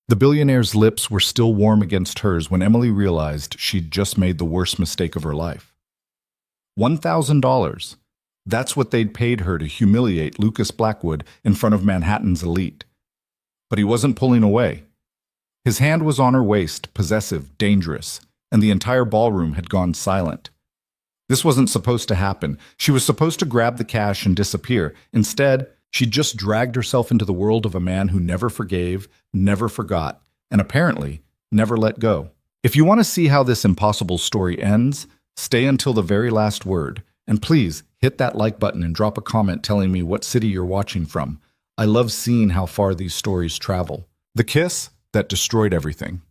The billionaire's lips were still warm against hers when Emily realized she'd just made the worst mistake of her life. $1,000. That's what they'd paid her to humiliate Lucas Blackwood in front of Manhattan's elite. But he wasn't pulling away. His hand was on her waist, possessive, dangerous, and the entire ballroom had gone silent. This wasn't supposed to happen. She was supposed to grab the cash and disappear. Instead, she'd just dragged herself into the world of a man who never forgave, never forgot, and apparently never let go. If you want to see how this impossible story ends, stay until the very last word. And please, hit that like button and drop a comment telling me what city you're watching from. I love seeing how far these stories travel. The kiss that destroyed everything.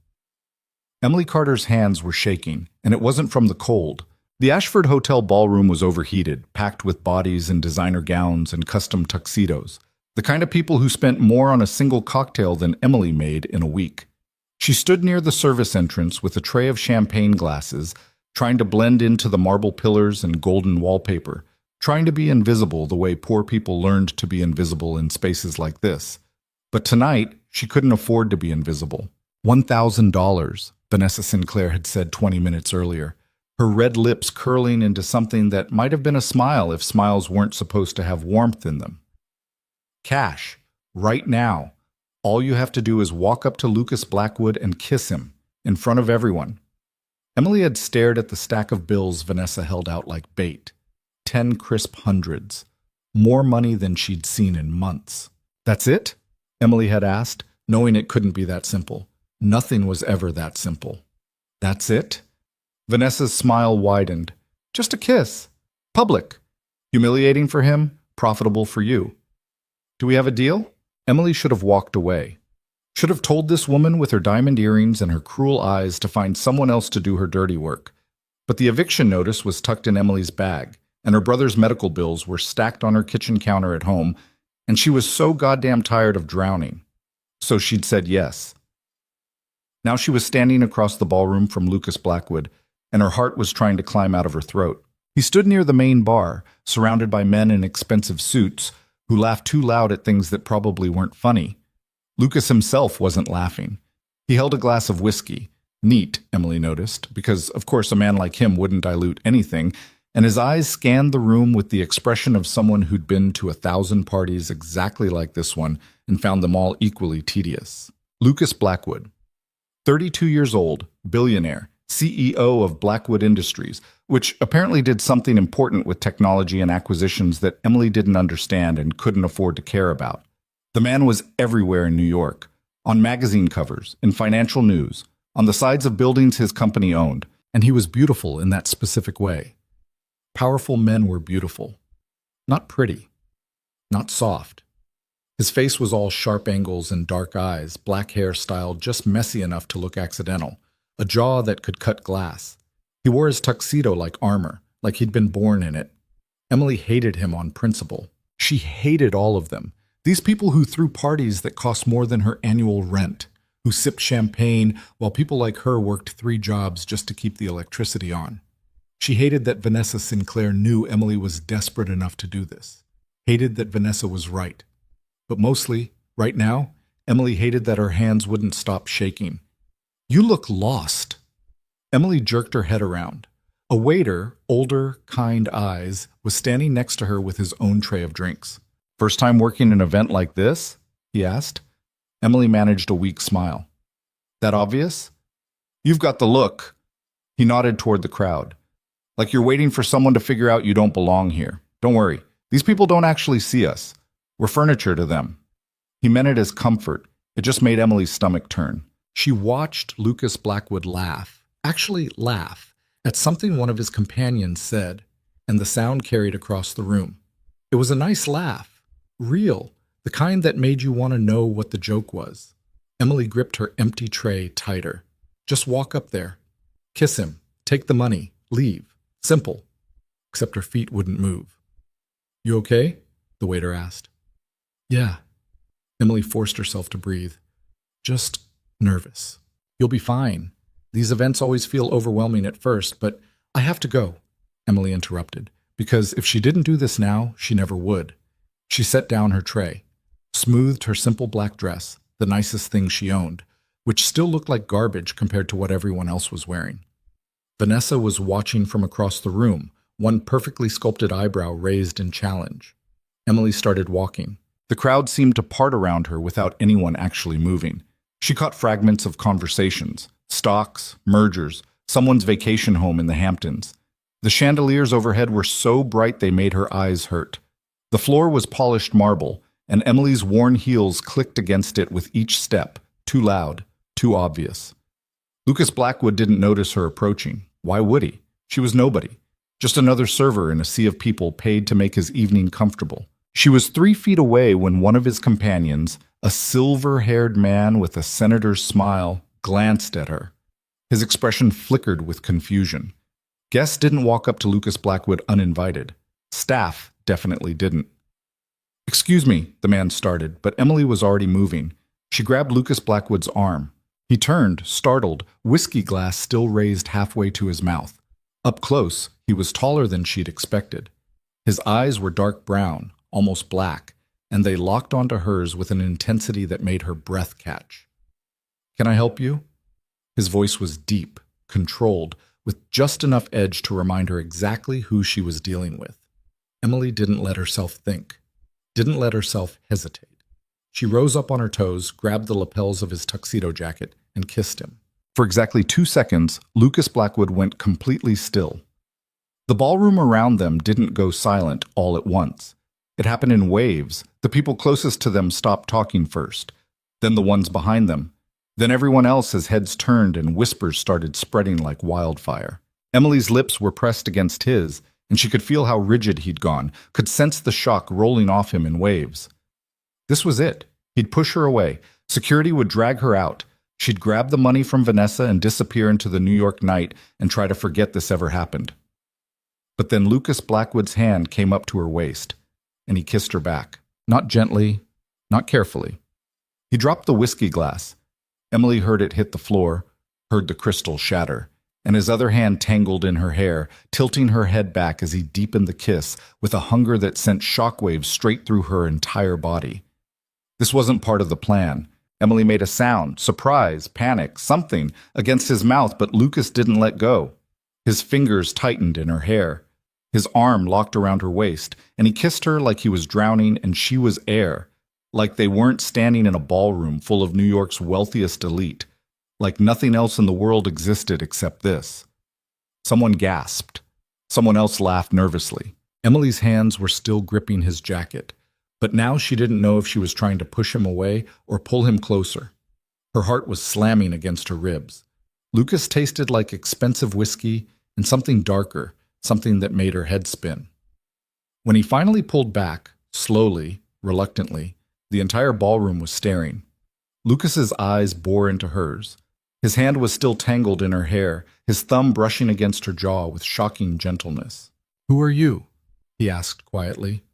Emily Carter's hands were shaking, and it wasn't from the cold. The Ashford Hotel ballroom was overheated, packed with bodies in designer gowns and custom tuxedos, the kind of people who spent more on a single cocktail than Emily made in a week. She stood near the service entrance with a tray of champagne glasses, trying to blend into the marble pillars and golden wallpaper, trying to be invisible the way poor people learned to be invisible in spaces like this. But tonight, she couldn't afford to be invisible. $1,000, Vanessa Sinclair had said 20 minutes earlier, her red lips curling into something that might have been a smile if smiles weren't supposed to have warmth in them. Cash, right now. All you have to do is walk up to Lucas Blackwood and kiss him, in front of everyone. Emily had stared at the stack of bills Vanessa held out like bait. 10 crisp hundreds. More money than she'd seen in months. That's it? Emily had asked, knowing it couldn't be that simple. Nothing was ever that simple. That's it? Vanessa's smile widened. Just a kiss. Public. Humiliating for him, profitable for you. Do we have a deal? Emily should have walked away. Should have told this woman with her diamond earrings and her cruel eyes to find someone else to do her dirty work. But the eviction notice was tucked in Emily's bag, and her brother's medical bills were stacked on her kitchen counter at home, and she was so goddamn tired of drowning. So she'd said yes. Now she was standing across the ballroom from Lucas Blackwood, and her heart was trying to climb out of her throat. He stood near the main bar, surrounded by men in expensive suits who laughed too loud at things that probably weren't funny. Lucas himself wasn't laughing. He held a glass of whiskey. Neat, Emily noticed, because of course a man like him wouldn't dilute anything, and his eyes scanned the room with the expression of someone who'd been to 1,000 parties exactly like this one and found them all equally tedious. Lucas Blackwood, 32 years old, billionaire, CEO of Blackwood Industries, which apparently did something important with technology and acquisitions that Emily didn't understand and couldn't afford to care about. The man was everywhere in New York, on magazine covers, in financial news, on the sides of buildings his company owned, and he was beautiful in that specific way. Powerful men were beautiful. Not pretty. Not soft. His face was all sharp angles and dark eyes, black hair styled just messy enough to look accidental, a jaw that could cut glass. He wore his tuxedo like armor, like he'd been born in it. Emily hated him on principle. She hated all of them. These people who threw parties that cost more than her annual rent, who sipped champagne while people like her worked 3 jobs just to keep the electricity on. She hated that Vanessa Sinclair knew Emily was desperate enough to do this. Hated that Vanessa was right. But mostly, right now, Emily hated that her hands wouldn't stop shaking. You look lost. Emily jerked her head around. A waiter, older, kind eyes, was standing next to her with his own tray of drinks. First time working an event like this? He asked. Emily managed a weak smile. That obvious? You've got the look. He nodded toward the crowd. Like you're waiting for someone to figure out you don't belong here. Don't worry. These people don't actually see us. We're furniture to them. He meant it as comfort. It just made Emily's stomach turn. She watched Lucas Blackwood laugh, actually laugh, at something one of his companions said, and the sound carried across the room. It was a nice laugh, real, the kind that made you want to know what the joke was. Emily gripped her empty tray tighter. Just walk up there. Kiss him. Take the money. Leave. Simple. Except her feet wouldn't move. You okay? The waiter asked. Yeah. Emily forced herself to breathe. Just nervous. You'll be fine. These events always feel overwhelming at first, but I have to go, Emily interrupted, because if she didn't do this now, she never would. She set down her tray, smoothed her simple black dress, the nicest thing she owned, which still looked like garbage compared to what everyone else was wearing. Vanessa was watching from across the room, one perfectly sculpted eyebrow raised in challenge. Emily started walking. The crowd seemed to part around her without anyone actually moving. She caught fragments of conversations, stocks, mergers, someone's vacation home in the Hamptons. The chandeliers overhead were so bright they made her eyes hurt. The floor was polished marble, and Emily's worn heels clicked against it with each step, too loud, too obvious. Lucas Blackwood didn't notice her approaching. Why would he? She was nobody. Just another server in a sea of people paid to make his evening comfortable. She was 3 feet away when one of his companions, a silver-haired man with a senator's smile, glanced at her. His expression flickered with confusion. Guests didn't walk up to Lucas Blackwood uninvited. Staff definitely didn't. "Excuse me," the man started, but Emily was already moving. She grabbed Lucas Blackwood's arm. He turned, startled, whiskey glass still raised halfway to his mouth. Up close, he was taller than she'd expected. His eyes were dark brown, almost black, and they locked onto hers with an intensity that made her breath catch. "Can I help you?" His voice was deep, controlled, with just enough edge to remind her exactly who she was dealing with. Emily didn't let herself think, didn't let herself hesitate. She rose up on her toes, grabbed the lapels of his tuxedo jacket, and kissed him. For exactly 2 seconds, Lucas Blackwood went completely still. The ballroom around them didn't go silent all at once. It happened in waves. The people closest to them stopped talking first, then the ones behind them. Then everyone else as heads turned and whispers started spreading like wildfire. Emily's lips were pressed against his, and she could feel how rigid he'd gone, could sense the shock rolling off him in waves. This was it. He'd push her away. Security would drag her out. She'd grab the money from Vanessa and disappear into the New York night and try to forget this ever happened. But then Lucas Blackwood's hand came up to her waist, and he kissed her back. Not gently, not carefully. He dropped the whiskey glass. Emily heard it hit the floor, heard the crystal shatter, and his other hand tangled in her hair, tilting her head back as he deepened the kiss with a hunger that sent shockwaves straight through her entire body. This wasn't part of the plan. Emily made a sound, surprise, panic, something, against his mouth, but Lucas didn't let go. His fingers tightened in her hair. His arm locked around her waist, and he kissed her like he was drowning and she was air, like they weren't standing in a ballroom full of New York's wealthiest elite, like nothing else in the world existed except this. Someone gasped. Someone else laughed nervously. Emily's hands were still gripping his jacket, but now she didn't know if she was trying to push him away or pull him closer. Her heart was slamming against her ribs. Lucas tasted like expensive whiskey and something darker, something that made her head spin. When he finally pulled back, slowly, reluctantly, the entire ballroom was staring. Lucas's eyes bore into hers. His hand was still tangled in her hair, his thumb brushing against her jaw with shocking gentleness. "Who are you?" he asked quietly.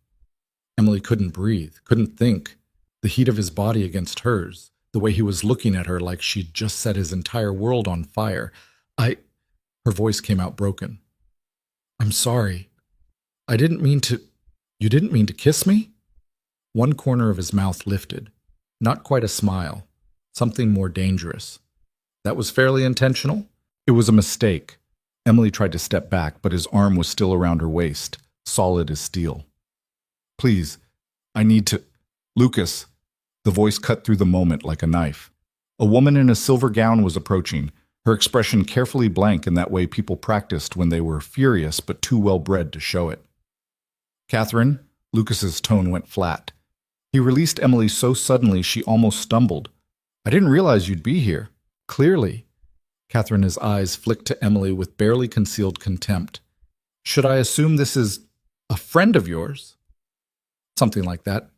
Emily couldn't breathe, couldn't think. The heat of his body against hers, the way he was looking at her like she'd just set his entire world on fire. Her voice came out broken. "I'm sorry. I didn't mean to—" "You didn't mean to kiss me?" One corner of his mouth lifted. Not quite a smile. Something more dangerous. That was fairly intentional? It was a mistake. Emily tried to step back, but his arm was still around her waist, solid as steel. "Please, I need to—" "Lucas." The voice cut through the moment like a knife. A woman in a silver gown was approaching, her expression carefully blank in that way people practiced when they were furious but too well-bred to show it. "Catherine?" Lucas's tone went flat. He released Emily so suddenly she almost stumbled. "I didn't realize you'd be here." "Clearly." Catherine's eyes flicked to Emily with barely concealed contempt. "Should I assume this is a friend of yours?" "Something like that."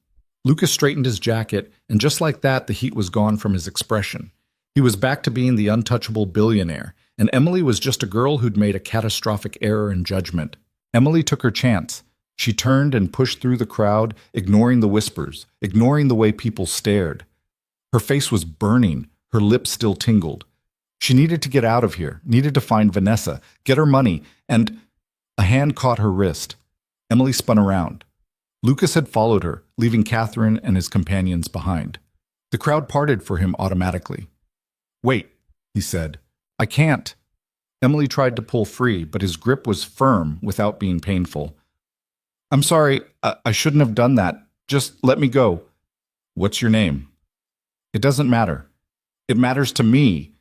Lucas straightened his jacket, and just like that, the heat was gone from his expression. He was back to being the untouchable billionaire, and Emily was just a girl who'd made a catastrophic error in judgment. Emily took her chance. She turned and pushed through the crowd, ignoring the whispers, ignoring the way people stared. Her face was burning, her lips still tingled. She needed to get out of here, needed to find Vanessa, get her money, and a hand caught her wrist. Emily spun around. Lucas had followed her, leaving Catherine and his companions behind. The crowd parted for him automatically. Wait, he said. I can't. Emily tried to pull free, but his grip was firm without being painful. I'm sorry, I shouldn't have done that. Just let me go. What's your name? It doesn't matter. It matters to me.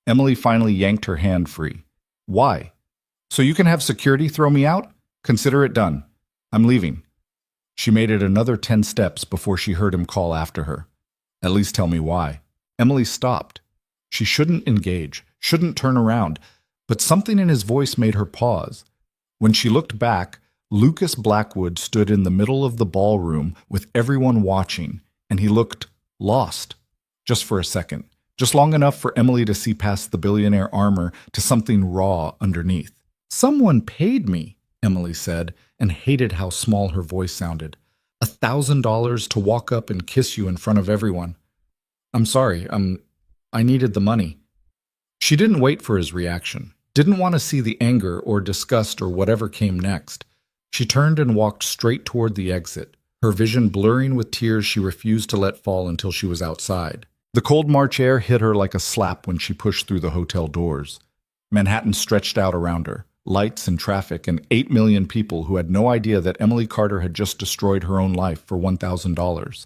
Emily finally yanked her hand free. Why? So you can have security throw me out? Consider it done. I'm leaving. She made it another 10 steps before she heard him call after her. At least tell me why. Emily stopped. She shouldn't engage, shouldn't turn around, but something in his voice made her pause. When she looked back, Lucas Blackwood stood in the middle of the ballroom with everyone watching, and he looked lost. Just for a second. Just long enough for Emily to see past the billionaire armor to something raw underneath. Someone paid me, Emily said, and hated how small her voice sounded. $1,000 to walk up and kiss you in front of everyone. I'm sorry, I needed the money. She didn't wait for his reaction, didn't want to see the anger or disgust or whatever came next. She turned and walked straight toward the exit, her vision blurring with tears she refused to let fall until she was outside. The cold March air hit her like a slap when she pushed through the hotel doors. Manhattan stretched out around her, lights and traffic and 8 million people who had no idea that Emily Carter had just destroyed her own life for $1,000.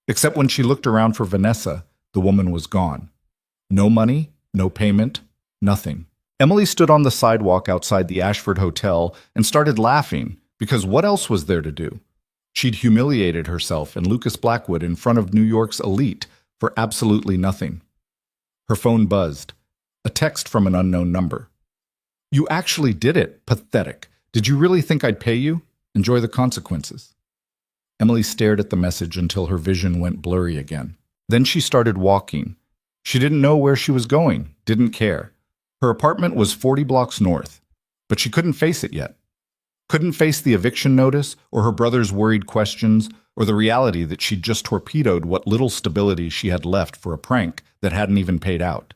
Except when she looked around for Vanessa, the woman was gone. No money, no payment, nothing. Emily stood on the sidewalk outside the Ashford Hotel and started laughing, because what else was there to do? She'd humiliated herself and Lucas Blackwood in front of New York's elite for absolutely nothing. Her phone buzzed. A text from an unknown number. You actually did it. Pathetic. Did you really think I'd pay you? Enjoy the consequences. Emily stared at the message until her vision went blurry again. Then she started walking. She didn't know where she was going, didn't care. Her apartment was 40 blocks north, but she couldn't face it yet. Couldn't face the eviction notice, or her brother's worried questions, or the reality that she'd just torpedoed what little stability she had left for a prank that hadn't even paid out.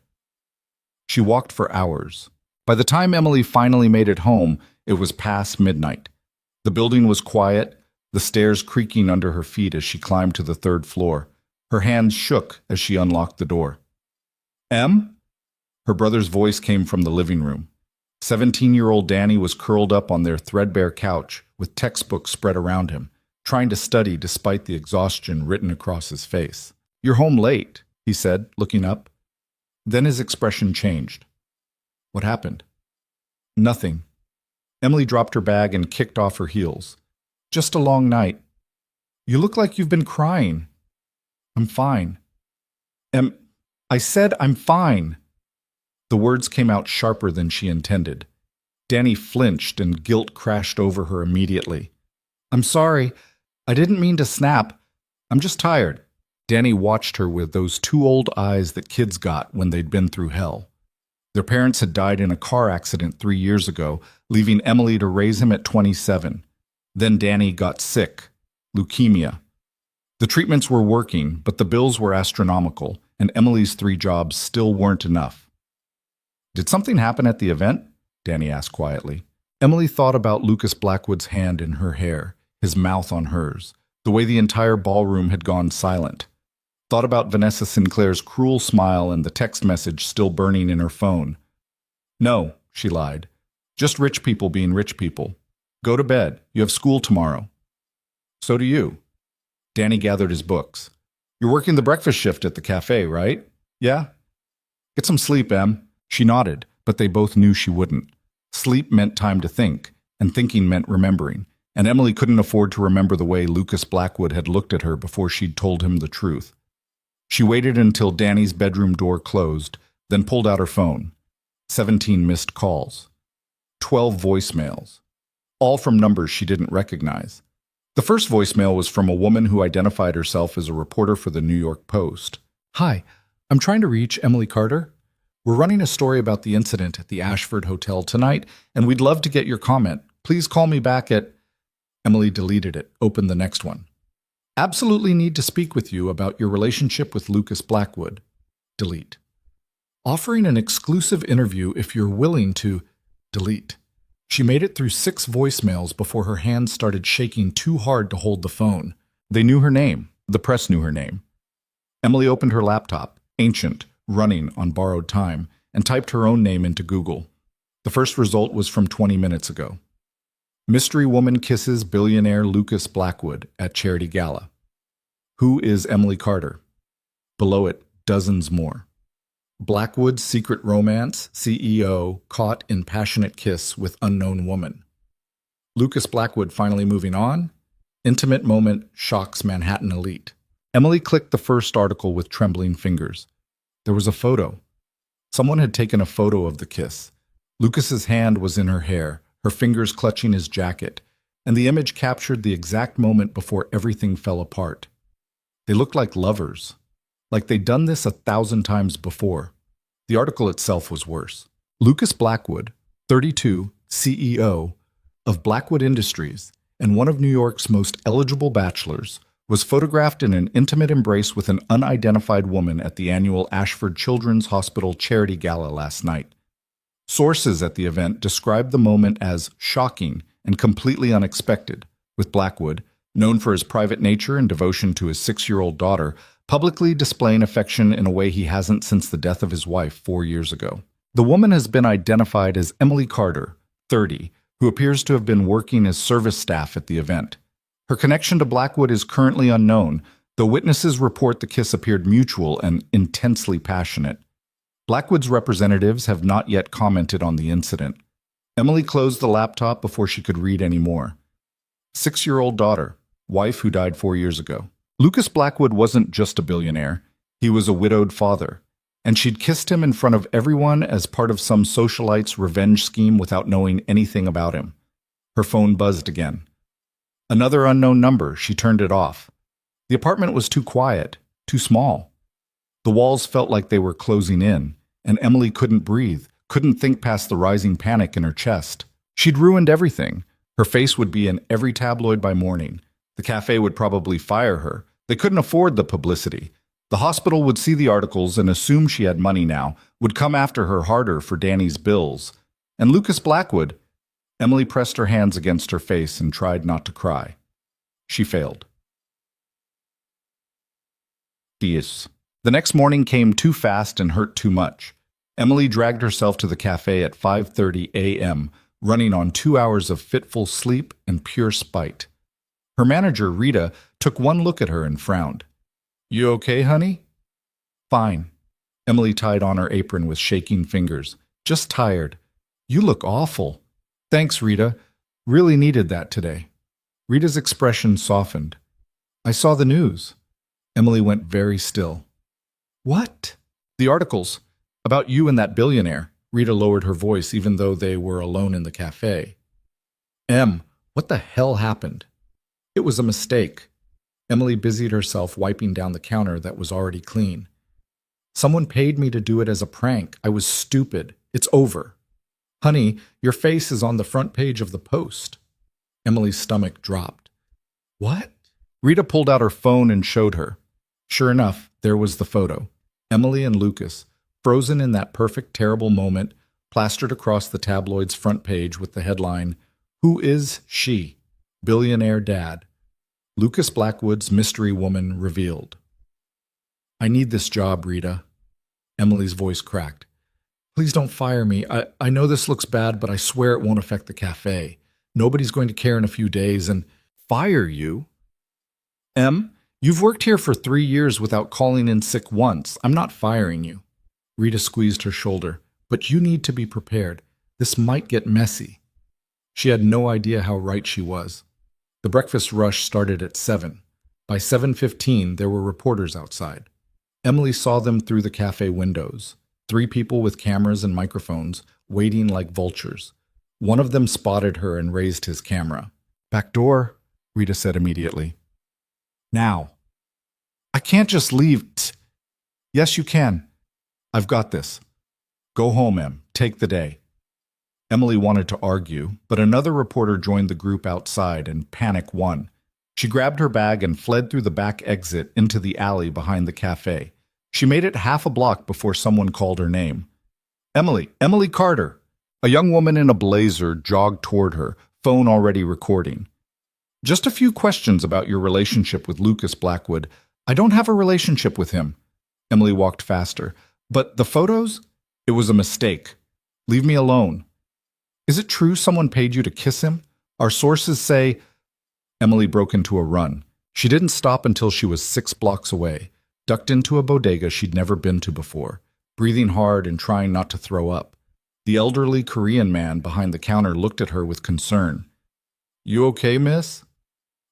She walked for hours. By the time Emily finally made it home, it was past midnight. The building was quiet, the stairs creaking under her feet as she climbed to the third floor. Her hands shook as she unlocked the door. Em? Her brother's voice came from the living room. 17-year-old Danny was curled up on their threadbare couch with textbooks spread around him, trying to study despite the exhaustion written across his face. You're home late, he said, looking up. Then his expression changed. What happened? Nothing. Emily dropped her bag and kicked off her heels. Just a long night. You look like you've been crying. I'm fine. I said I'm fine. The words came out sharper than she intended. Danny flinched and guilt crashed over her immediately. I'm sorry. I didn't mean to snap. I'm just tired. Danny watched her with those two old eyes that kids got when they'd been through hell. Their parents had died in a car accident 3 years ago, leaving Emily to raise him at 27. Then Danny got sick. Leukemia. The treatments were working, but the bills were astronomical, and Emily's 3 jobs still weren't enough. Did something happen at the event? Danny asked quietly. Emily thought about Lucas Blackwood's hand in her hair, his mouth on hers, the way the entire ballroom had gone silent. Thought about Vanessa Sinclair's cruel smile and the text message still burning in her phone. No, she lied. Just rich people being rich people. Go to bed. You have school tomorrow. So do you. Danny gathered his books. You're working the breakfast shift at the cafe, right? Yeah? Get some sleep, Em. She nodded, but they both knew she wouldn't. Sleep meant time to think, and thinking meant remembering, and Emily couldn't afford to remember the way Lucas Blackwood had looked at her before she'd told him the truth. She waited until Danny's bedroom door closed, then pulled out her phone. 17 missed calls. 12 voicemails. All from numbers she didn't recognize. The first voicemail was from a woman who identified herself as a reporter for the New York Post. Hi, I'm trying to reach Emily Carter. We're running a story about the incident at the Ashford Hotel tonight, and we'd love to get your comment. Please call me back at... Emily deleted it, opened the next one. Absolutely need to speak with you about your relationship with Lucas Blackwood. Delete. Offering an exclusive interview if you're willing to... Delete. She made it through 6 voicemails before her hands started shaking too hard to hold the phone. They knew her name. The press knew her name. Emily opened her laptop, ancient, running on borrowed time, and typed her own name into Google. The first result was from 20 minutes ago. Mystery woman kisses billionaire Lucas Blackwood at charity gala. Who is Emily Carter? Below it, dozens more. Blackwood's secret romance, CEO caught in passionate kiss with unknown woman. Lucas Blackwood finally moving on. Intimate moment shocks Manhattan elite. Emily clicked the first article with trembling fingers. There was a photo. Someone had taken a photo of the kiss. Lucas's hand was in her hair, her fingers clutching his jacket, and the image captured the exact moment before everything fell apart. They looked like lovers, like they'd done this 1,000 times before. The article itself was worse. Lucas Blackwood, 32, CEO of Blackwood Industries and one of New York's most eligible bachelors, was photographed in an intimate embrace with an unidentified woman at the annual Ashford Children's Hospital charity gala last night. Sources at the event described the moment as shocking and completely unexpected, with Blackwood, known for his private nature and devotion to his 6-year-old daughter, publicly displaying affection in a way he hasn't since the death of his wife 4 years ago. The woman has been identified as Emily Carter, 30, who appears to have been working as service staff at the event. Her connection to Blackwood is currently unknown, though witnesses report the kiss appeared mutual and intensely passionate. Blackwood's representatives have not yet commented on the incident. Emily closed the laptop before she could read any more. 6-year-old daughter, wife who died 4 years ago. Lucas Blackwood wasn't just a billionaire. He was a widowed father, and she'd kissed him in front of everyone as part of some socialite's revenge scheme without knowing anything about him. Her phone buzzed again. Another unknown number. She turned it off. The apartment was too quiet, too small. The walls felt like they were closing in, and Emily couldn't breathe, couldn't think past the rising panic in her chest. She'd ruined everything. Her face would be in every tabloid by morning. The cafe would probably fire her. They couldn't afford the publicity. The hospital would see the articles and assume she had money now, would come after her harder for Danny's bills. And Lucas Blackwood. Emily pressed her hands against her face and tried not to cry. She failed. The next morning came too fast and hurt too much. Emily dragged herself to the cafe at 5:30 a.m., running on 2 hours of fitful sleep and pure spite. Her manager, Rita, took one look at her and frowned. "You okay, honey?" "Fine." Emily tied on her apron with shaking fingers. "Just tired." "You look awful." "Thanks, Rita. Really needed that today." Rita's expression softened. "I saw the news." Emily went very still. "What?" "The articles. About you and that billionaire." Rita lowered her voice even though they were alone in the cafe. What the hell happened?" "It was a mistake." Emily busied herself wiping down the counter that was already clean. "Someone paid me to do it as a prank. I was stupid. It's over." "Honey, your face is on the front page of the Post." Emily's stomach dropped. "What?" Rita pulled out her phone and showed her. Sure enough, there was the photo. Emily and Lucas, frozen in that perfect, terrible moment, plastered across the tabloid's front page with the headline, "Who is she? Billionaire Dad. Lucas Blackwood's mystery woman revealed." "I need this job, Rita." Emily's voice cracked. "Please don't fire me. I know this looks bad, but I swear it won't affect the cafe. Nobody's going to care in a few days and—" "Fire you?" You've worked here for 3 years without calling in sick once. I'm not firing you." Rita squeezed her shoulder. "But you need to be prepared. This might get messy." She had no idea how right she was. The breakfast rush started at 7. By 7:15, there were reporters outside. Emily saw them through the cafe windows. 3 people with cameras and microphones, waiting like vultures. One of them spotted her and raised his camera. "Back door," Rita said immediately. "Now." "I can't just leave." "Yes, you can. I've got this. Go home, Em. Take the day." Emily wanted to argue, but another reporter joined the group outside and panic won. She grabbed her bag and fled through the back exit into the alley behind the cafe. She made it half a block before someone called her name. Emily Carter." A young woman in a blazer jogged toward her, phone already recording. "Just a few questions about your relationship with Lucas Blackwood." "I don't have a relationship with him." Emily walked faster. But the photos? It was a mistake. Leave me alone. Is it true someone paid you to kiss him? Our sources say. Emily broke into a run. She didn't stop until she was 6 blocks away, ducked into a bodega she'd never been to before, breathing hard and trying not to throw up. The elderly Korean man behind the counter looked at her with concern. You okay, miss?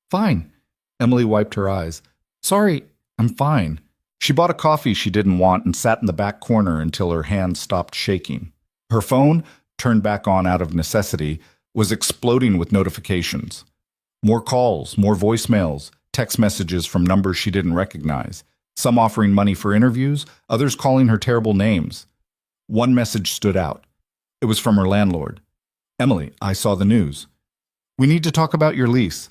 Fine. Emily wiped her eyes. Sorry, I'm fine. She bought a coffee she didn't want and sat in the back corner until her hands stopped shaking. Her phone, turned back on out of necessity, was exploding with notifications. More calls, more voicemails, text messages from numbers she didn't recognize, some offering money for interviews, others calling her terrible names. One message stood out. It was from her landlord. Emily, I saw the news. We need to talk about your lease.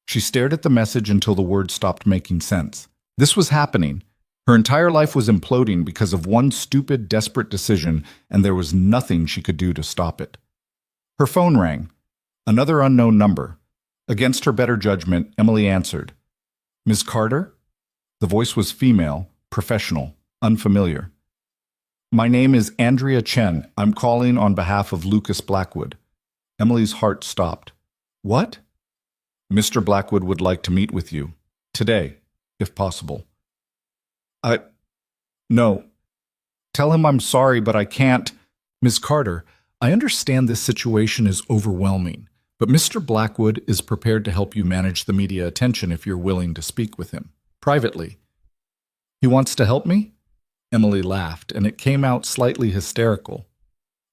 She stared at the message until the words stopped making sense. This was happening. Her entire life was imploding because of one stupid, desperate decision, and there was nothing she could do to stop it. Her phone rang. Another unknown number. Against her better judgment, Emily answered. Ms. Carter? The voice was female, professional, unfamiliar. My name is Andrea Chen. I'm calling on behalf of Lucas Blackwood. Emily's heart stopped. What? Mr. Blackwood would like to meet with you. Today, if possible. No. Tell him I'm sorry, but I can't. Ms. Carter, I understand this situation is overwhelming, but Mr. Blackwood is prepared to help you manage the media attention if you're willing to speak with him, privately. He wants to help me? Emily laughed, and it came out slightly hysterical.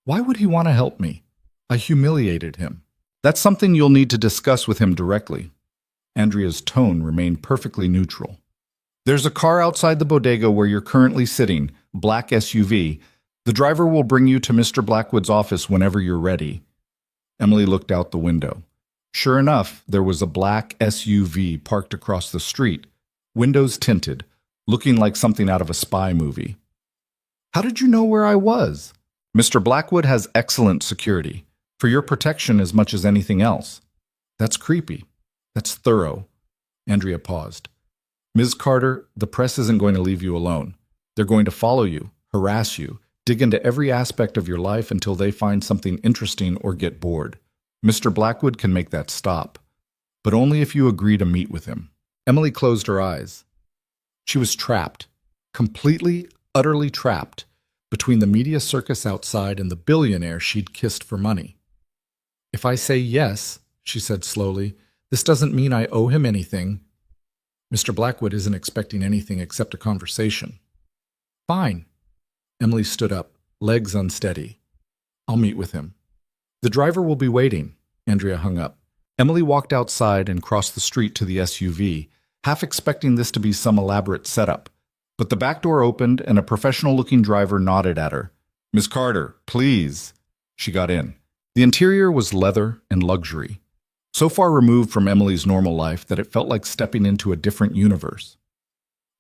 Why would he want to help me? I humiliated him. That's something you'll need to discuss with him directly. Andrea's tone remained perfectly neutral. There's a car outside the bodega where you're currently sitting, black SUV. The driver will bring you to Mr. Blackwood's office whenever you're ready. Emily looked out the window. Sure enough, there was a black SUV parked across the street, windows tinted, looking like something out of a spy movie. How did you know where I was? Mr. Blackwood has excellent security, for your protection as much as anything else. That's creepy. That's thorough. Andrea paused. Ms. Carter, the press isn't going to leave you alone. They're going to follow you, harass you, dig into every aspect of your life until they find something interesting or get bored. Mr. Blackwood can make that stop, but only if you agree to meet with him. Emily closed her eyes. She was trapped, completely, utterly trapped, between the media circus outside and the billionaire she'd kissed for money. If I say yes, she said slowly, this doesn't mean I owe him anything. Mr. Blackwood isn't expecting anything except a conversation. Fine. Emily stood up, legs unsteady. I'll meet with him. The driver will be waiting. Andrea hung up. Emily walked outside and crossed the street to the SUV, half expecting this to be some elaborate setup. But the back door opened and a professional-looking driver nodded at her. Miss Carter, please. She got in. The interior was leather and luxury, so far removed from Emily's normal life that it felt like stepping into a different universe.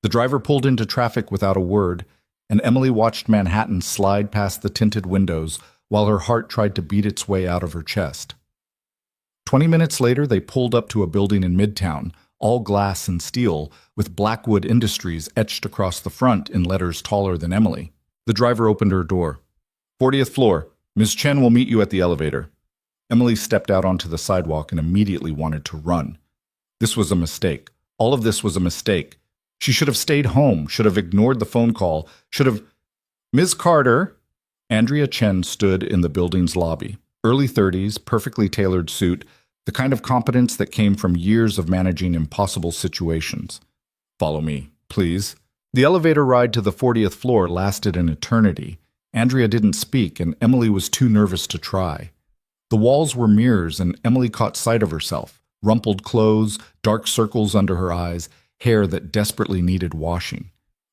The driver pulled into traffic without a word, and Emily watched Manhattan slide past the tinted windows while her heart tried to beat its way out of her chest. 20 minutes later, they pulled up to a building in Midtown, all glass and steel, with Blackwood Industries etched across the front in letters taller than Emily. The driver opened her door. 40th floor. Ms. Chen will meet you at the elevator. Emily stepped out onto the sidewalk and immediately wanted to run. This was a mistake. All of this was a mistake. She should have stayed home, should have ignored the phone call, should have... Ms. Carter! Andrea Chen stood in the building's lobby. Early 30s, perfectly tailored suit, the kind of competence that came from years of managing impossible situations. Follow me, please. The elevator ride to the 40th floor lasted an eternity. Andrea didn't speak, and Emily was too nervous to try. The walls were mirrors, and Emily caught sight of herself. Rumpled clothes, dark circles under her eyes, hair that desperately needed washing.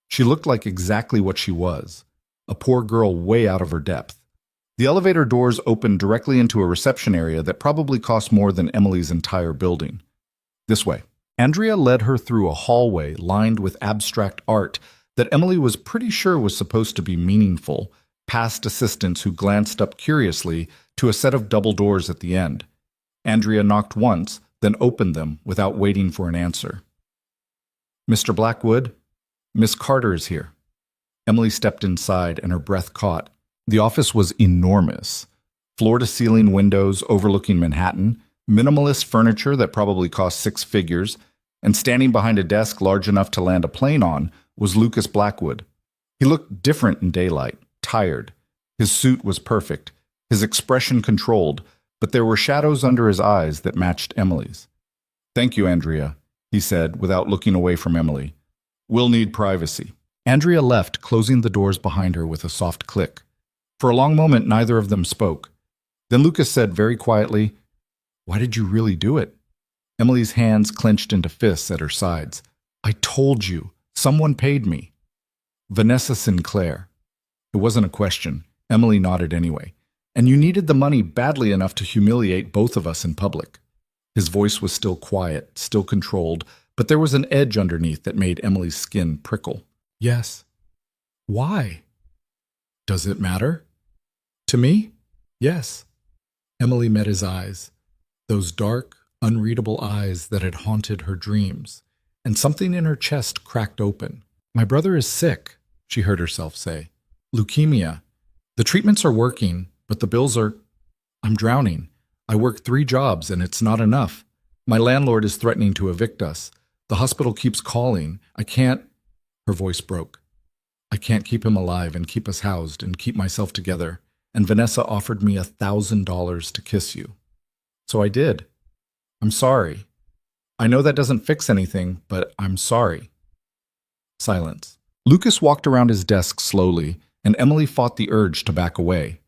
She looked like exactly what she was, a poor girl way out of her depth. The elevator doors opened directly into a reception area that probably cost more than Emily's entire building. This way. Andrea led her through a hallway lined with abstract art that Emily was pretty sure was supposed to be meaningful, past assistants who glanced up curiously to a set of double doors at the end. Andrea knocked once, then opened them without waiting for an answer. Mr. Blackwood, Miss Carter is here. Emily stepped inside and her breath caught. The office was enormous. Floor-to-ceiling windows overlooking Manhattan, minimalist furniture that probably cost six figures, and standing behind a desk large enough to land a plane on was Lucas Blackwood. He looked different in daylight, tired. His suit was perfect, his expression controlled, but there were shadows under his eyes that matched Emily's. "Thank you, Andrea," he said without looking away from Emily. "We'll need privacy." Andrea left, closing the doors behind her with a soft click. For a long moment, neither of them spoke. Then Lucas said very quietly, "Why did you really do it?" Emily's hands clenched into fists at her sides. "I told you. Someone paid me." "Vanessa Sinclair." It wasn't a question. Emily nodded anyway. "And you needed the money badly enough to humiliate both of us in public." His voice was still quiet, still controlled, but there was an edge underneath that made Emily's skin prickle. "Yes." "Why?" "Does it matter?" "To me? Yes." Emily met his eyes, those dark, unreadable eyes that had haunted her dreams, and something in her chest cracked open. "My brother is sick," she heard herself say. "Leukemia. The treatments are working, but the bills are... I'm drowning. I work 3 jobs and it's not enough. My landlord is threatening to evict us. The hospital keeps calling. I can't..." Her voice broke. "I can't keep him alive and keep us housed and keep myself together. And Vanessa offered me $1,000 to kiss you. So I did. I'm sorry. I know that doesn't fix anything, but I'm sorry." Silence. Lucas walked around his desk slowly, and Emily fought the urge to back away.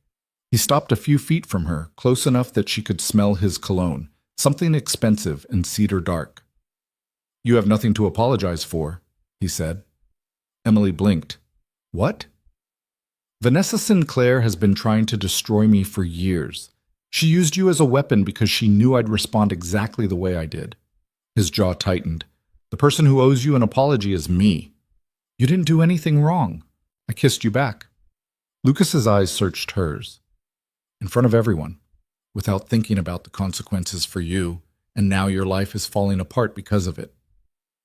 He stopped a few feet from her, close enough that she could smell his cologne, something expensive and cedar dark. "You have nothing to apologize for," he said. Emily blinked. "What?" "Vanessa Sinclair has been trying to destroy me for years. She used you as a weapon because she knew I'd respond exactly the way I did." His jaw tightened. "The person who owes you an apology is me. You didn't do anything wrong. I kissed you back." Lucas's eyes searched hers. "In front of everyone, without thinking about the consequences for you, and now your life is falling apart because of it.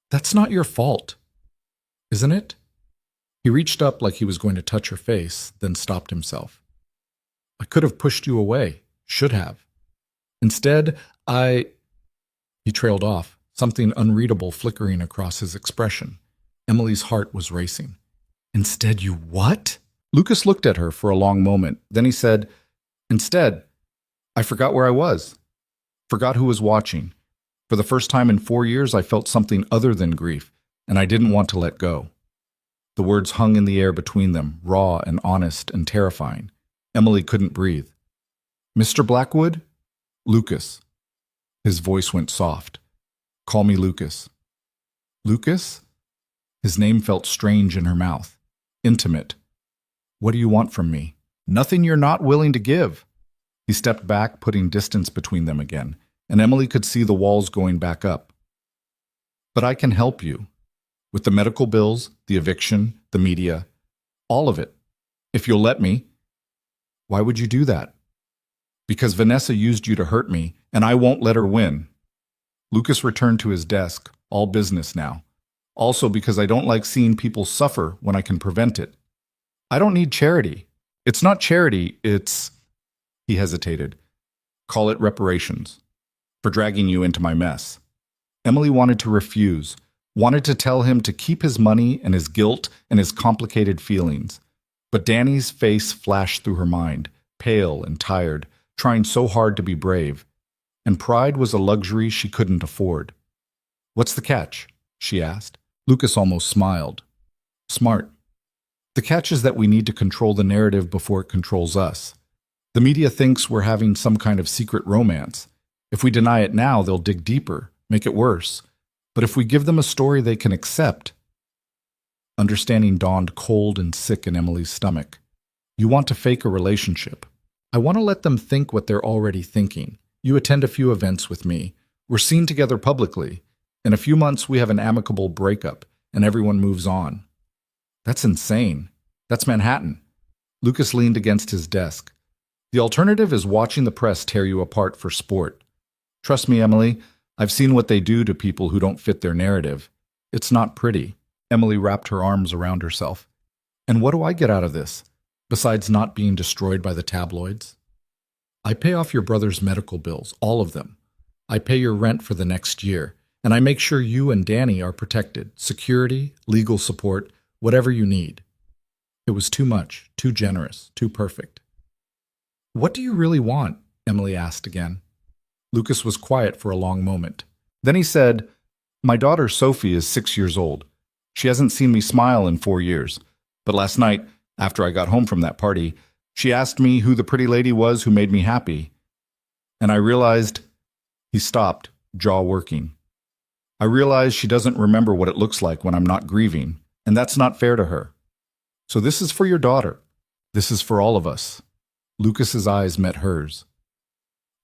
That's not your fault, isn't it?" He reached up like he was going to touch her face, then stopped himself. "I could have pushed you away, should have. Instead, He trailed off, something unreadable flickering across his expression. Emily's heart was racing. "Instead you what?" Lucas looked at her for a long moment. Then he said, "Instead, I forgot where I was. Forgot who was watching. For the first time in 4 years, I felt something other than grief, and I didn't want to let go." The words hung in the air between them, raw and honest and terrifying. Emily couldn't breathe. "Mr. Blackwood?" "Lucas." His voice went soft. "Call me Lucas." "Lucas?" His name felt strange in her mouth. Intimate. "What do you want from me?" "Nothing you're not willing to give." He stepped back, putting distance between them again, and Emily could see the walls going back up. "But I can help you. With the medical bills, the eviction, the media, all of it. If you'll let me." "Why would you do that?" "Because Vanessa used you to hurt me, and I won't let her win." Lucas returned to his desk, all business now. "Also because I don't like seeing people suffer when I can prevent it. I don't need charity. It's not charity, it's..." He hesitated. "Call it reparations. For dragging you into my mess." Emily wanted to refuse, wanted to tell him to keep his money and his guilt and his complicated feelings. But Danny's face flashed through her mind, pale and tired, trying so hard to be brave. And pride was a luxury she couldn't afford. "What's the catch?" she asked. Lucas almost smiled. "Smart. The catch is that we need to control the narrative before it controls us. The media thinks we're having some kind of secret romance. If we deny it now, they'll dig deeper, make it worse. But if we give them a story they can accept..." Understanding dawned cold and sick in Emily's stomach. "You want to fake a relationship. I want to let them think what they're already thinking. You attend a few events with me. We're seen together publicly. In a few months, we have an amicable breakup, and everyone moves on." "That's insane. That's Manhattan." Lucas leaned against his desk. "The alternative is watching the press tear you apart for sport. Trust me, Emily, I've seen what they do to people who don't fit their narrative. It's not pretty." Emily wrapped her arms around herself. And what do I get out of this, besides not being destroyed by the tabloids? I pay off your brother's medical bills, all of them. I pay your rent for the next year, and I make sure you and Danny are protected, security, legal support, whatever you need. It was too much, too generous, too perfect. What do you really want? Emily asked again. Lucas was quiet for a long moment. Then he said, My daughter Sophie is 6 years old. She hasn't seen me smile in 4 years. But last night, after I got home from that party, she asked me who the pretty lady was who made me happy. And I realized, he stopped, jaw working. I realized she doesn't remember what it looks like when I'm not grieving, and that's not fair to her. So this is for your daughter. This is for all of us. Lucas's eyes met hers.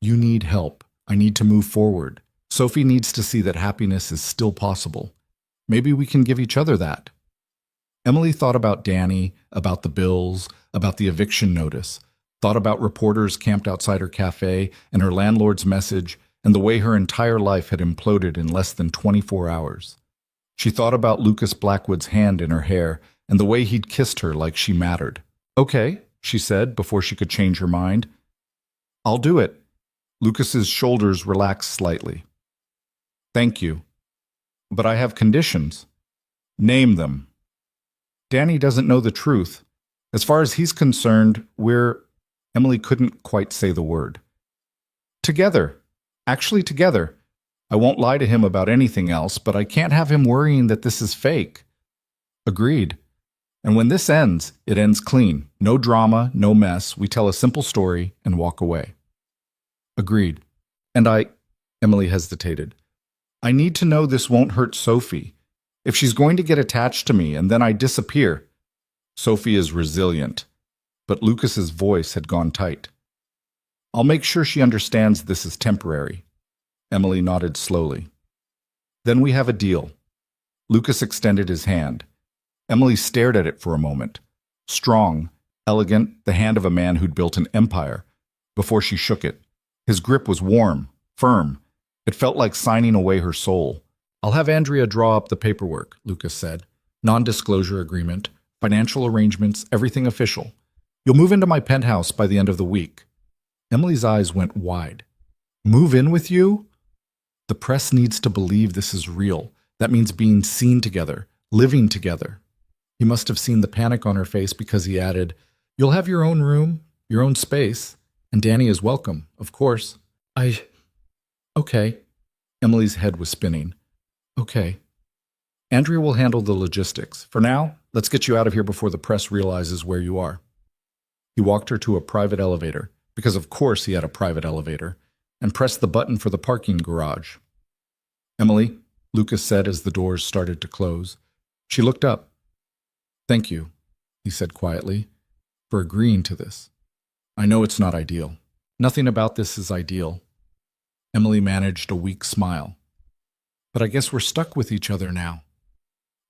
You need help. I need to move forward. Sophie needs to see that happiness is still possible. Maybe we can give each other that. Emily thought about Danny, about the bills, about the eviction notice, thought about reporters camped outside her cafe and her landlord's message and the way her entire life had imploded in less than 24 hours. She thought about Lucas Blackwood's hand in her hair and the way he'd kissed her like she mattered. Okay, she said before she could change her mind. I'll do it. Lucas's shoulders relaxed slightly. Thank you. But I have conditions. Name them. Danny doesn't know the truth. As far as he's concerned, Emily couldn't quite say the word. Together. Actually together. I won't lie to him about anything else, but I can't have him worrying that this is fake. Agreed. And when this ends, it ends clean. No drama, no mess. We tell a simple story and walk away. Agreed. And Emily hesitated. I need to know this won't hurt Sophie. If she's going to get attached to me and then I disappear. Sophie is resilient. But Lucas's voice had gone tight. I'll make sure she understands this is temporary. Emily nodded slowly. Then we have a deal. Lucas extended his hand. Emily stared at it for a moment. Strong, elegant, the hand of a man who'd built an empire, before she shook it. His grip was warm, firm. It felt like signing away her soul. I'll have Andrea draw up the paperwork, Lucas said. Non-disclosure agreement, financial arrangements, everything official. You'll move into my penthouse by the end of the week. Emily's eyes went wide. Move in with you? The press needs to believe this is real. That means being seen together, living together. He must have seen the panic on her face because he added, You'll have your own room, your own space, and Danny is welcome, of course. Okay. Emily's head was spinning. Okay. Andrea will handle the logistics. For now, let's get you out of here before the press realizes where you are. He walked her to a private elevator, because of course he had a private elevator, and pressed the button for the parking garage. Emily, Lucas said as the doors started to close. She looked up. Thank you, he said quietly, for agreeing to this. I know it's not ideal. Nothing about this is ideal. Emily managed a weak smile. But I guess we're stuck with each other now.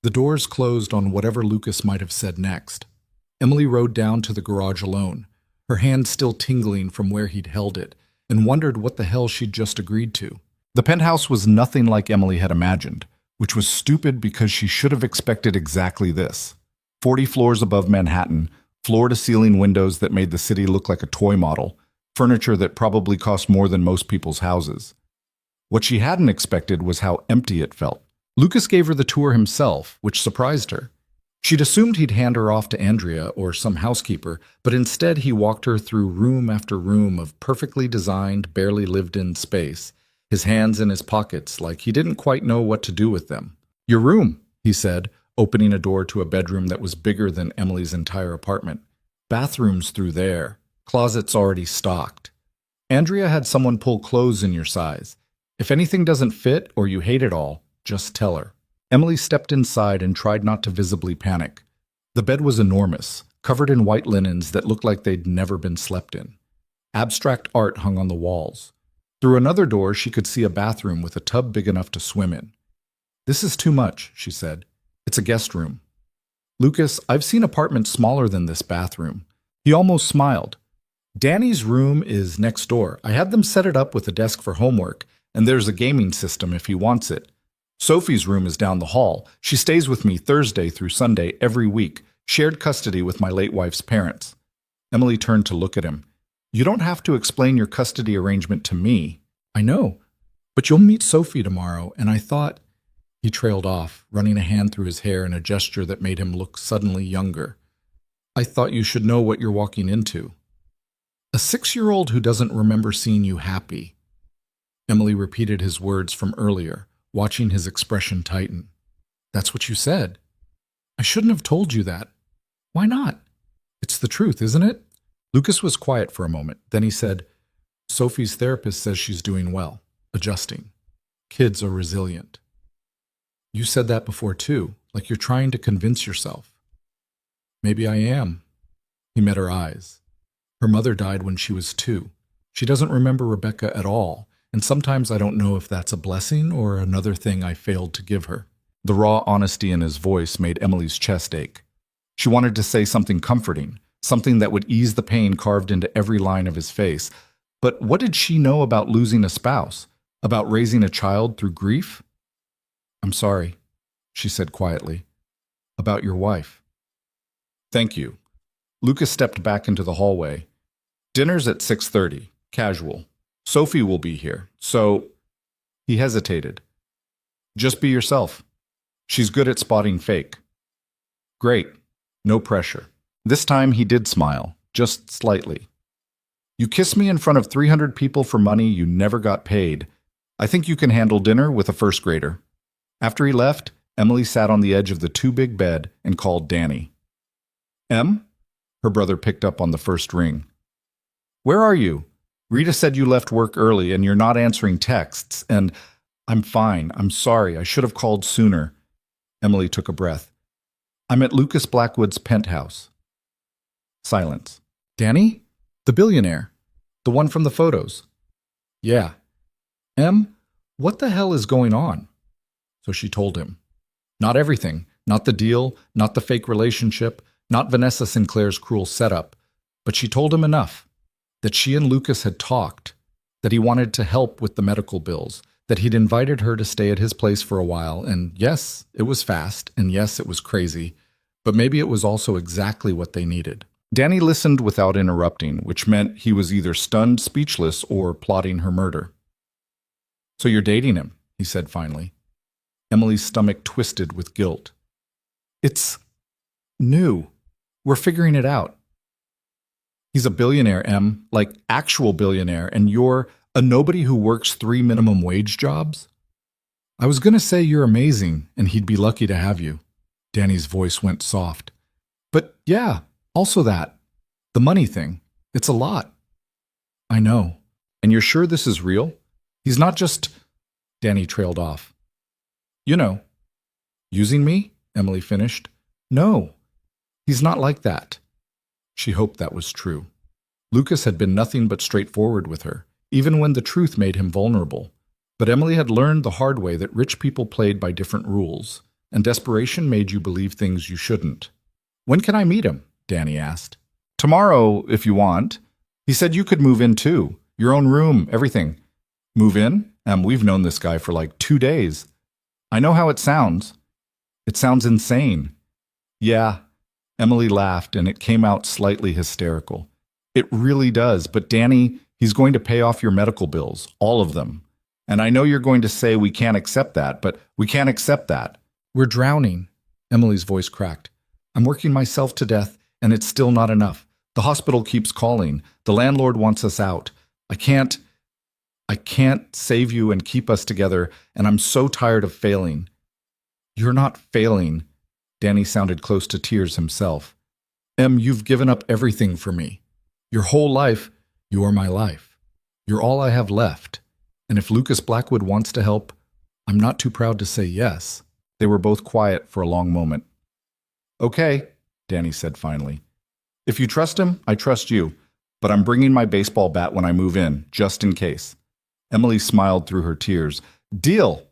The doors closed on whatever Lucas might have said next. Emily rode down to the garage alone, her hand still tingling from where he'd held it, and wondered what the hell she'd just agreed to. The penthouse was nothing like Emily had imagined, which was stupid because she should have expected exactly this. 40 floors above Manhattan, floor-to-ceiling windows that made the city look like a toy model, furniture that probably cost more than most people's houses. What she hadn't expected was how empty it felt. Lucas gave her the tour himself, which surprised her. She'd assumed he'd hand her off to Andrea or some housekeeper, but instead he walked her through room after room of perfectly designed, barely lived-in space, his hands in his pockets like he didn't quite know what to do with them. Your room, he said, opening a door to a bedroom that was bigger than Emily's entire apartment. Bathrooms through there, closets already stocked. Andrea had someone pull clothes in your size. If anything doesn't fit or you hate it all, just tell her. Emily stepped inside and tried not to visibly panic. The bed was enormous, covered in white linens that looked like they'd never been slept in. Abstract art hung on the walls. Through another door, she could see a bathroom with a tub big enough to swim in. This is too much, she said. It's a guest room. Lucas, I've seen apartments smaller than this bathroom. He almost smiled. Danny's room is next door. I had them set it up with a desk for homework, and there's a gaming system if he wants it. Sophie's room is down the hall. She stays with me Thursday through Sunday every week. Shared custody with my late wife's parents. Emily turned to look at him. You don't have to explain your custody arrangement to me. I know, but you'll meet Sophie tomorrow, and I thought... He trailed off, running a hand through his hair in a gesture that made him look suddenly younger. I thought you should know what you're walking into. A 6-year-old who doesn't remember seeing you happy. Emily repeated his words from earlier, watching his expression tighten. That's what you said. I shouldn't have told you that. Why not? It's the truth, isn't it? Lucas was quiet for a moment. Then he said, Sophie's therapist says she's doing well, adjusting. Kids are resilient. You said that before too, like you're trying to convince yourself. Maybe I am. He met her eyes. Her mother died when she was 2. She doesn't remember Rebecca at all, and sometimes I don't know if that's a blessing or another thing I failed to give her. The raw honesty in his voice made Emily's chest ache. She wanted to say something comforting, something that would ease the pain carved into every line of his face. But what did she know about losing a spouse? About raising a child through grief? I'm sorry, she said quietly. About your wife. Thank you. Lucas stepped back into the hallway. Dinner's at 6:30, casual. Sophie will be here, so... He hesitated. Just be yourself. She's good at spotting fake. Great. No pressure. This time he did smile, just slightly. You kissed me in front of 300 people for money you never got paid. I think you can handle dinner with a first grader. After he left, Emily sat on the edge of the too-big bed and called Danny. Em? Her brother picked up on the first ring. Where are you? Rita said you left work early and you're not answering texts, and I'm fine. I'm sorry. I should have called sooner. Emily took a breath. I'm at Lucas Blackwood's penthouse. Silence. Danny? The billionaire. The one from the photos. Yeah. Em, what the hell is going on? So she told him. Not everything. Not the deal, not the fake relationship, not Vanessa Sinclair's cruel setup. But she told him enough. That she and Lucas had talked. That he wanted to help with the medical bills. That he'd invited her to stay at his place for a while. And yes, it was fast. And yes, it was crazy. But maybe it was also exactly what they needed. Danny listened without interrupting, which meant he was either stunned, speechless, or plotting her murder. So you're dating him, he said finally. Emily's stomach twisted with guilt. It's new. We're figuring it out. He's a billionaire, Em, like actual billionaire, and you're a nobody who works 3 minimum wage jobs? I was going to say you're amazing, and he'd be lucky to have you. Danny's voice went soft. But yeah, also that. The money thing. It's a lot. I know. And you're sure this is real? He's not just... Danny trailed off. You know. Using me? Emily finished. No. He's not like that. She hoped that was true. Lucas had been nothing but straightforward with her, even when the truth made him vulnerable. But Emily had learned the hard way that rich people played by different rules, and desperation made you believe things you shouldn't. When can I meet him? Danny asked. Tomorrow, if you want. He said you could move in too. Your own room, everything. Move in? We've known this guy for like 2 days. I know how it sounds. It sounds insane. Yeah. Emily laughed, and it came out slightly hysterical. It really does, but Danny, he's going to pay off your medical bills, all of them. And I know you're going to say we can't accept that, but we can't accept that. We're drowning. Emily's voice cracked. I'm working myself to death, and it's still not enough. The hospital keeps calling. The landlord wants us out. I can't save you and keep us together, and I'm so tired of failing. You're not failing. Danny sounded close to tears himself. Em, you've given up everything for me. Your whole life, you are my life. You're all I have left. And if Lucas Blackwood wants to help, I'm not too proud to say yes. They were both quiet for a long moment. Okay, Danny said finally. If you trust him, I trust you. But I'm bringing my baseball bat when I move in, just in case. Emily smiled through her tears. Deal!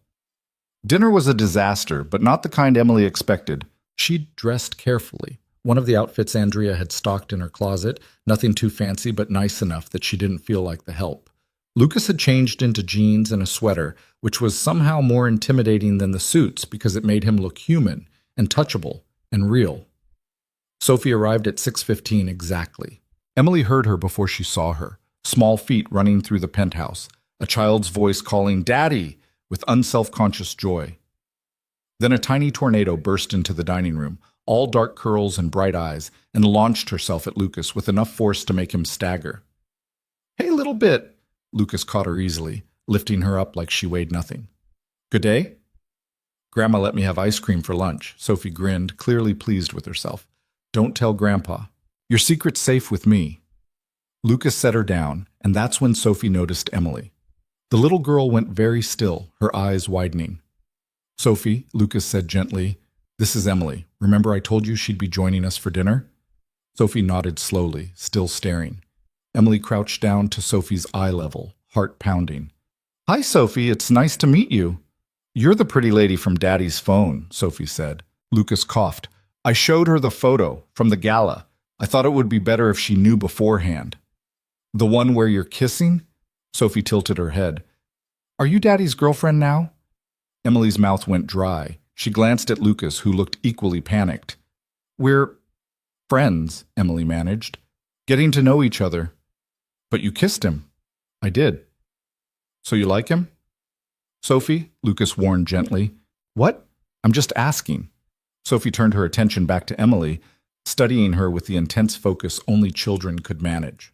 Dinner was a disaster, but not the kind Emily expected. She'd dressed carefully. One of the outfits Andrea had stocked in her closet, nothing too fancy but nice enough that she didn't feel like the help. Lucas had changed into jeans and a sweater, which was somehow more intimidating than the suits because it made him look human and touchable and real. Sophie arrived at 6:15 exactly. Emily heard her before she saw her, small feet running through the penthouse, a child's voice calling, "Daddy!" with unself-conscious joy. Then a tiny tornado burst into the dining room, all dark curls and bright eyes, and launched herself at Lucas with enough force to make him stagger. "Hey, little bit!" Lucas caught her easily, lifting her up like she weighed nothing. "Good day?" "Grandma let me have ice cream for lunch." Sophie grinned, clearly pleased with herself. "Don't tell Grandpa. Your secret's safe with me." Lucas set her down, and that's when Sophie noticed Emily. The little girl went very still, her eyes widening. "Sophie," Lucas said gently, "this is Emily. Remember I told you she'd be joining us for dinner?" Sophie nodded slowly, still staring. Emily crouched down to Sophie's eye level, heart pounding. "Hi, Sophie. It's nice to meet you." "You're the pretty lady from Daddy's phone," Sophie said. Lucas coughed. "I showed her the photo from the gala. I thought it would be better if she knew beforehand." "The one where you're kissing?" Sophie tilted her head. "Are you Daddy's girlfriend now?" Emily's mouth went dry. She glanced at Lucas, who looked equally panicked. "We're friends," Emily managed. "Getting to know each other." "But you kissed him." "I did." "So you like him?" "Sophie," Lucas warned gently. "What?" "I'm just asking." Sophie turned her attention back to Emily, studying her with the intense focus only children could manage.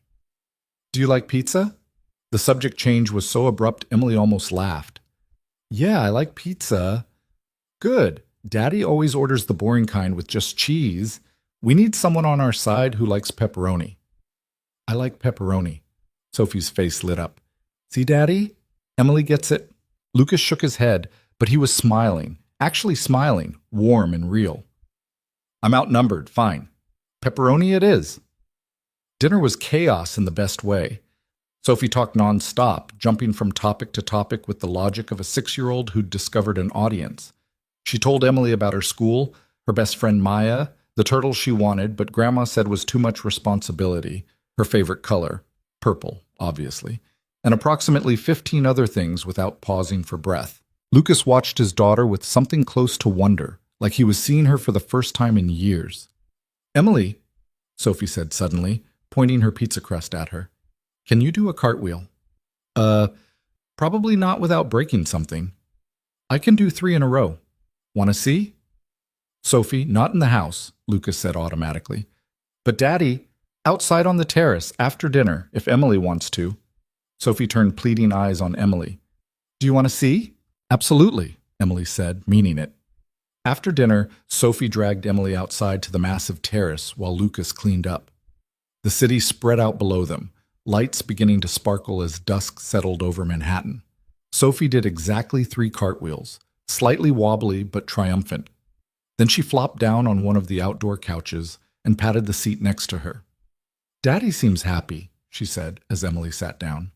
"Do you like pizza?" The subject change was so abrupt Emily almost laughed. "Yeah, I like pizza." "Good. Daddy always orders the boring kind with just cheese. We need someone on our side who likes pepperoni." "I like pepperoni." Sophie's face lit up. "See, Daddy? Emily gets it." Lucas shook his head, but he was smiling, actually smiling, warm and real. "I'm outnumbered, fine. Pepperoni it is." Dinner was chaos in the best way. Sophie talked non-stop, jumping from topic to topic with the logic of a 6-year-old who'd discovered an audience. She told Emily about her school, her best friend Maya, the turtle she wanted but Grandma said was too much responsibility, her favorite color, purple, obviously, and approximately 15 other things without pausing for breath. Lucas watched his daughter with something close to wonder, like he was seeing her for the first time in years. "Emily," Sophie said suddenly, pointing her pizza crust at her, "can you do a cartwheel?" Probably not without breaking something." "I can do 3 in a row. Want to see?" "Sophie, not in the house," Lucas said automatically. "But Daddy, outside on the terrace, after dinner, if Emily wants to." Sophie turned pleading eyes on Emily. "Do you want to see?" "Absolutely," Emily said, meaning it. After dinner, Sophie dragged Emily outside to the massive terrace while Lucas cleaned up. The city spread out below them, lights beginning to sparkle as dusk settled over Manhattan. Sophie did exactly 3 cartwheels, slightly wobbly but triumphant. Then she flopped down on one of the outdoor couches and patted the seat next to her. "Daddy seems happy," she said as Emily sat down.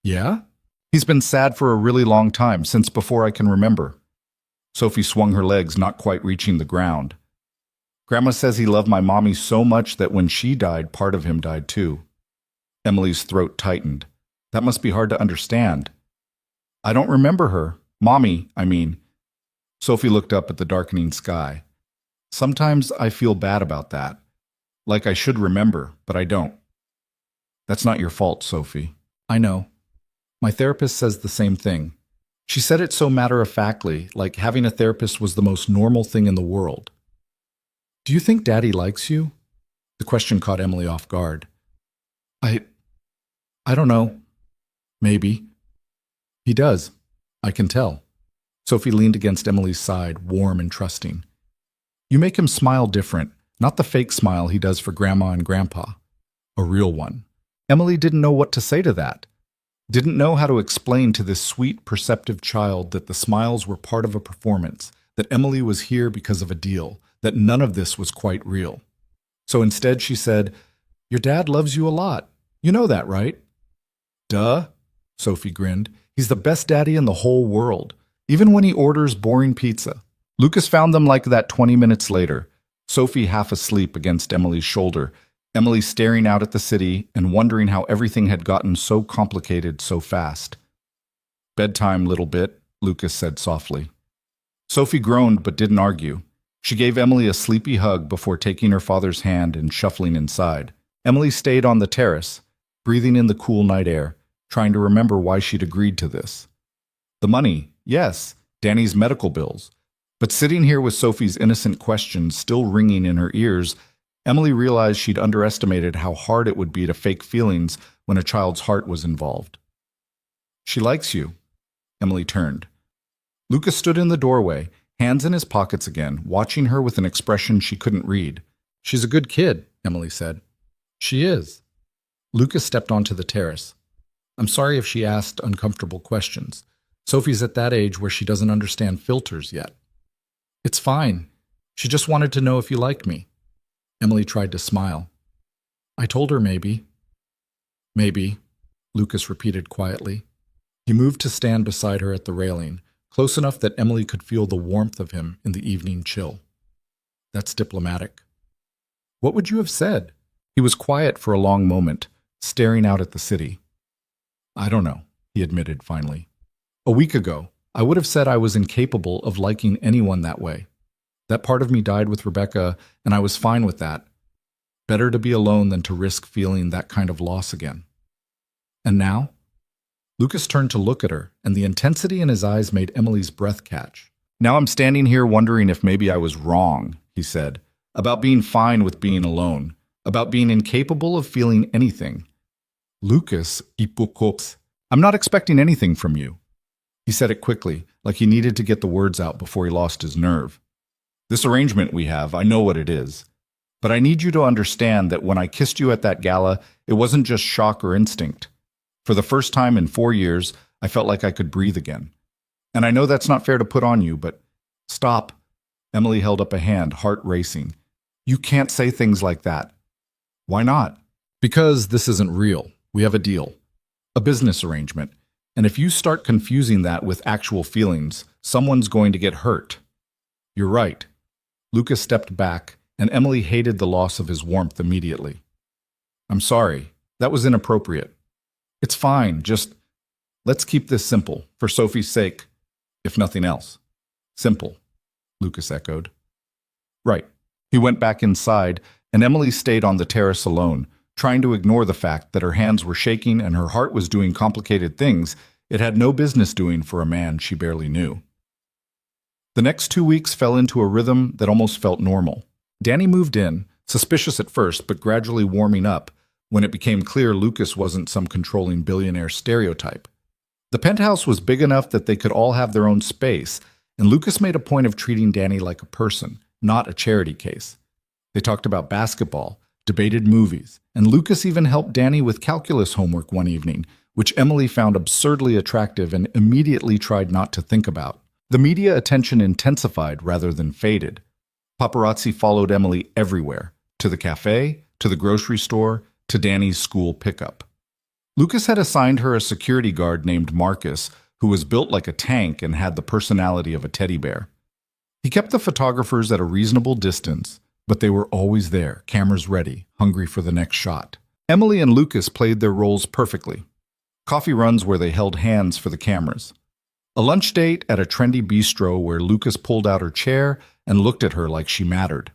"Yeah? He's been sad for a really long time, since before I can remember." Sophie swung her legs, not quite reaching the ground. "Grandma says he loved my mommy so much that when she died, part of him died too." Emily's throat tightened. "That must be hard to understand." "I don't remember her. Mommy, I mean." Sophie looked up at the darkening sky. "Sometimes I feel bad about that. Like I should remember, but I don't." "That's not your fault, Sophie." "I know. My therapist says the same thing." She said it so matter-of-factly, like having a therapist was the most normal thing in the world. "Do you think Daddy likes you?" The question caught Emily off guard. I don't know. Maybe. He does. I can tell." Sophie leaned against Emily's side, warm and trusting. "You make him smile different, not the fake smile he does for Grandma and Grandpa. A real one." Emily didn't know what to say to that. Didn't know how to explain to this sweet, perceptive child that the smiles were part of a performance, that Emily was here because of a deal, that none of this was quite real. So instead she said, "Your dad loves you a lot. You know that, right?" "Duh," Sophie grinned. "He's the best daddy in the whole world, even when he orders boring pizza." Lucas found them like that 20 minutes later, Sophie half asleep against Emily's shoulder, Emily staring out at the city and wondering how everything had gotten so complicated so fast. "Bedtime, little bit," Lucas said softly. Sophie groaned but didn't argue. She gave Emily a sleepy hug before taking her father's hand and shuffling inside. Emily stayed on the terrace, breathing in the cool night air, trying to remember why she'd agreed to this. The money, yes, Danny's medical bills. But sitting here with Sophie's innocent questions still ringing in her ears, Emily realized she'd underestimated how hard it would be to fake feelings when a child's heart was involved. She likes you. Emily turned. Lucas stood in the doorway, hands in his pockets again, watching her with an expression she couldn't read. She's a good kid, Emily said. She is. Lucas stepped onto the terrace. I'm sorry if she asked uncomfortable questions. Sophie's at that age where she doesn't understand filters yet. It's fine. She just wanted to know if you like me. Emily tried to smile. I told her maybe. Maybe, Lucas repeated quietly. He moved to stand beside her at the railing, close enough that Emily could feel the warmth of him in the evening chill. That's diplomatic. What would you have said? He was quiet for a long moment, staring out at the city. I don't know, he admitted finally. A week ago, I would have said I was incapable of liking anyone that way. That part of me died with Rebecca, and I was fine with that. Better to be alone than to risk feeling that kind of loss again. And now? Lucas turned to look at her, and the intensity in his eyes made Emily's breath catch. Now I'm standing here wondering if maybe I was wrong, he said, about being fine with being alone, about being incapable of feeling anything. Lucas, I'm not expecting anything from you. He said it quickly, like he needed to get the words out before he lost his nerve. This arrangement we have, I know what it is. But I need you to understand that when I kissed you at that gala, it wasn't just shock or instinct. For the first time in 4 years, I felt like I could breathe again. And I know that's not fair to put on you, but stop. Emily held up a hand, heart racing. You can't say things like that. Why not? Because this isn't real. We have a deal. A business arrangement. And if you start confusing that with actual feelings, someone's going to get hurt. You're right. Lucas stepped back, and Emily hated the loss of his warmth immediately. I'm sorry. That was inappropriate. It's fine. Just let's keep this simple, for Sophie's sake, if nothing else. Simple, Lucas echoed. Right. He went back inside, and Emily stayed on the terrace alone, trying to ignore the fact that her hands were shaking and her heart was doing complicated things it had no business doing for a man she barely knew. The next 2 weeks fell into a rhythm that almost felt normal. Danny moved in, suspicious at first but gradually warming up, when it became clear Lucas wasn't some controlling billionaire stereotype. The penthouse was big enough that they could all have their own space, and Lucas made a point of treating Danny like a person, not a charity case. They talked about basketball, debated movies, and Lucas even helped Danny with calculus homework one evening, which Emily found absurdly attractive and immediately tried not to think about. The media attention intensified rather than faded. Paparazzi followed Emily everywhere, to the cafe, to the grocery store, to Danny's school pickup. Lucas had assigned her a security guard named Marcus, who was built like a tank and had the personality of a teddy bear. He kept the photographers at a reasonable distance, but they were always there, cameras ready, hungry for the next shot. Emily and Lucas played their roles perfectly. Coffee runs where they held hands for the cameras. A lunch date at a trendy bistro where Lucas pulled out her chair and looked at her like she mattered.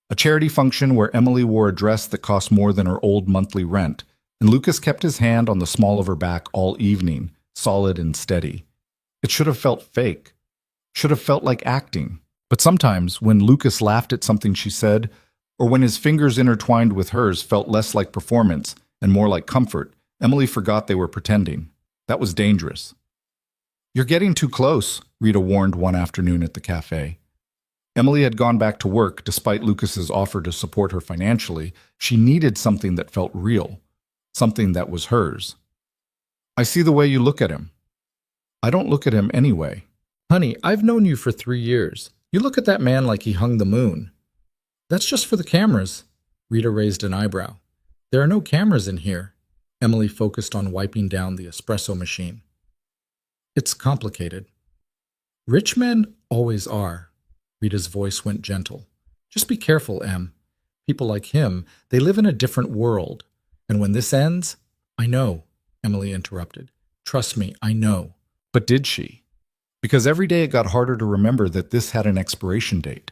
A charity function where Emily wore a dress that cost more than her old monthly rent, and Lucas kept his hand on the small of her back all evening, solid and steady. It should have felt fake. Should have felt like acting. But sometimes, when Lucas laughed at something she said, or when his fingers intertwined with hers felt less like performance and more like comfort, Emily forgot they were pretending. That was dangerous. You're getting too close, Rita warned one afternoon at the cafe. Emily had gone back to work despite Lucas's offer to support her financially. She needed something that felt real, something that was hers. I see the way you look at him. I don't look at him anyway. Honey, I've known you for 3 years. You look at that man like he hung the moon. That's just for the cameras. Rita raised an eyebrow. There are no cameras in here. Emily focused on wiping down the espresso machine. It's complicated. Rich men always are. Rita's voice went gentle. Just be careful, Em. People like him, they live in a different world. And when this ends, I know, Emily interrupted. Trust me, I know. But did she? Because every day it got harder to remember that this had an expiration date.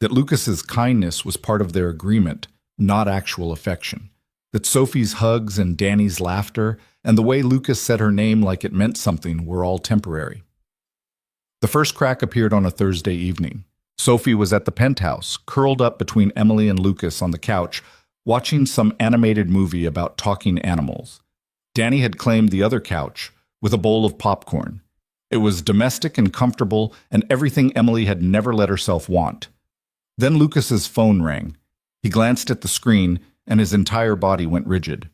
that Lucas's kindness was part of their agreement, not actual affection, that Sophie's hugs and Danny's laughter and the way Lucas said her name like it meant something were all temporary. The first crack appeared on a Thursday evening. Sophie was at the penthouse, curled up between Emily and Lucas on the couch, watching some animated movie about talking animals. Danny had claimed the other couch with a bowl of popcorn. It was domestic and comfortable and everything Emily had never let herself want. Then Lucas's phone rang. He glanced at the screen and his entire body went rigid.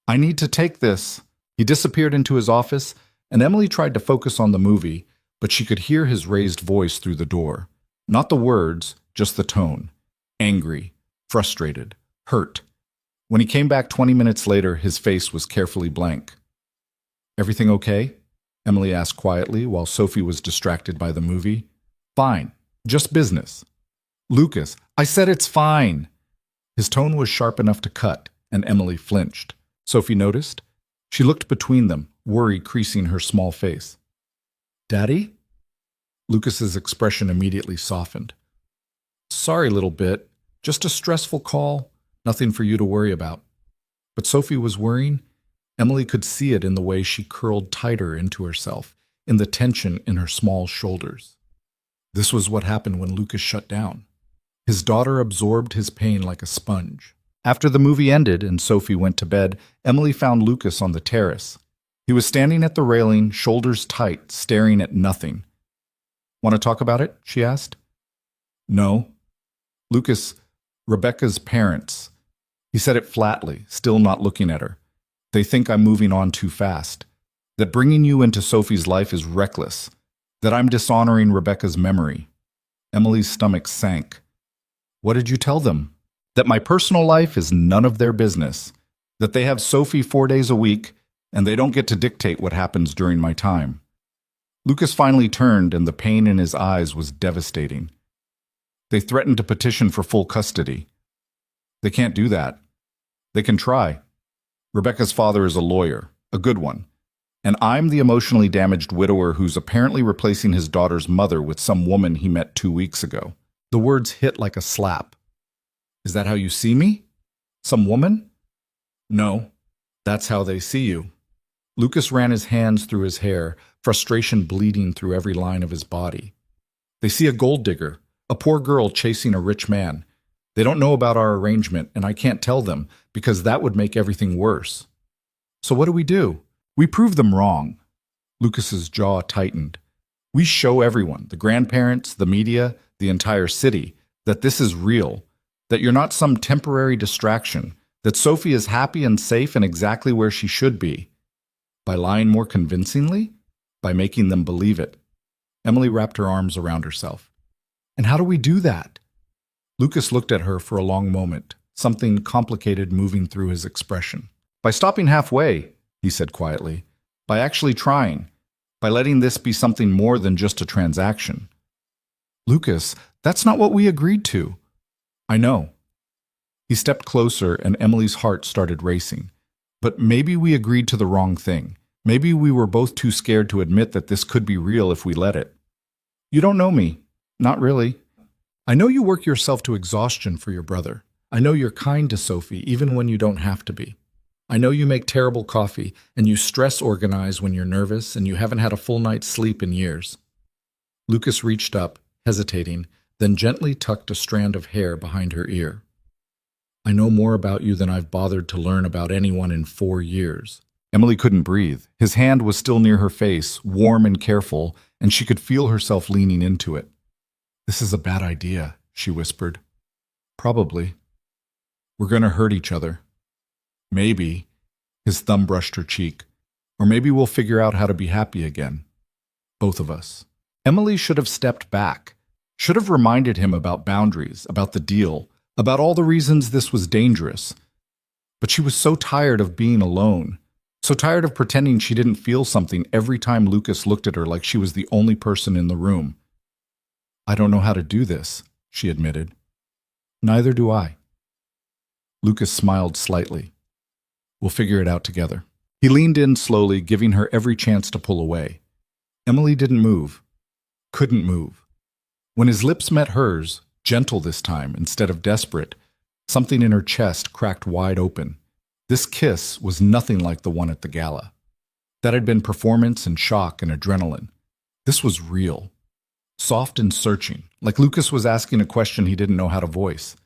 "I need to take this." He disappeared into his office and Emily tried to focus on the movie, but she could hear his raised voice through the door. Not the words, just the tone. Angry, frustrated, hurt. When he came back 20 minutes later, his face was carefully blank. "Everything okay?" Emily asked quietly while Sophie was distracted by the movie. "Fine, just business." "Lucas, I said it's fine." His tone was sharp enough to cut, and Emily flinched. Sophie noticed. She looked between them, worry creasing her small face. "Daddy?" Lucas's expression immediately softened. "Sorry, little bit. Just a stressful call. Nothing for you to worry about." But Sophie was worrying. Emily could see it in the way she curled tighter into herself, in the tension in her small shoulders. This was what happened when Lucas shut down. His daughter absorbed his pain like a sponge. After the movie ended and Sophie went to bed, Emily found Lucas on the terrace. He was standing at the railing, shoulders tight, staring at nothing. "Want to talk about it?" she asked. "No." "Lucas, Rebecca's parents." He said it flatly, still not looking at her. "They think I'm moving on too fast. That bringing you into Sophie's life is reckless. That I'm dishonoring Rebecca's memory." Emily's stomach sank. "What did you tell them?" "That my personal life is none of their business. That they have Sophie 4 days a week, and they don't get to dictate what happens during my time." Lucas finally turned, and the pain in his eyes was devastating. "They threatened to petition for full custody." "They can't do that." "They can try. Rebecca's father is a lawyer, a good one. And I'm the emotionally damaged widower who's apparently replacing his daughter's mother with some woman he met 2 weeks ago." The words hit like a slap. "Is that how you see me? Some woman?" "No, that's how they see you." Lucas ran his hands through his hair, frustration bleeding through every line of his body. "They see a gold digger, a poor girl chasing a rich man. They don't know about our arrangement, and I can't tell them, because that would make everything worse. So what do? We prove them wrong." Lucas's jaw tightened. "We show everyone, the grandparents, the media, the entire city, that this is real, that you're not some temporary distraction, that Sophie is happy and safe and exactly where she should be." By lying more convincingly? By making them believe it. Emily wrapped her arms around herself. "And how do we do that?" Lucas looked at her for a long moment, something complicated moving through his expression. "By stopping halfway," he said quietly. "By actually trying. By letting this be something more than just a transaction." "Lucas, that's not what we agreed to." "I know." He stepped closer and Emily's heart started racing. "But maybe we agreed to the wrong thing. Maybe we were both too scared to admit that this could be real if we let it." "You don't know me." "Not really." "I know you work yourself to exhaustion for your brother. I know you're kind to Sophie even when you don't have to be. I know you make terrible coffee and you stress organize when you're nervous and you haven't had a full night's sleep in years." Lucas reached up, hesitating, then gently tucked a strand of hair behind her ear. "I know more about you than I've bothered to learn about anyone in 4 years." Emily couldn't breathe. His hand was still near her face, warm and careful, and she could feel herself leaning into it. "This is a bad idea," she whispered. "Probably. We're going to hurt each other." "Maybe." His thumb brushed her cheek. "Or maybe we'll figure out how to be happy again. Both of us." Emily should have stepped back, should have reminded him about boundaries, about the deal, about all the reasons this was dangerous. But she was so tired of being alone, so tired of pretending she didn't feel something every time Lucas looked at her like she was the only person in the room. "I don't know how to do this," she admitted. "Neither do I." Lucas smiled slightly. "We'll figure it out together." He leaned in slowly, giving her every chance to pull away. Emily didn't move, couldn't move. When his lips met hers, gentle this time instead of desperate. Something in her chest cracked wide open. This kiss was nothing like the one at the gala. That had been performance and shock and adrenaline. This was real. Soft and searching, like Lucas was asking a question he didn't know how to voice.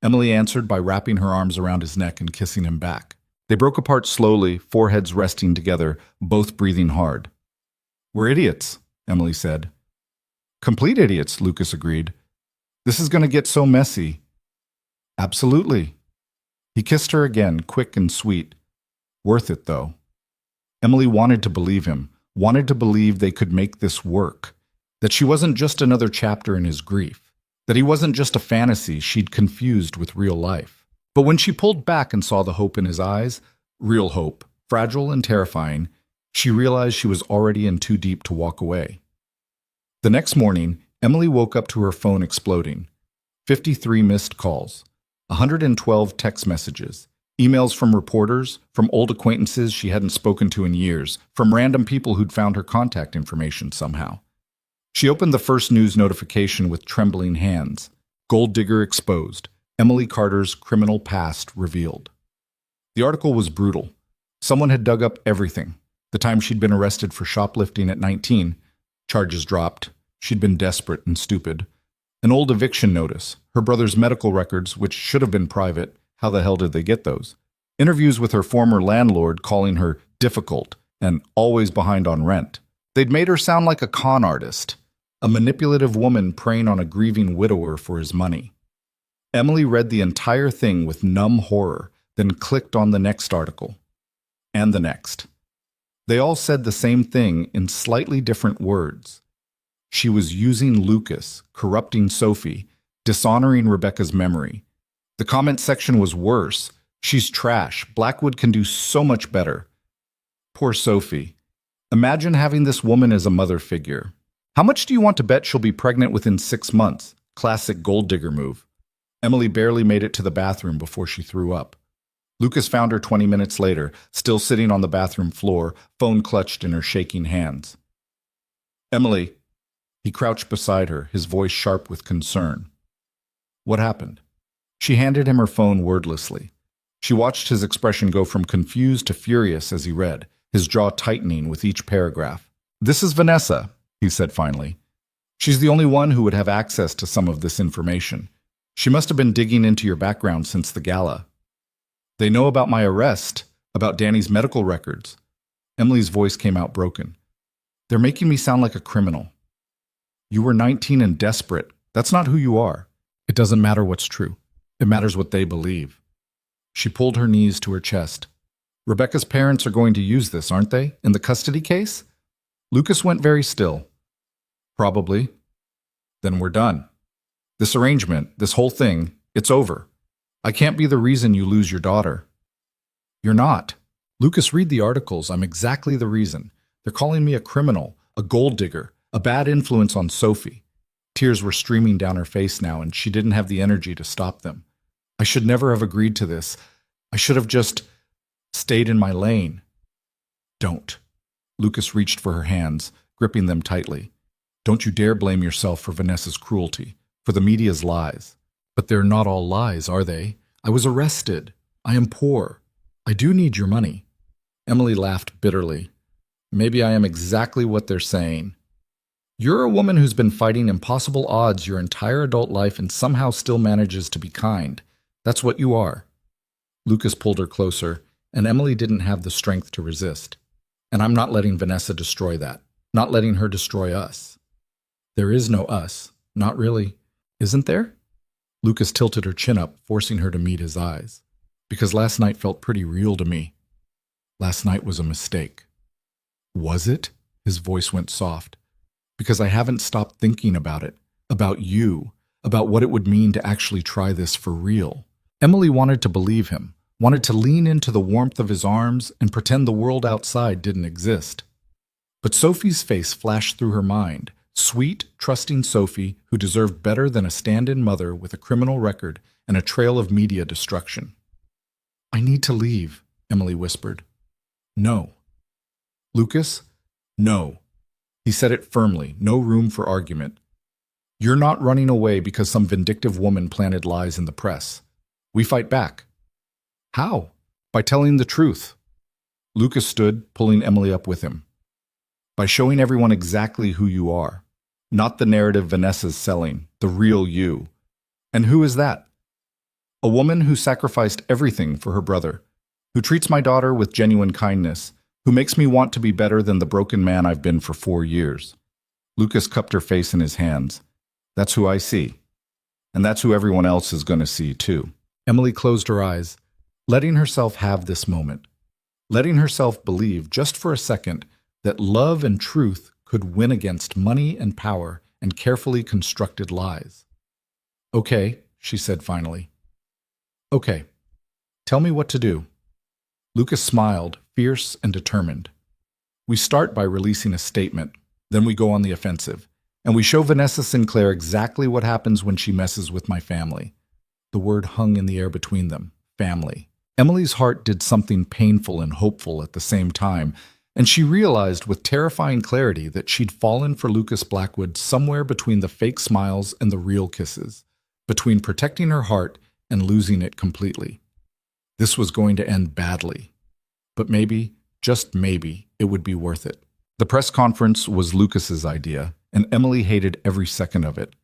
Emily answered by wrapping her arms around his neck and kissing him back. They broke apart slowly, foreheads resting together, both breathing hard. "We're idiots," Emily said. "Complete idiots," Lucas agreed. "This is going to get so messy." "Absolutely." He kissed her again, quick and sweet. Worth it, though. Emily wanted to believe him, wanted to believe they could make this work, that she wasn't just another chapter in his grief, that he wasn't just a fantasy she'd confused with real life. But when she pulled back and saw the hope in his eyes, real hope, fragile and terrifying, she realized she was already in too deep to walk away. The next morning, Emily woke up to her phone exploding. 53 missed calls, 112 text messages, emails from reporters, from old acquaintances she hadn't spoken to in years, from random people who'd found her contact information somehow. She opened the first news notification with trembling hands. Gold digger exposed. Emily Carter's criminal past revealed. The article was brutal. Someone had dug up everything. The time she'd been arrested for shoplifting at 19, charges dropped. She'd been desperate and stupid. An old eviction notice, her brother's medical records, which should have been private. How the hell did they get those? Interviews with her former landlord calling her difficult and always behind on rent. They'd made her sound like a con artist, a manipulative woman preying on a grieving widower for his money. Emily read the entire thing with numb horror, then clicked on the next article. And the next. They all said the same thing in slightly different words. She was using Lucas, corrupting Sophie, dishonoring Rebecca's memory. The comment section was worse. "She's trash. Blackwood can do so much better." Poor Sophie. Imagine having this woman as a mother figure. "How much do you want to bet she'll be pregnant within 6 months? Classic gold digger move." Emily barely made it to the bathroom before she threw up. Lucas found her 20 minutes later, still sitting on the bathroom floor, phone clutched in her shaking hands. "Emily." He crouched beside her, his voice sharp with concern. "What happened?" She handed him her phone wordlessly. She watched his expression go from confused to furious as he read, his jaw tightening with each paragraph. "This is Vanessa," he said finally. "She's the only one who would have access to some of this information. She must have been digging into your background since the gala. They know about my arrest, about Danny's medical records." Emily's voice came out broken. "They're making me sound like a criminal. You were 19 and desperate. That's not who you are. It doesn't matter what's true. It matters what they believe." She pulled her knees to her chest. "Rebecca's parents are going to use this, aren't they, in the custody case?" Lucas went very still. "Probably." "Then we're done. This arrangement, this whole thing, it's over. I can't be the reason you lose your daughter." "You're not. Lucas, read the articles. I'm exactly the reason. They're calling me a criminal, a gold digger, a bad influence on Sophie." Tears were streaming down her face now, and she didn't have the energy to stop them. "I should never have agreed to this. I should have just stayed in my lane." "Don't." Lucas reached for her hands, gripping them tightly. "Don't you dare blame yourself for Vanessa's cruelty, for the media's lies. But they're not all lies, are they? I was arrested. I am poor. I do need your money." Emily laughed bitterly. "Maybe I am exactly what they're saying. You're a woman who's been fighting impossible odds your entire adult life and somehow still manages to be kind. That's what you are." Lucas pulled her closer, and Emily didn't have the strength to resist. "And I'm not letting Vanessa destroy that. Not letting her destroy us." "There is no us. Not really. Isn't there?" Lucas tilted her chin up, forcing her to meet his eyes. "Because last night felt pretty real to me. Last night was a mistake." "Was it?" His voice went soft. "Because I haven't stopped thinking about it, about you, about what it would mean to actually try this for real." Emily wanted to believe him, wanted to lean into the warmth of his arms and pretend the world outside didn't exist. But Sophie's face flashed through her mind, sweet, trusting Sophie who deserved better than a stand-in mother with a criminal record and a trail of media destruction. "I need to leave," Emily whispered. "No." "Lucas?" "No." He said it firmly, no room for argument. You're not running away because some vindictive woman planted lies in the press. We fight back. How? By telling the truth. Lucas stood, pulling Emily up with him. By showing everyone exactly who you are. Not the narrative Vanessa's selling, the real you. And who is that? A woman who sacrificed everything for her brother, who treats my daughter with genuine kindness, who makes me want to be better than the broken man I've been for 4 years. Lucas cupped her face in his hands. That's who I see. And that's who everyone else is going to see, too. Emily closed her eyes, letting herself have this moment, letting herself believe, just for a second, that love and truth could win against money and power and carefully constructed lies. Okay, she said finally. Okay, tell me what to do. Lucas smiled, fierce and determined. We start by releasing a statement, then we go on the offensive, and we show Vanessa Sinclair exactly what happens when she messes with my family. The word hung in the air between them, family. Emily's heart did something painful and hopeful at the same time, and she realized with terrifying clarity that she'd fallen for Lucas Blackwood somewhere between the fake smiles and the real kisses, between protecting her heart and losing it completely. This was going to end badly, but maybe, just maybe, it would be worth it. The press conference was Lucas's idea, and Emily hated every second of it.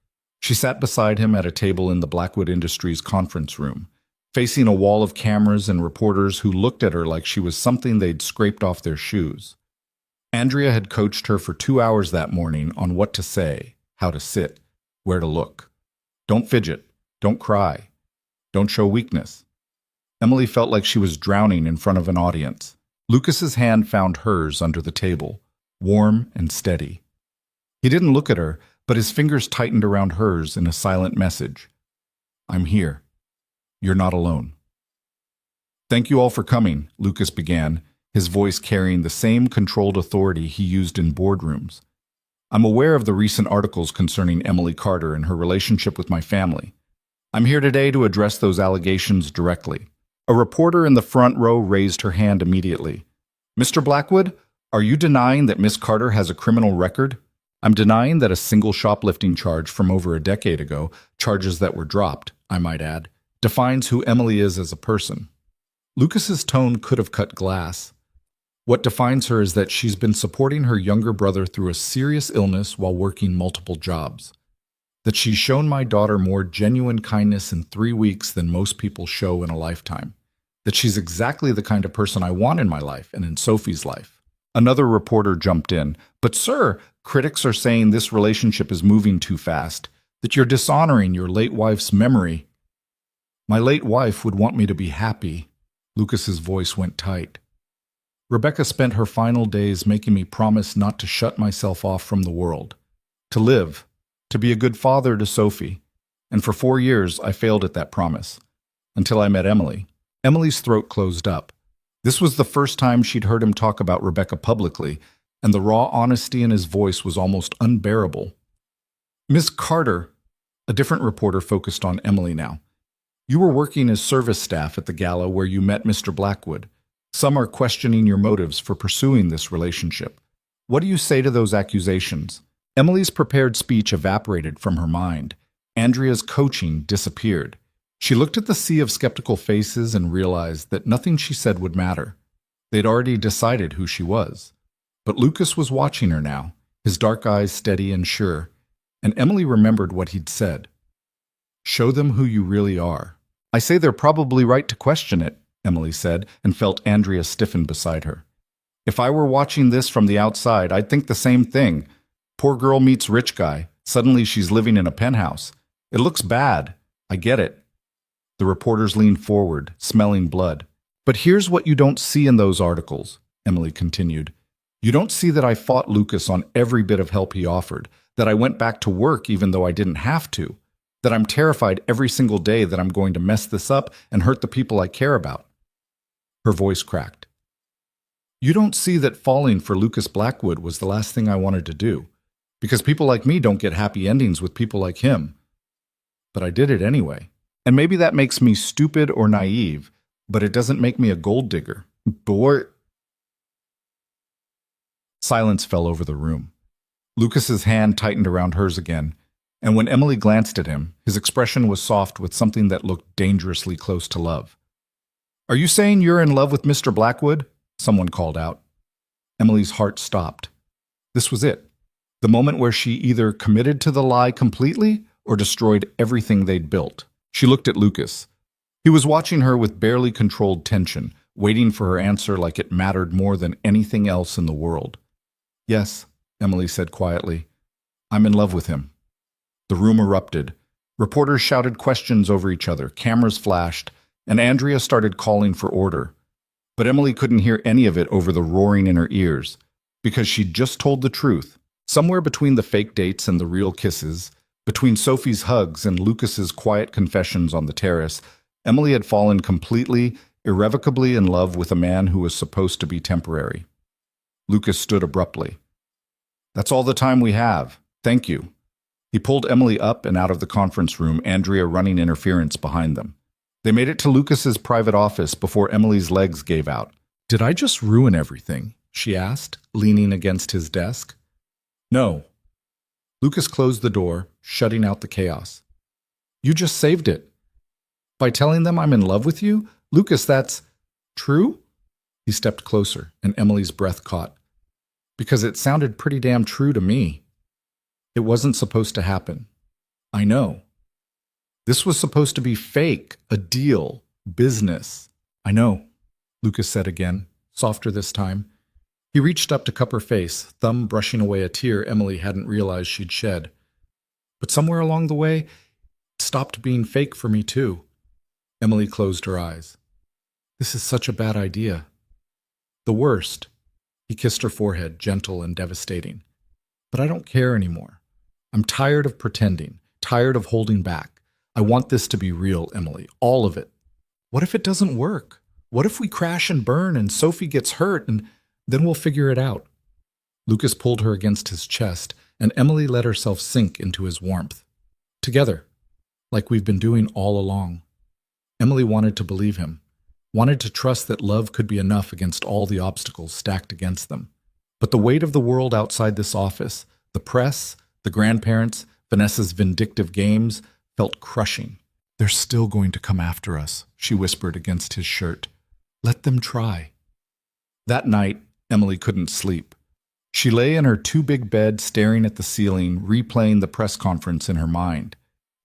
She sat beside him at a table in the Blackwood Industries conference room, facing a wall of cameras and reporters who looked at her like she was something they'd scraped off their shoes. Andrea had coached her for 2 hours that morning on what to say, how to sit, where to look. Don't fidget, don't cry, don't show weakness. Emily felt like she was drowning in front of an audience. Lucas's hand found hers under the table, warm and steady. He didn't look at her, but his fingers tightened around hers in a silent message. I'm here. You're not alone. Thank you all for coming, Lucas began, his voice carrying the same controlled authority he used in boardrooms. I'm aware of the recent articles concerning Emily Carter and her relationship with my family. I'm here today to address those allegations directly. A reporter in the front row raised her hand immediately. Mr. Blackwood, are you denying that Miss Carter has a criminal record? I'm denying that a single shoplifting charge from over a decade ago, charges that were dropped, I might add, defines who Emily is as a person. Lucas's tone could have cut glass. What defines her is that she's been supporting her younger brother through a serious illness while working multiple jobs. That she's shown my daughter more genuine kindness in 3 weeks than most people show in a lifetime. That she's exactly the kind of person I want in my life and in Sophie's life. Another reporter jumped in. But sir, critics are saying this relationship is moving too fast, that you're dishonoring your late wife's memory. My late wife would want me to be happy. Lucas's voice went tight. Rebecca spent her final days making me promise not to shut myself off from the world, to live, to be a good father to Sophie. And for 4 years, I failed at that promise, until I met Emily. Emily's throat closed up. This was the first time she'd heard him talk about Rebecca publicly, and the raw honesty in his voice was almost unbearable. Miss Carter, a different reporter focused on Emily now. You were working as service staff at the gala where you met Mr. Blackwood. Some are questioning your motives for pursuing this relationship. What do you say to those accusations? Emily's prepared speech evaporated from her mind. Andrea's coaching disappeared. She looked at the sea of skeptical faces and realized that nothing she said would matter. They'd already decided who she was. But Lucas was watching her now, his dark eyes steady and sure, and Emily remembered what he'd said. Show them who you really are. I say they're probably right to question it, Emily said, and felt Andrea stiffen beside her. If I were watching this from the outside, I'd think the same thing. Poor girl meets rich guy. Suddenly she's living in a penthouse. It looks bad. I get it. The reporters leaned forward, smelling blood. But here's what you don't see in those articles, Emily continued. You don't see that I fought Lucas on every bit of help he offered, that I went back to work even though I didn't have to, that I'm terrified every single day that I'm going to mess this up and hurt the people I care about. Her voice cracked. You don't see that falling for Lucas Blackwood was the last thing I wanted to do, because people like me don't get happy endings with people like him. But I did it anyway. And maybe that makes me stupid or naive, but it doesn't make me a gold digger. Boy. Silence fell over the room. Lucas's hand tightened around hers again, And when Emily glanced at him, his expression was soft with something that looked dangerously close to love. "Are you saying you're in love with Mr. Blackwood?" someone called out. Emily's heart stopped. This was it. The moment where she either committed to the lie completely or destroyed everything they'd built. She looked at Lucas. He was watching her with barely controlled tension, waiting for her answer like it mattered more than anything else in the world. "Yes," Emily said quietly. "I'm in love with him." The room erupted. Reporters shouted questions over each other, cameras flashed, and Andrea started calling for order. But Emily couldn't hear any of it over the roaring in her ears, because she'd just told the truth. Somewhere between the fake dates and the real kisses, between Sophie's hugs and Lucas's quiet confessions on the terrace, Emily had fallen completely, irrevocably in love with a man who was supposed to be temporary. Lucas stood abruptly. "That's all the time we have. Thank you." He pulled Emily up and out of the conference room, Andrea running interference behind them. They made it to Lucas's private office before Emily's legs gave out. "Did I just ruin everything?" she asked, leaning against his desk. "No." Lucas closed the door, shutting out the chaos. "You just saved it. By telling them I'm in love with you? Lucas, that's true?" He stepped closer, and Emily's breath caught. "Because it sounded pretty damn true to me. It wasn't supposed to happen. I know. This was supposed to be fake, a deal, business." "I know," Lucas said again, softer this time. He reached up to cup her face, thumb brushing away a tear Emily hadn't realized she'd shed. "But somewhere along the way, it stopped being fake for me too." Emily closed her eyes. "This is such a bad idea. The worst." He kissed her forehead, gentle and devastating. "But I don't care anymore. I'm tired of pretending, tired of holding back. I want this to be real, Emily, all of it. What if it doesn't work? What if we crash and burn and Sophie gets hurt and then we'll figure it out?" Lucas pulled her against his chest, and Emily let herself sink into his warmth. "Together, like we've been doing all along." Emily wanted to believe him, wanted to trust that love could be enough against all the obstacles stacked against them. But the weight of the world outside this office, the press, the grandparents, Vanessa's vindictive games, felt crushing. "They're still going to come after us," she whispered against his shirt. "Let them try." That night, Emily couldn't sleep. She lay in her too-big bed staring at the ceiling, replaying the press conference in her mind.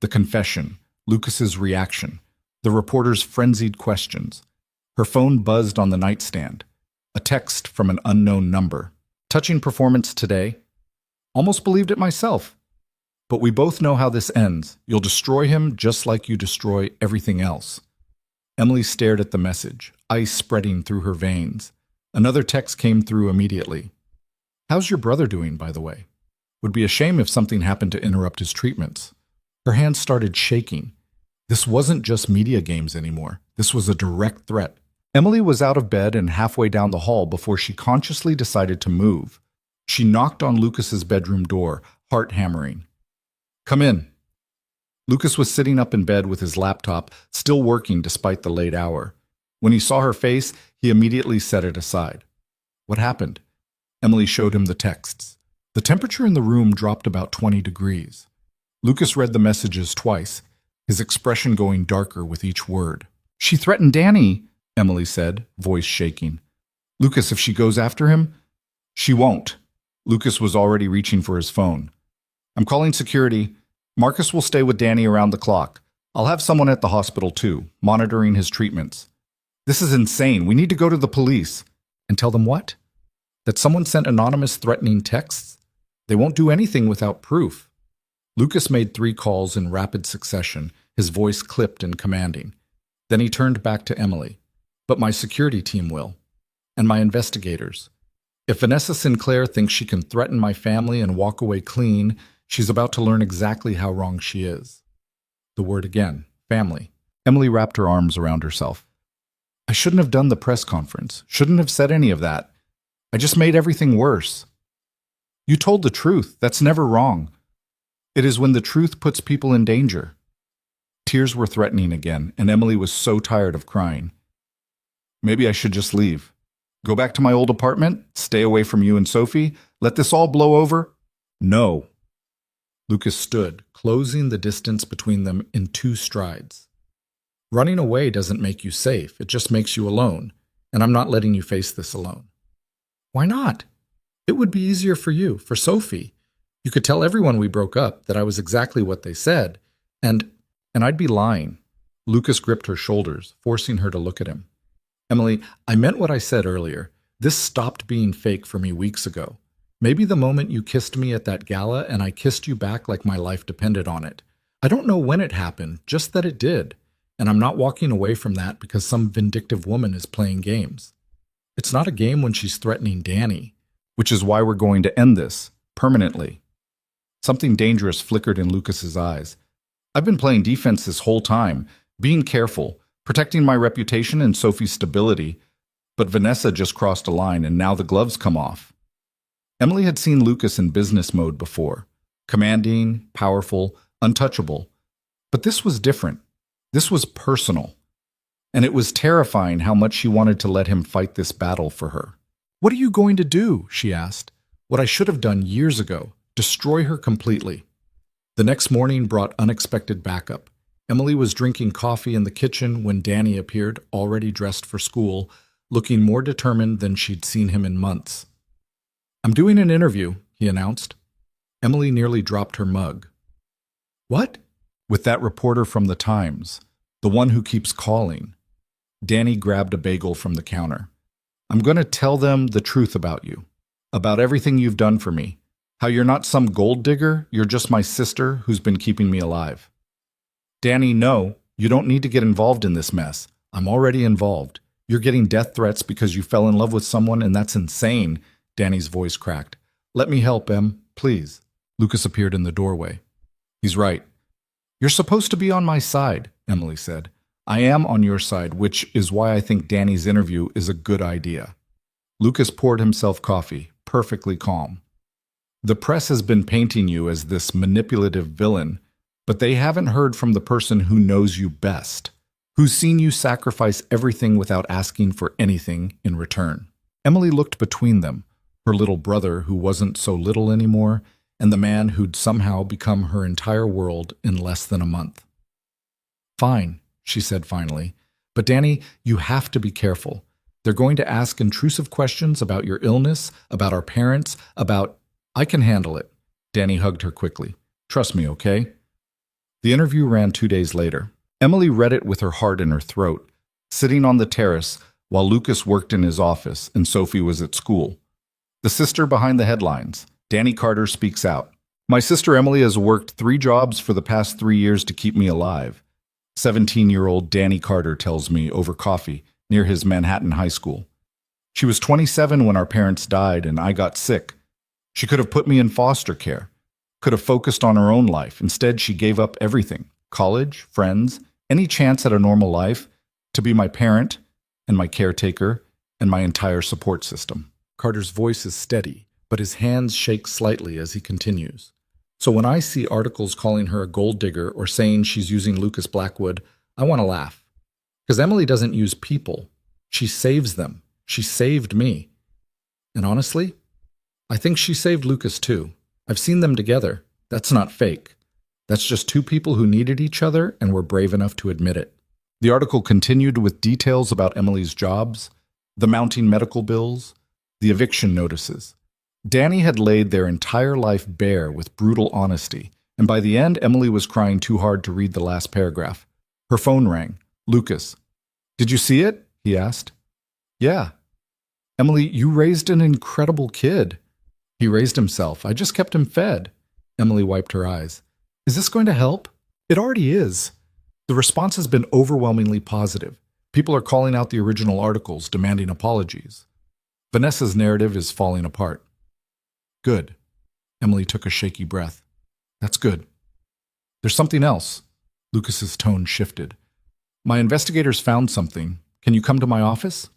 The confession, Lucas's reaction, the reporter's frenzied questions. Her phone buzzed on the nightstand. A text from an unknown number. "Touching performance today. Almost believed it myself. But we both know how this ends. You'll destroy him just like you destroy everything else." Emily stared at the message, ice spreading through her veins. Another text came through immediately. "How's your brother doing, by the way? Would be a shame if something happened to interrupt his treatments." Her hands started shaking. This wasn't just media games anymore. This was a direct threat. Emily was out of bed and halfway down the hall before she consciously decided to move. She knocked on Lucas's bedroom door, heart hammering. "Come in." Lucas was sitting up in bed with his laptop, still working despite the late hour. When he saw her face, he immediately set it aside. "What happened?" Emily showed him the texts. The temperature in the room dropped about 20 degrees. Lucas read the messages twice, his expression going darker with each word. "She threatened Danny," Emily said, voice shaking. "Lucas, if she goes after him?" "She won't." Lucas was already reaching for his phone. "I'm calling security. Marcus will stay with Danny around the clock. I'll have someone at the hospital too, monitoring his treatments." "This is insane. We need to go to the police." "And tell them what? That someone sent anonymous threatening texts? They won't do anything without proof." Lucas made 3 calls in rapid succession, his voice clipped and commanding. Then he turned back to Emily. "But my security team will. And my investigators. If Vanessa Sinclair thinks she can threaten my family and walk away clean, she's about to learn exactly how wrong she is." The word again, family. Emily wrapped her arms around herself. "I shouldn't have done the press conference, shouldn't have said any of that. I just made everything worse." "You told the truth. That's never wrong. It is when the truth puts people in danger." Tears were threatening again, and Emily was so tired of crying. "Maybe I should just leave. Go back to my old apartment, stay away from you and Sophie, let this all blow over?" "No." Lucas stood, closing the distance between them in 2 strides. Running away doesn't make you safe, it just makes you alone, and I'm not letting you face this alone. Why not? It would be easier for you, for Sophie. You could tell everyone we broke up that I was exactly what they said, and I'd be lying. Lucas gripped her shoulders, forcing her to look at him. Emily, I meant what I said earlier. This stopped being fake for me weeks ago. Maybe the moment you kissed me at that gala and I kissed you back like my life depended on it. I don't know when it happened, just that it did. And I'm not walking away from that because some vindictive woman is playing games. It's not a game when she's threatening Danny, which is why we're going to end this, permanently. Something dangerous flickered in Lucas's eyes. I've been playing defense this whole time, being careful, protecting my reputation and Sophie's stability, but Vanessa just crossed a line and now the gloves come off. Emily had seen Lucas in business mode before, commanding, powerful, untouchable. But this was different. This was personal. And it was terrifying how much she wanted to let him fight this battle for her. What are you going to do? She asked. What I should have done years ago, destroy her completely. The next morning brought unexpected backup. Emily was drinking coffee in the kitchen when Danny appeared, already dressed for school, looking more determined than she'd seen him in months. I'm doing an interview, he announced. Emily nearly dropped her mug. What? With that reporter from the Times, the one who keeps calling. Danny grabbed a bagel from the counter. I'm going to tell them the truth about you, about everything you've done for me, how you're not some gold digger, you're just my sister who's been keeping me alive. Danny, no, you don't need to get involved in this mess. I'm already involved. You're getting death threats because you fell in love with someone, and that's insane. Danny's voice cracked. Let me help, Em, please. Lucas appeared in the doorway. He's right. You're supposed to be on my side, Emily said. I am on your side, which is why I think Danny's interview is a good idea. Lucas poured himself coffee, perfectly calm. The press has been painting you as this manipulative villain, but they haven't heard from the person who knows you best, who's seen you sacrifice everything without asking for anything in return. Emily looked between them, her little brother who wasn't so little anymore, and the man who'd somehow become her entire world in less than a month. Fine, she said finally, but Danny, you have to be careful. They're going to ask intrusive questions about your illness, about our parents, about... I can handle it. Danny hugged her quickly. Trust me, okay? The interview ran 2 days later. Emily read it with her heart in her throat, sitting on the terrace while Lucas worked in his office and Sophie was at school. The sister behind the headlines, Danny Carter speaks out. My sister Emily has worked 3 jobs for the past 3 years to keep me alive. 17-year-old Danny Carter tells me over coffee near his Manhattan high school. She was 27 when our parents died and I got sick. She could have put me in foster care, could have focused on her own life. Instead, she gave up everything, college, friends, any chance at a normal life, to be my parent and my caretaker and my entire support system. Carter's voice is steady, but his hands shake slightly as he continues. So when I see articles calling her a gold digger or saying she's using Lucas Blackwood, I want to laugh. Because Emily doesn't use people. She saves them. She saved me. And honestly, I think she saved Lucas too. I've seen them together. That's not fake. That's just 2 people who needed each other and were brave enough to admit it. The article continued with details about Emily's jobs, the mounting medical bills, the eviction notices. Danny had laid their entire life bare with brutal honesty, and by the end, Emily was crying too hard to read the last paragraph. Her phone rang. Lucas. Did you see it? He asked. Yeah. Emily, you raised an incredible kid. He raised himself. I just kept him fed. Emily wiped her eyes. Is this going to help? It already is. The response has been overwhelmingly positive. People are calling out the original articles, demanding apologies. Vanessa's narrative is falling apart. Good. Emily took a shaky breath. That's good. There's something else. Lucas's tone shifted. My investigators found something. Can you come to my office?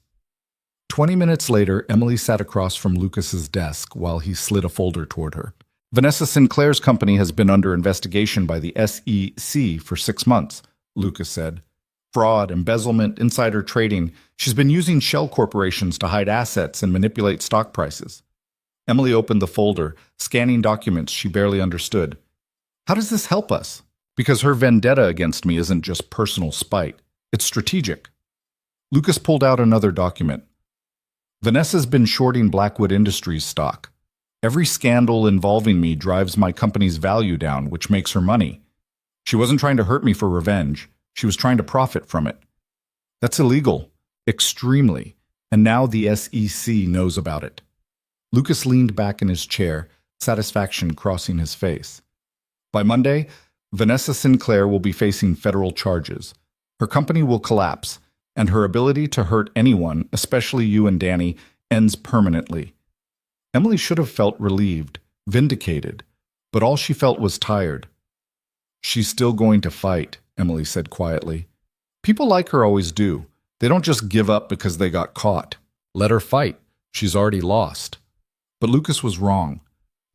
20 minutes later, Emily sat across from Lucas's desk while he slid a folder toward her. Vanessa Sinclair's company has been under investigation by the SEC for 6 months, Lucas said. Fraud, embezzlement, insider trading. She's been using shell corporations to hide assets and manipulate stock prices. Emily opened the folder, scanning documents she barely understood. How does this help us? Because her vendetta against me isn't just personal spite. It's strategic. Lucas pulled out another document. Vanessa's been shorting Blackwood Industries stock. Every scandal involving me drives my company's value down, which makes her money. She wasn't trying to hurt me for revenge. She was trying to profit from it. That's illegal. Extremely. And now the SEC knows about it. Lucas leaned back in his chair, satisfaction crossing his face. By Monday, Vanessa Sinclair will be facing federal charges. Her company will collapse, and her ability to hurt anyone, especially you and Danny, ends permanently. Emily should have felt relieved, vindicated, but all she felt was tired. She's still going to fight, Emily said quietly. People like her always do. They don't just give up because they got caught. Let her fight. She's already lost. But Lucas was wrong.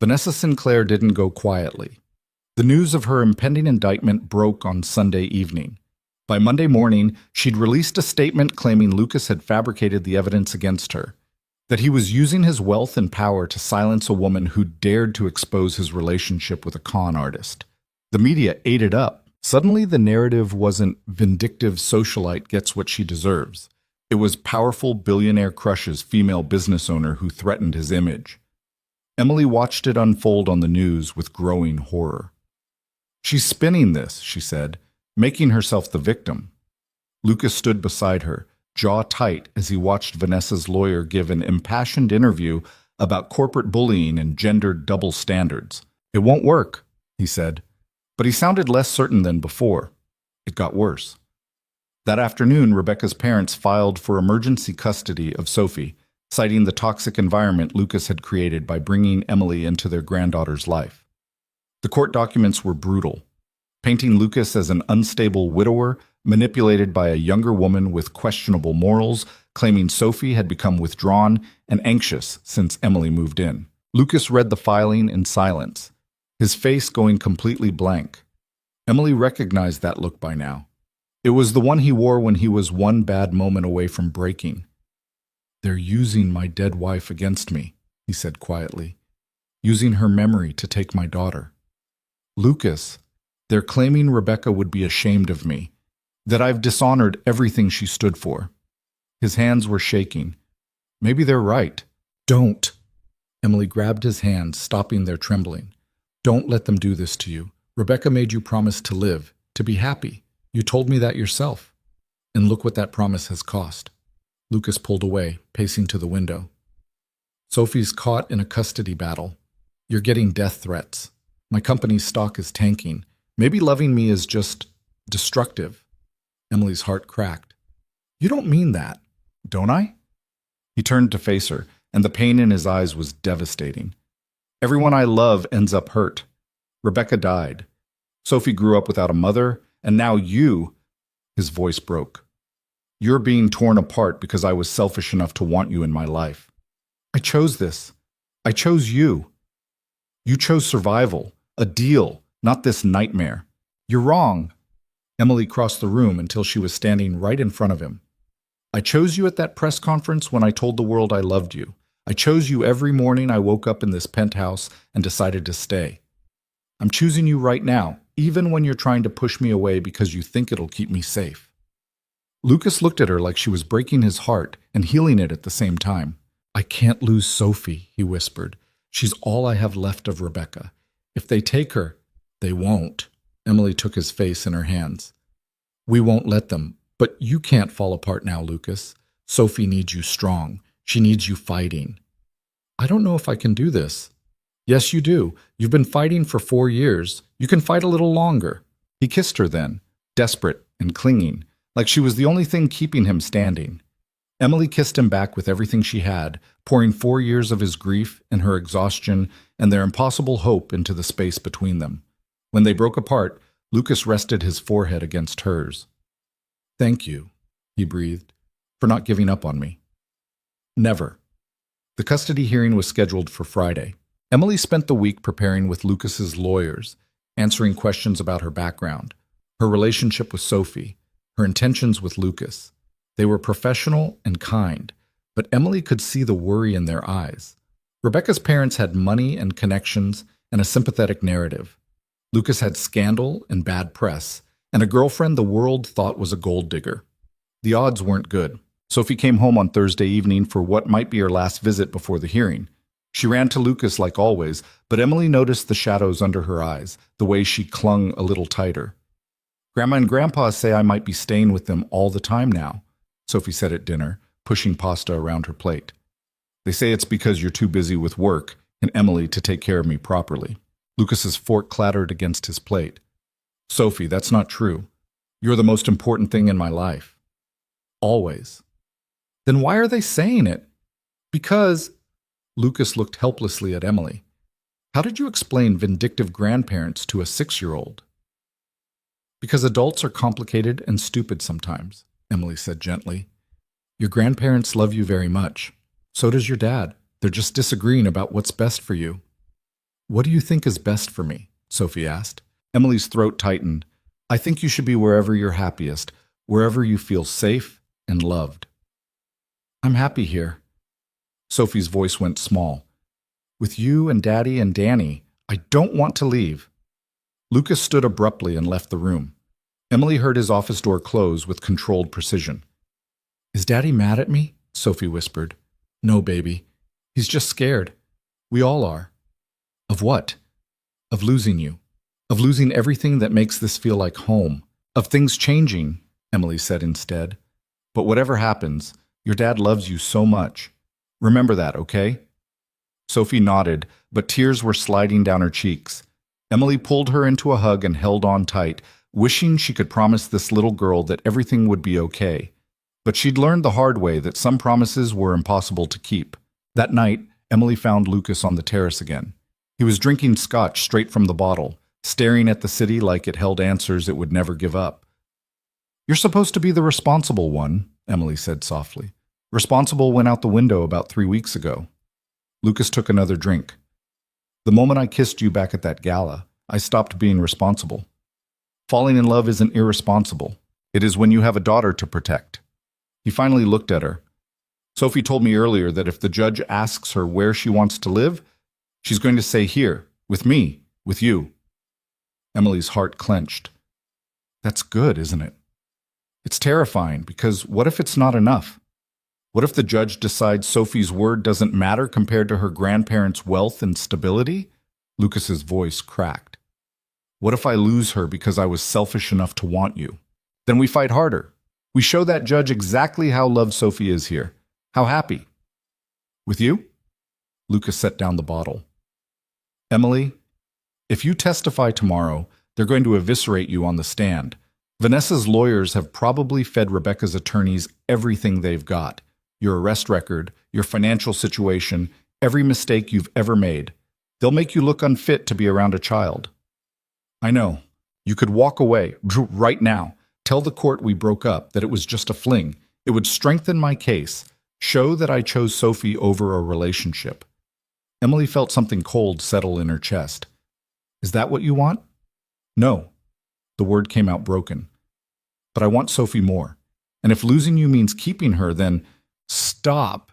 Vanessa Sinclair didn't go quietly. The news of her impending indictment broke on Sunday evening. By Monday morning, she'd released a statement claiming Lucas had fabricated the evidence against her, that he was using his wealth and power to silence a woman who dared to expose his relationship with a con artist. The media ate it up. Suddenly, the narrative wasn't vindictive socialite gets what she deserves. It was powerful billionaire crushes female business owner who threatened his image. Emily watched it unfold on the news with growing horror. She's spinning this, she said, making herself the victim. Lucas stood beside her, jaw tight, as he watched Vanessa's lawyer give an impassioned interview about corporate bullying and gendered double standards. It won't work, he said, but he sounded less certain than before. It got worse. That afternoon, Rebecca's parents filed for emergency custody of Sophie, citing the toxic environment Lucas had created by bringing Emily into their granddaughter's life. The court documents were brutal, painting Lucas as an unstable widower manipulated by a younger woman with questionable morals, claiming Sophie had become withdrawn and anxious since Emily moved in. Lucas read the filing in silence, his face going completely blank. Emily recognized that look by now. It was the one he wore when he was one bad moment away from breaking. "They're using my dead wife against me," he said quietly, "using her memory to take my daughter. Lucas, they're claiming Rebecca would be ashamed of me, that I've dishonored everything she stood for." His hands were shaking. Maybe they're right. "Don't." Emily grabbed his hand, stopping their trembling. "Don't let them do this to you. Rebecca made you promise to live, to be happy. You told me that yourself. And look what that promise has cost." Lucas pulled away, pacing to the window. "Sophie's caught in a custody battle. You're getting death threats. My company's stock is tanking. Maybe loving me is just destructive." Emily's heart cracked. "You don't mean that." "Don't I?" He turned to face her, and the pain in his eyes was devastating. "Everyone I love ends up hurt. Rebecca died. Sophie grew up without a mother, and now you—" His voice broke. "You're being torn apart because I was selfish enough to want you in my life. I chose this. I chose you. You chose survival, a deal, not this nightmare. You're wrong." Emily crossed the room until she was standing right in front of him. "I chose you at that press conference when I told the world I loved you. I chose you every morning I woke up in this penthouse and decided to stay. I'm choosing you right now, even when you're trying to push me away because you think it'll keep me safe." Lucas looked at her like she was breaking his heart and healing it at the same time. "I can't lose Sophie," he whispered. "She's all I have left of Rebecca. If they take her—" "They won't." Emily took his face in her hands. "We won't let them. But you can't fall apart now, Lucas. Sophie needs you strong. She needs you fighting." "I don't know if I can do this." "Yes, you do. You've been fighting for 4 years. You can fight a little longer." He kissed her then, desperate and clinging, like she was the only thing keeping him standing. Emily kissed him back with everything she had, pouring 4 years of his grief and her exhaustion and their impossible hope into the space between them. When they broke apart, Lucas rested his forehead against hers. "Thank you," he breathed, "for not giving up on me." Never. The custody hearing was scheduled for Friday. Emily spent the week preparing with Lucas's lawyers, answering questions about her background, her relationship with Sophie, her intentions with Lucas. They were professional and kind, but Emily could see the worry in their eyes. Rebecca's parents had money and connections and a sympathetic narrative. Lucas had scandal and bad press, and a girlfriend the world thought was a gold digger. The odds weren't good. Sophie came home on Thursday evening for what might be her last visit before the hearing. She ran to Lucas like always, but Emily noticed the shadows under her eyes, the way she clung a little tighter. "Grandma and Grandpa say I might be staying with them all the time now," Sophie said at dinner, pushing pasta around her plate. "They say it's because you're too busy with work and Emily to take care of me properly." Lucas's fork clattered against his plate. "Sophie, that's not true. You're the most important thing in my life. Always." "Then why are they saying it?" "Because—" Lucas looked helplessly at Emily. "How did you explain vindictive grandparents to a 6-year-old?" "Because adults are complicated and stupid sometimes," Emily said gently. "Your grandparents love you very much. So does your dad. They're just disagreeing about what's best for you." "What do you think is best for me?" Sophie asked. Emily's throat tightened. "I think you should be wherever you're happiest, wherever you feel safe and loved." "I'm happy here." Sophie's voice went small. "With you and Daddy and Danny, I don't want to leave." Lucas stood abruptly and left the room. Emily heard his office door close with controlled precision. "Is Daddy mad at me?" Sophie whispered. "No, baby. He's just scared. We all are." "Of what?" "Of losing you. Of losing everything that makes this feel like home. Of things changing," Emily said instead. "But whatever happens, your dad loves you so much. Remember that, okay?" Sophie nodded, but tears were sliding down her cheeks. Emily pulled her into a hug and held on tight, wishing she could promise this little girl that everything would be okay. But she'd learned the hard way that some promises were impossible to keep. That night, Emily found Lucas on the terrace again. He was drinking scotch straight from the bottle, staring at the city like it held answers it would never give up. "You're supposed to be the responsible one," Emily said softly. "Responsible went out the window about 3 weeks ago." Lucas took another drink. "The moment I kissed you back at that gala, I stopped being responsible. Falling in love isn't irresponsible. It is when you have a daughter to protect." He finally looked at her. "Sophie told me earlier that if the judge asks her where she wants to live, she's going to say here, with me, with you." Emily's heart clenched. "That's good, isn't it?" "It's terrifying, because what if it's not enough? What if the judge decides Sophie's word doesn't matter compared to her grandparents' wealth and stability?" Lucas's voice cracked. "What if I lose her because I was selfish enough to want you? Then we fight harder. We show that judge exactly how loved Sophie is here. How happy. With you?" Lucas set down the bottle. "Emily, if you testify tomorrow, they're going to eviscerate you on the stand. Vanessa's lawyers have probably fed Rebecca's attorneys everything they've got. Your arrest record, your financial situation, every mistake you've ever made. They'll make you look unfit to be around a child. I know. You could walk away, right now. Tell the court we broke up, that it was just a fling. It would strengthen my case, show that I chose Sophie over a relationship." Emily felt something cold settle in her chest. "Is that what you want?" "No." The word came out broken. "But I want Sophie more. And if losing you means keeping her, then—" "Stop!"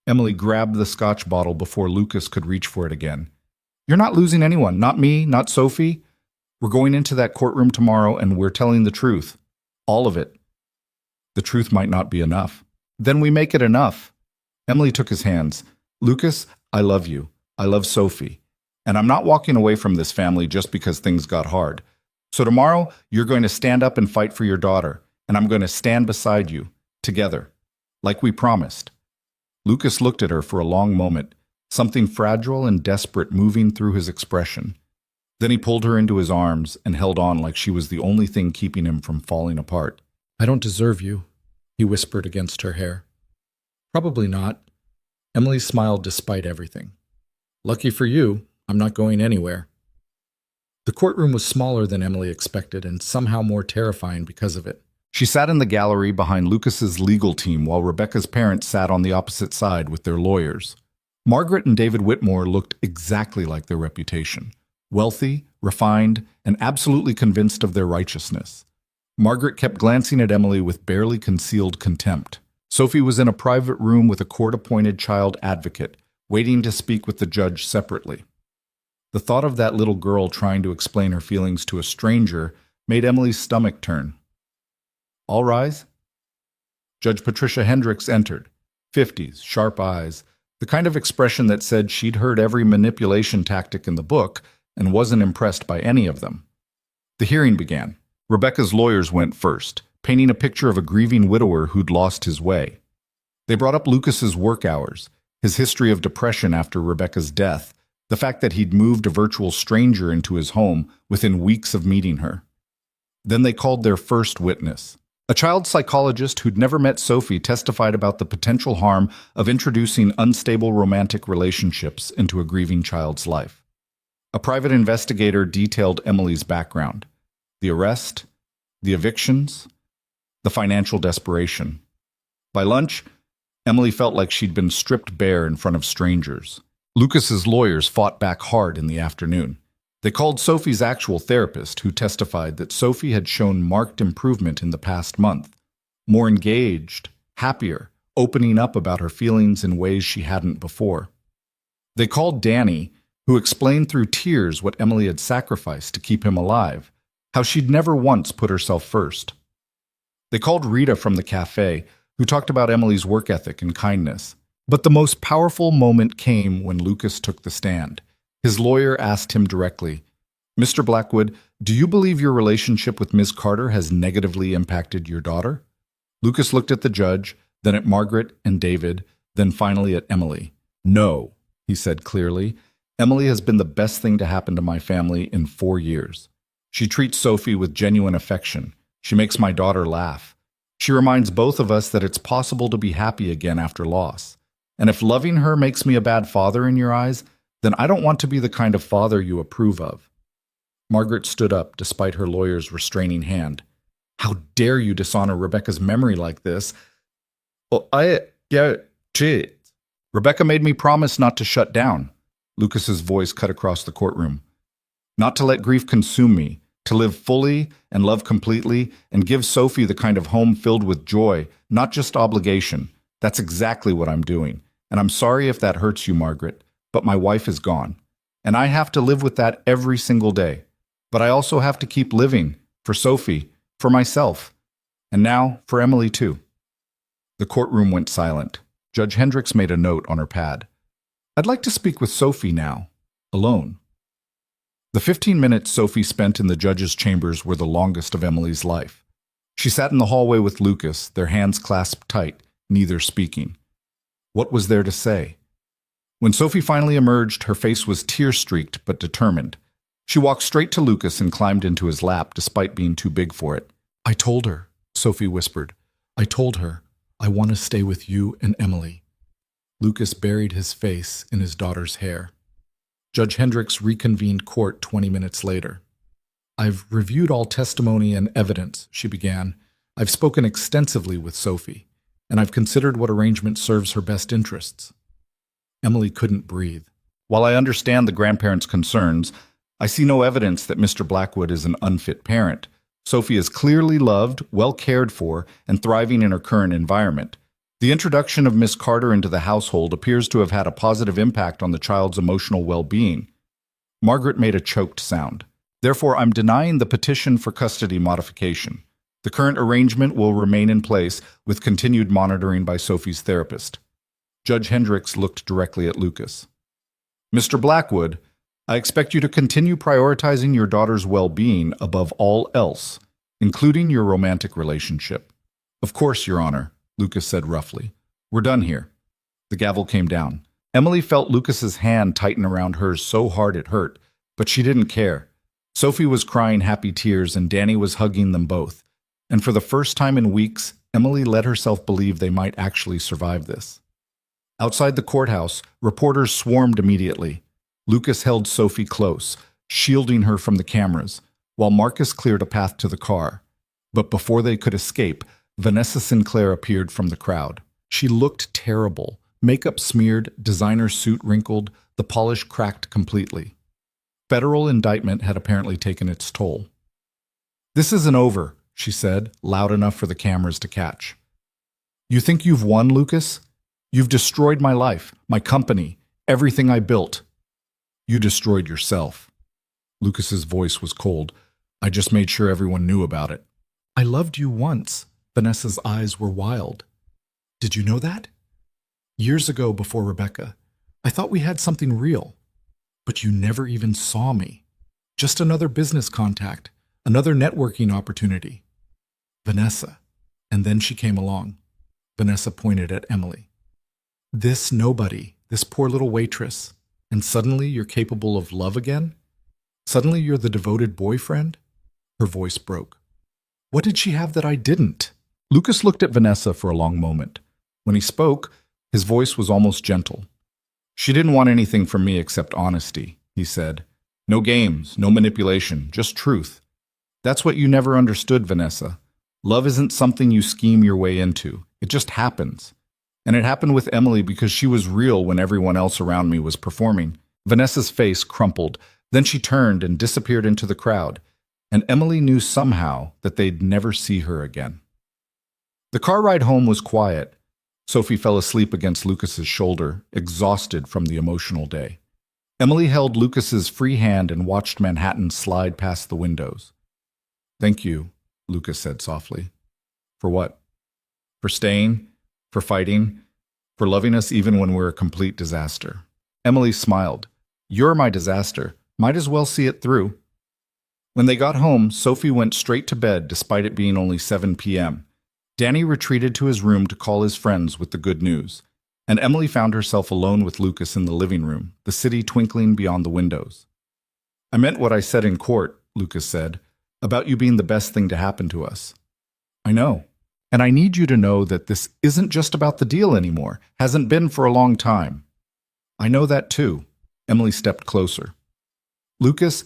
Emily grabbed the scotch bottle before Lucas could reach for it again. "You're not losing anyone, not me, not Sophie. We're going into that courtroom tomorrow and we're telling the truth. All of it." "The truth might not be enough." "Then we make it enough." Emily took his hands. "Lucas, I love you. I love Sophie. And I'm not walking away from this family just because things got hard. So tomorrow, you're going to stand up and fight for your daughter, and I'm going to stand beside you, together, like we promised." Lucas looked at her for a long moment, something fragile and desperate moving through his expression. Then he pulled her into his arms and held on like she was the only thing keeping him from falling apart. "I don't deserve you," he whispered against her hair. "Probably not." Emily smiled despite everything. "Lucky for you, I'm not going anywhere." The courtroom was smaller than Emily expected and somehow more terrifying because of it. She sat in the gallery behind Lucas's legal team while Rebecca's parents sat on the opposite side with their lawyers. Margaret and David Whitmore looked exactly like their reputation. Wealthy, refined, and absolutely convinced of their righteousness. Margaret kept glancing at Emily with barely concealed contempt. Sophie was in a private room with a court-appointed child advocate, waiting to speak with the judge separately. The thought of that little girl trying to explain her feelings to a stranger made Emily's stomach turn. All rise. Judge Patricia Hendricks entered, 50s, sharp eyes, the kind of expression that said she'd heard every manipulation tactic in the book and wasn't impressed by any of them. The hearing began. Rebecca's lawyers went first, painting a picture of a grieving widower who'd lost his way. They brought up Lucas's work hours, his history of depression after Rebecca's death, the fact that he'd moved a virtual stranger into his home within weeks of meeting her. Then they called their first witness. A child psychologist who'd never met Sophie testified about the potential harm of introducing unstable romantic relationships into a grieving child's life. A private investigator detailed Emily's background: the arrest, the evictions, the financial desperation. By lunch, Emily felt like she'd been stripped bare in front of strangers. Lucas's lawyers fought back hard in the afternoon. They called Sophie's actual therapist, who testified that Sophie had shown marked improvement in the past month, more engaged, happier, opening up about her feelings in ways she hadn't before. They called Danny, who explained through tears what Emily had sacrificed to keep him alive, how she'd never once put herself first. They called Rita from the cafe, who talked about Emily's work ethic and kindness. But the most powerful moment came when Lucas took the stand. His lawyer asked him directly, "Mr. Blackwood, do you believe your relationship with Ms. Carter has negatively impacted your daughter?" Lucas looked at the judge, then at Margaret and David, then finally at Emily. "No," he said clearly. "Emily has been the best thing to happen to my family in 4 years. She treats Sophie with genuine affection. She makes my daughter laugh. She reminds both of us that it's possible to be happy again after loss. And if loving her makes me a bad father in your eyes, then I don't want to be the kind of father you approve of." Margaret stood up despite her lawyer's restraining hand. "How dare you dishonor Rebecca's memory like this?" Rebecca made me promise not to shut down." Lucas's voice cut across the courtroom. "Not to let grief consume me, to live fully and love completely and give Sophie the kind of home filled with joy, not just obligation. That's exactly what I'm doing. And I'm sorry if that hurts you, Margaret, but my wife is gone. And I have to live with that every single day. But I also have to keep living, for Sophie, for myself, and now for Emily too." The courtroom went silent. Judge Hendricks made a note on her pad. "I'd like to speak with Sophie now, alone." The 15 minutes Sophie spent in the judge's chambers were the longest of Emily's life. She sat in the hallway with Lucas, their hands clasped tight, neither speaking. What was there to say? When Sophie finally emerged, her face was tear-streaked but determined. She walked straight to Lucas and climbed into his lap despite being too big for it. "I told her," Sophie whispered. "I told her, I want to stay with you and Emily." Lucas buried his face in his daughter's hair. Judge Hendricks reconvened court 20 minutes later. "I've reviewed all testimony and evidence," she began. "I've spoken extensively with Sophie, and I've considered what arrangement serves her best interests." Emily couldn't breathe. "While I understand the grandparents' concerns, I see no evidence that Mr. Blackwood is an unfit parent. Sophie is clearly loved, well cared for, and thriving in her current environment. The introduction of Miss Carter into the household appears to have had a positive impact on the child's emotional well-being." Margaret made a choked sound. "Therefore, I'm denying the petition for custody modification. The current arrangement will remain in place with continued monitoring by Sophie's therapist." Judge Hendricks looked directly at Lucas. "Mr. Blackwood, I expect you to continue prioritizing your daughter's well-being above all else, including your romantic relationship." "Of course, Your Honor," Lucas said roughly. "We're done here." The gavel came down. Emily felt Lucas's hand tighten around hers so hard it hurt, but she didn't care. Sophie was crying happy tears and Danny was hugging them both. And for the first time in weeks, Emily let herself believe they might actually survive this. Outside the courthouse, reporters swarmed immediately. Lucas held Sophie close, shielding her from the cameras, while Marcus cleared a path to the car. But before they could escape, Vanessa Sinclair appeared from the crowd. She looked terrible, makeup smeared, designer suit wrinkled, the polish cracked completely. Federal indictment had apparently taken its toll. "This isn't over," she said, loud enough for the cameras to catch. "You think you've won, Lucas? You've destroyed my life, my company, everything I built." You destroyed yourself. Lucas's voice was cold. I just made sure everyone knew about it. I loved you once. Vanessa's eyes were wild. Did you know that? Years ago, before Rebecca, I thought we had something real. But you never even saw me. Just another business contact, another networking opportunity. Vanessa. And then she came along. Vanessa pointed at Emily. This nobody, this poor little waitress. And suddenly you're capable of love again? Suddenly you're the devoted boyfriend? Her voice broke. What did she have that I didn't? Lucas looked at Vanessa for a long moment. When he spoke, his voice was almost gentle. She didn't want anything from me except honesty, he said. No games, no manipulation, just truth. That's what you never understood, Vanessa. Love isn't something you scheme your way into. It just happens. And it happened with Emily because she was real when everyone else around me was performing. Vanessa's face crumpled. Then she turned and disappeared into the crowd. And Emily knew somehow that they'd never see her again. The car ride home was quiet. Sophie fell asleep against Lucas's shoulder, exhausted from the emotional day. Emily held Lucas's free hand and watched Manhattan slide past the windows. Thank you, Lucas said softly. For what? For staying, for fighting, for loving us even when we're a complete disaster. Emily smiled. You're my disaster. Might as well see it through. When they got home, Sophie went straight to bed despite it being only 7 p.m. Danny retreated to his room to call his friends with the good news, and Emily found herself alone with Lucas in the living room, the city twinkling beyond the windows. I meant what I said in court, Lucas said, about you being the best thing to happen to us. I know. And I need you to know that this isn't just about the deal anymore, hasn't been for a long time. I know that too. Emily stepped closer. Lucas,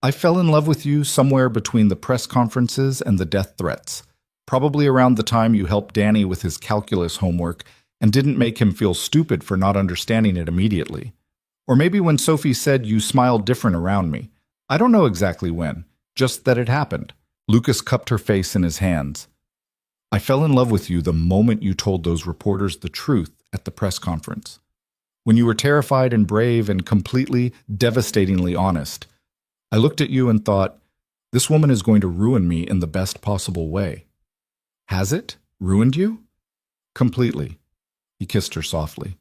I fell in love with you somewhere between the press conferences and the death threats. Probably around the time you helped Danny with his calculus homework and didn't make him feel stupid for not understanding it immediately. Or maybe when Sophie said you smiled different around me. I don't know exactly when, just that it happened. Lucas cupped her face in his hands. I fell in love with you the moment you told those reporters the truth at the press conference. When you were terrified and brave and completely, devastatingly honest. I looked at you and thought, this woman is going to ruin me in the best possible way. Has it ruined you? Completely. He kissed her softly.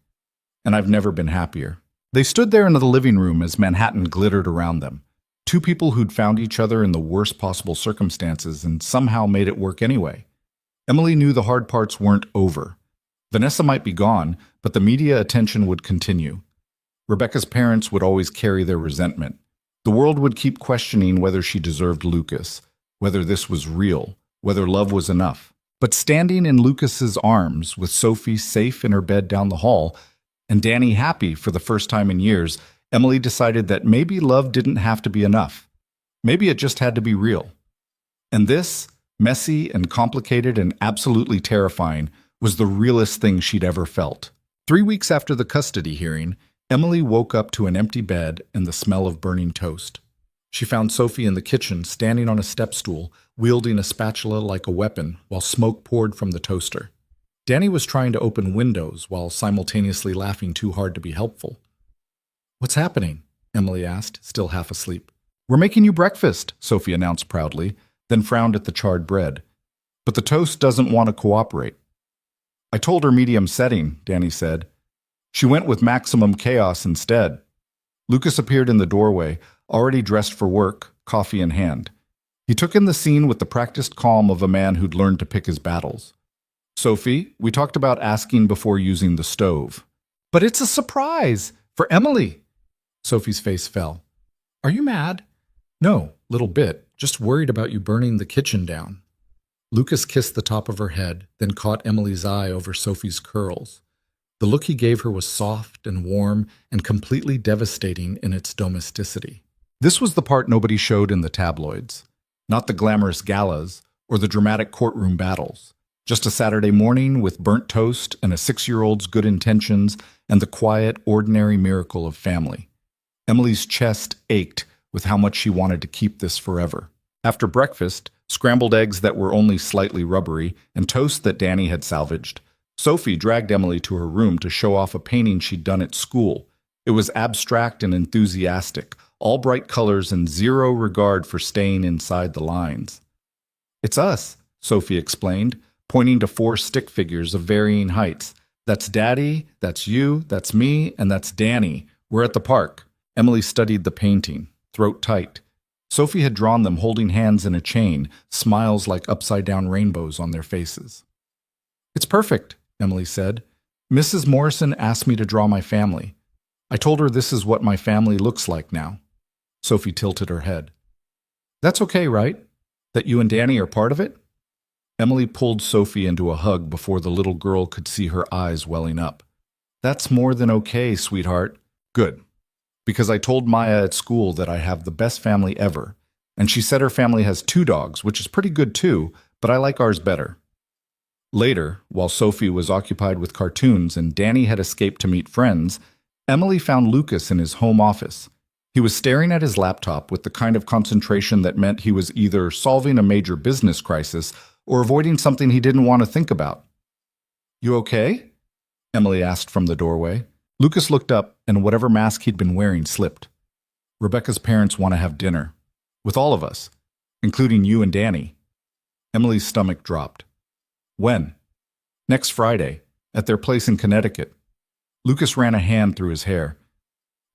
And I've never been happier. They stood there in the living room as Manhattan glittered around them. Two people who'd found each other in the worst possible circumstances and somehow made it work anyway. Emily knew the hard parts weren't over. Vanessa might be gone, but the media attention would continue. Rebecca's parents would always carry their resentment. The world would keep questioning whether she deserved Lucas, whether this was real, whether love was enough. But standing in Lucas's arms, with Sophie safe in her bed down the hall, and Danny happy for the first time in years, Emily decided that maybe love didn't have to be enough. Maybe it just had to be real. And this, messy and complicated and absolutely terrifying, was the realest thing she'd ever felt. 3 weeks after the custody hearing, Emily woke up to an empty bed and the smell of burning toast. She found Sophie in the kitchen, standing on a step stool, wielding a spatula like a weapon, while smoke poured from the toaster. Danny was trying to open windows while simultaneously laughing too hard to be helpful. What's happening? Emily asked, still half asleep. We're making you breakfast, Sophie announced proudly, then frowned at the charred bread. But the toast doesn't want to cooperate. I told her medium setting, Danny said. She went with maximum chaos instead. Lucas appeared in the doorway, already dressed for work, coffee in hand. He took in the scene with the practiced calm of a man who'd learned to pick his battles. Sophie, we talked about asking before using the stove. But it's a surprise! For Emily! Sophie's face fell. Are you mad? No, little bit. Just worried about you burning the kitchen down. Lucas kissed the top of her head, then caught Emily's eye over Sophie's curls. The look he gave her was soft and warm and completely devastating in its domesticity. This was the part nobody showed in the tabloids. Not the glamorous galas or the dramatic courtroom battles. Just a Saturday morning with burnt toast and a 6-year-old's good intentions and the quiet, ordinary miracle of family. Emily's chest ached with how much she wanted to keep this forever. After breakfast, scrambled eggs that were only slightly rubbery, and toast that Danny had salvaged, Sophie dragged Emily to her room to show off a painting she'd done at school. It was abstract and enthusiastic, all bright colors and zero regard for staying inside the lines. "It's us," Sophie explained, pointing to 4 stick figures of varying heights. "That's Daddy, that's you, that's me, and that's Danny. We're at the park." Emily studied the painting, throat tight. Sophie had drawn them holding hands in a chain, smiles like upside-down rainbows on their faces. "It's perfect," Emily said. "Mrs. Morrison asked me to draw my family. I told her this is what my family looks like now." Sophie tilted her head. "That's okay, right? That you and Danny are part of it?" Emily pulled Sophie into a hug before the little girl could see her eyes welling up. "That's more than okay, sweetheart." "Good. Because I told Maya at school that I have the best family ever, and she said her family has 2 dogs, which is pretty good too, but I like ours better." Later, while Sophie was occupied with cartoons and Danny had escaped to meet friends, Emily found Lucas in his home office. He was staring at his laptop with the kind of concentration that meant he was either solving a major business crisis or avoiding something he didn't want to think about. "You okay?" Emily asked from the doorway. Lucas looked up, and whatever mask he'd been wearing slipped. "Rebecca's parents want to have dinner. With all of us, including you and Danny." Emily's stomach dropped. "When?" "Next Friday, at their place in Connecticut." Lucas ran a hand through his hair.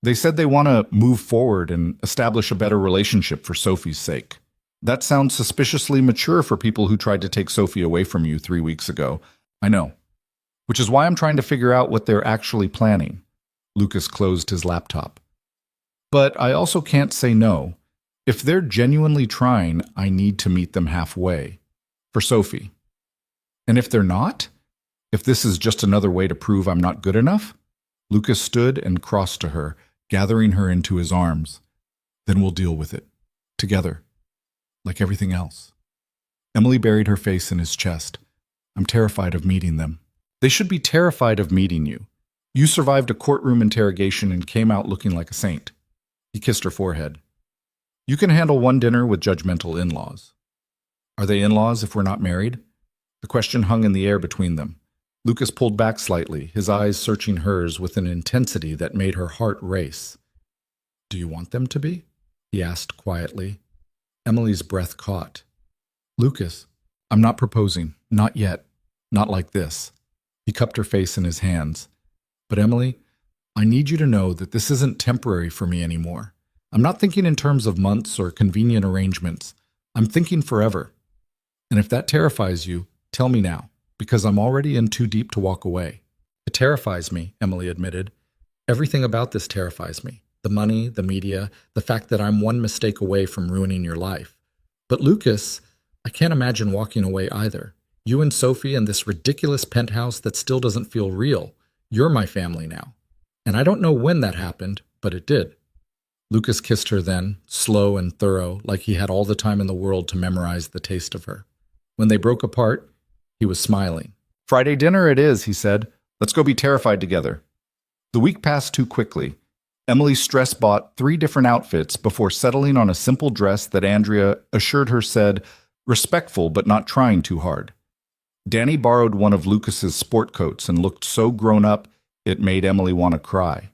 "They said they want to move forward and establish a better relationship for Sophie's sake." "That sounds suspiciously mature for people who tried to take Sophie away from you 3 weeks ago." "I know. Which is why I'm trying to figure out what they're actually planning." Lucas closed his laptop. "But I also can't say no. If they're genuinely trying, I need to meet them halfway. For Sophie. And if they're not? If this is just another way to prove I'm not good enough?" Lucas stood and crossed to her, gathering her into his arms. "Then we'll deal with it. Together. Like everything else." Emily buried her face in his chest. "I'm terrified of meeting them." "They should be terrified of meeting you. You survived a courtroom interrogation and came out looking like a saint." He kissed her forehead. "You can handle one dinner with judgmental in-laws." "Are they in-laws if we're not married?" The question hung in the air between them. Lucas pulled back slightly, his eyes searching hers with an intensity that made her heart race. "Do you want them to be?" he asked quietly. Emily's breath caught. "Lucas, I'm not proposing. Not yet. Not like this." He cupped her face in his hands. "But Emily, I need you to know that this isn't temporary for me anymore. I'm not thinking in terms of months or convenient arrangements. I'm thinking forever. And if that terrifies you, tell me now, because I'm already in too deep to walk away." "It terrifies me," Emily admitted. "Everything about this terrifies me. The money, the media, the fact that I'm one mistake away from ruining your life. But Lucas, I can't imagine walking away either. You and Sophie and this ridiculous penthouse that still doesn't feel real. You're my family now. And I don't know when that happened, but it did." Lucas kissed her then, slow and thorough, like he had all the time in the world to memorize the taste of her. When they broke apart, he was smiling. "Friday dinner it is," he said. "Let's go be terrified together." The week passed too quickly. Emily stress-bought 3 different outfits before settling on a simple dress that Andrea assured her said, respectful but not trying too hard. Danny borrowed one of Lucas's sport coats and looked so grown up it made Emily want to cry.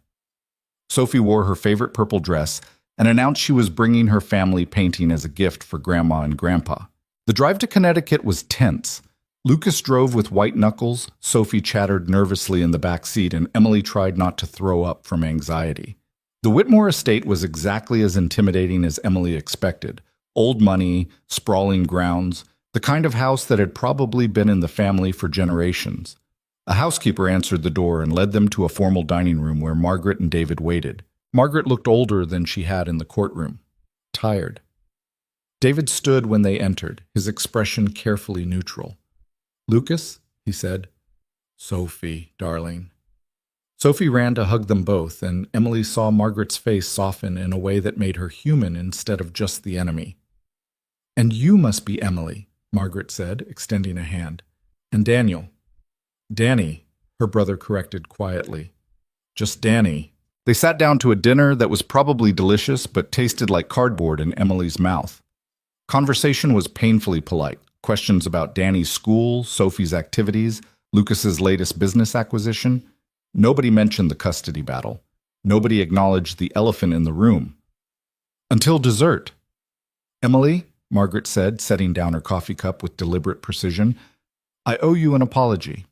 Sophie wore her favorite purple dress and announced she was bringing her family painting as a gift for Grandma and Grandpa. The drive to Connecticut was tense. Lucas drove with white knuckles, Sophie chattered nervously in the back seat, and Emily tried not to throw up from anxiety. The Whitmore estate was exactly as intimidating as Emily expected. Old money, sprawling grounds, the kind of house that had probably been in the family for generations. A housekeeper answered the door and led them to a formal dining room where Margaret and David waited. Margaret looked older than she had in the courtroom. Tired. David stood when they entered, his expression carefully neutral. "Lucas," he said. "Sophie, darling." Sophie ran to hug them both, and Emily saw Margaret's face soften in a way that made her human instead of just the enemy. "And you must be Emily," Margaret said, extending a hand. "And Daniel." "Danny," her brother corrected quietly. "Just Danny." They sat down to a dinner that was probably delicious but tasted like cardboard in Emily's mouth. Conversation was painfully polite. Questions about Danny's school, Sophie's activities, Lucas's latest business acquisition. Nobody mentioned the custody battle. Nobody acknowledged the elephant in the room. Until dessert. Emily, Margaret said, setting down her coffee cup with deliberate precision, I owe you an apology.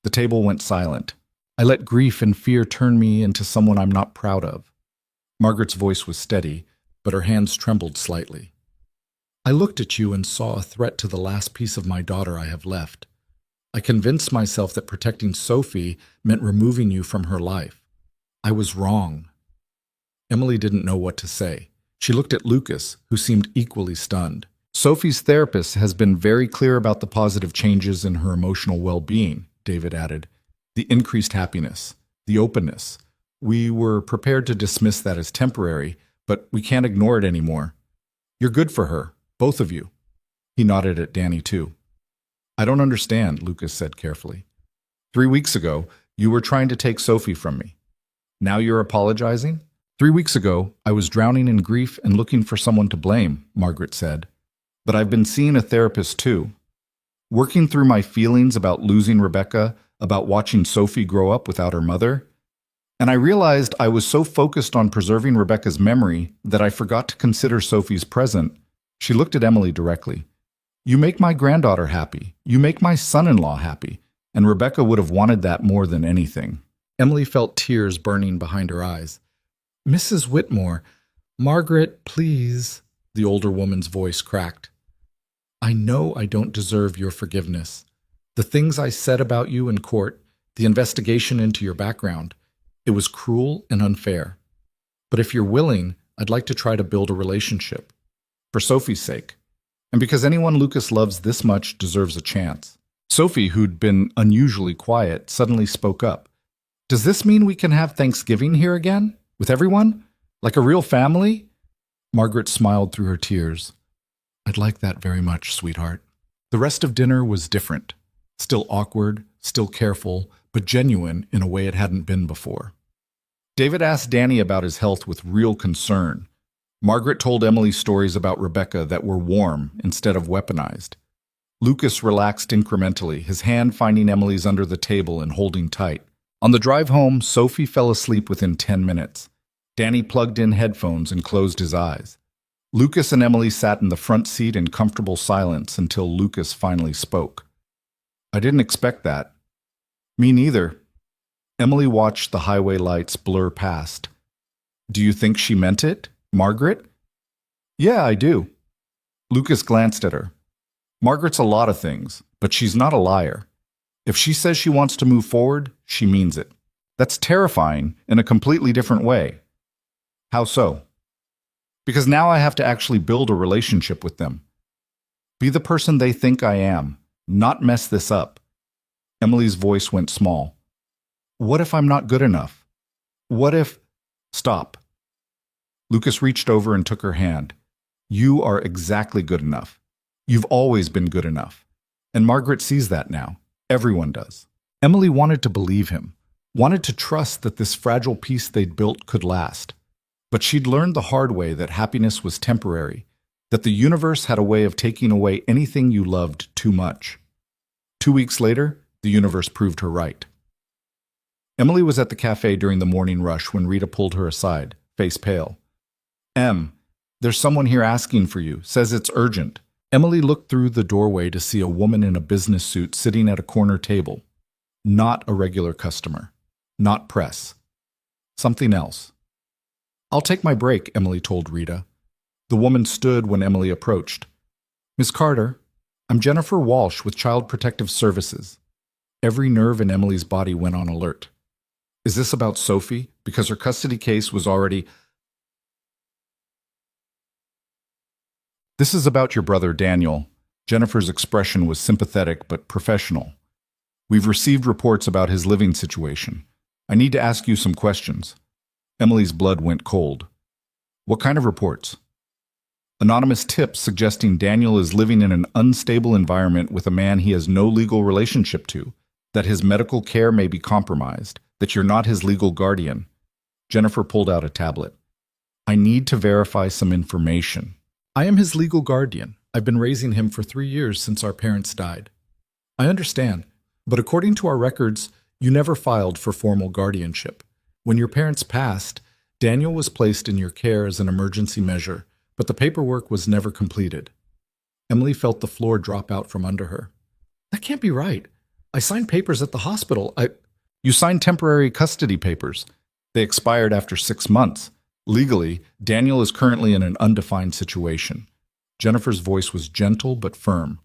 The table went silent. I let grief and fear turn me into someone I'm not proud of. Margaret's voice was steady, but her hands trembled slightly. I looked at you and saw a threat to the last piece of my daughter I have left. I convinced myself that protecting Sophie meant removing you from her life. I was wrong. Emily didn't know what to say. She looked at Lucas, who seemed equally stunned. Sophie's therapist has been very clear about the positive changes in her emotional well-being, David added. The increased happiness, the openness. We were prepared to dismiss that as temporary, but we can't ignore it anymore. You're good for her, both of you. He nodded at Danny, too. I don't understand, Lucas said carefully. 3 weeks ago, you were trying to take Sophie from me. Now you're apologizing? 3 weeks ago, I was drowning in grief and looking for someone to blame, Margaret said. But I've been seeing a therapist too. Working through my feelings about losing Rebecca, about watching Sophie grow up without her mother. And I realized I was so focused on preserving Rebecca's memory that I forgot to consider Sophie's present. She looked at Emily directly. You make my granddaughter happy. You make my son-in-law happy. And Rebecca would have wanted that more than anything. Emily felt tears burning behind her eyes. Mrs. Whitmore, Margaret, please, the older woman's voice cracked. I know I don't deserve your forgiveness. The things I said about you in court, the investigation into your background, it was cruel and unfair. But if you're willing, I'd like to try to build a relationship. For Sophie's sake. And because anyone Lucas loves this much deserves a chance. Sophie, who'd been unusually quiet, suddenly spoke up. Does this mean we can have Thanksgiving here again? With everyone? Like a real family? Margaret smiled through her tears. I'd like that very much, sweetheart. The rest of dinner was different. Still awkward, still careful, but genuine in a way it hadn't been before. David asked Danny about his health with real concern. Margaret told Emily stories about Rebecca that were warm instead of weaponized. Lucas relaxed incrementally, his hand finding Emily's under the table and holding tight. On the drive home, Sophie fell asleep within 10 minutes. Danny plugged in headphones and closed his eyes. Lucas and Emily sat in the front seat in comfortable silence until Lucas finally spoke. I didn't expect that. Me neither. Emily watched the highway lights blur past. Do you think she meant it, Margaret? Yeah, I do. Lucas glanced at her. Margaret's a lot of things, but she's not a liar. If she says she wants to move forward, she means it. That's terrifying in a completely different way. How so? Because now I have to actually build a relationship with them. Be the person they think I am, not mess this up. Emily's voice went small. What if I'm not good enough? What if... Stop. Lucas reached over and took her hand. You are exactly good enough. You've always been good enough. And Margaret sees that now. Everyone does. Emily wanted to believe him, wanted to trust that this fragile piece they'd built could last. But she'd learned the hard way that happiness was temporary, that the universe had a way of taking away anything you loved too much. 2 weeks later, the universe proved her right. Emily was at the cafe during the morning rush when Rita pulled her aside, face pale. Em, there's someone here asking for you, says it's urgent. Emily looked through the doorway to see a woman in a business suit sitting at a corner table. Not a regular customer. Not press. Something else. I'll take my break, Emily told Rita. The woman stood when Emily approached. Miss Carter, I'm Jennifer Walsh with Child Protective Services. Every nerve in Emily's body went on alert. Is this about Sophie? Because her custody case was already... This is about your brother, Daniel. Jennifer's expression was sympathetic but professional. We've received reports about his living situation. I need to ask you some questions. Emily's blood went cold. What kind of reports? Anonymous tips suggesting Daniel is living in an unstable environment with a man he has no legal relationship to, that his medical care may be compromised, that you're not his legal guardian. Jennifer pulled out a tablet. I need to verify some information. I am his legal guardian. I've been raising him for 3 years since our parents died. I understand, but according to our records, you never filed for formal guardianship. When your parents passed, Daniel was placed in your care as an emergency measure, but the paperwork was never completed. Emily felt the floor drop out from under her. That can't be right. I signed papers at the hospital. You signed temporary custody papers. They expired after 6 months. Legally, Daniel is currently in an undefined situation. Jennifer's voice was gentle but firm,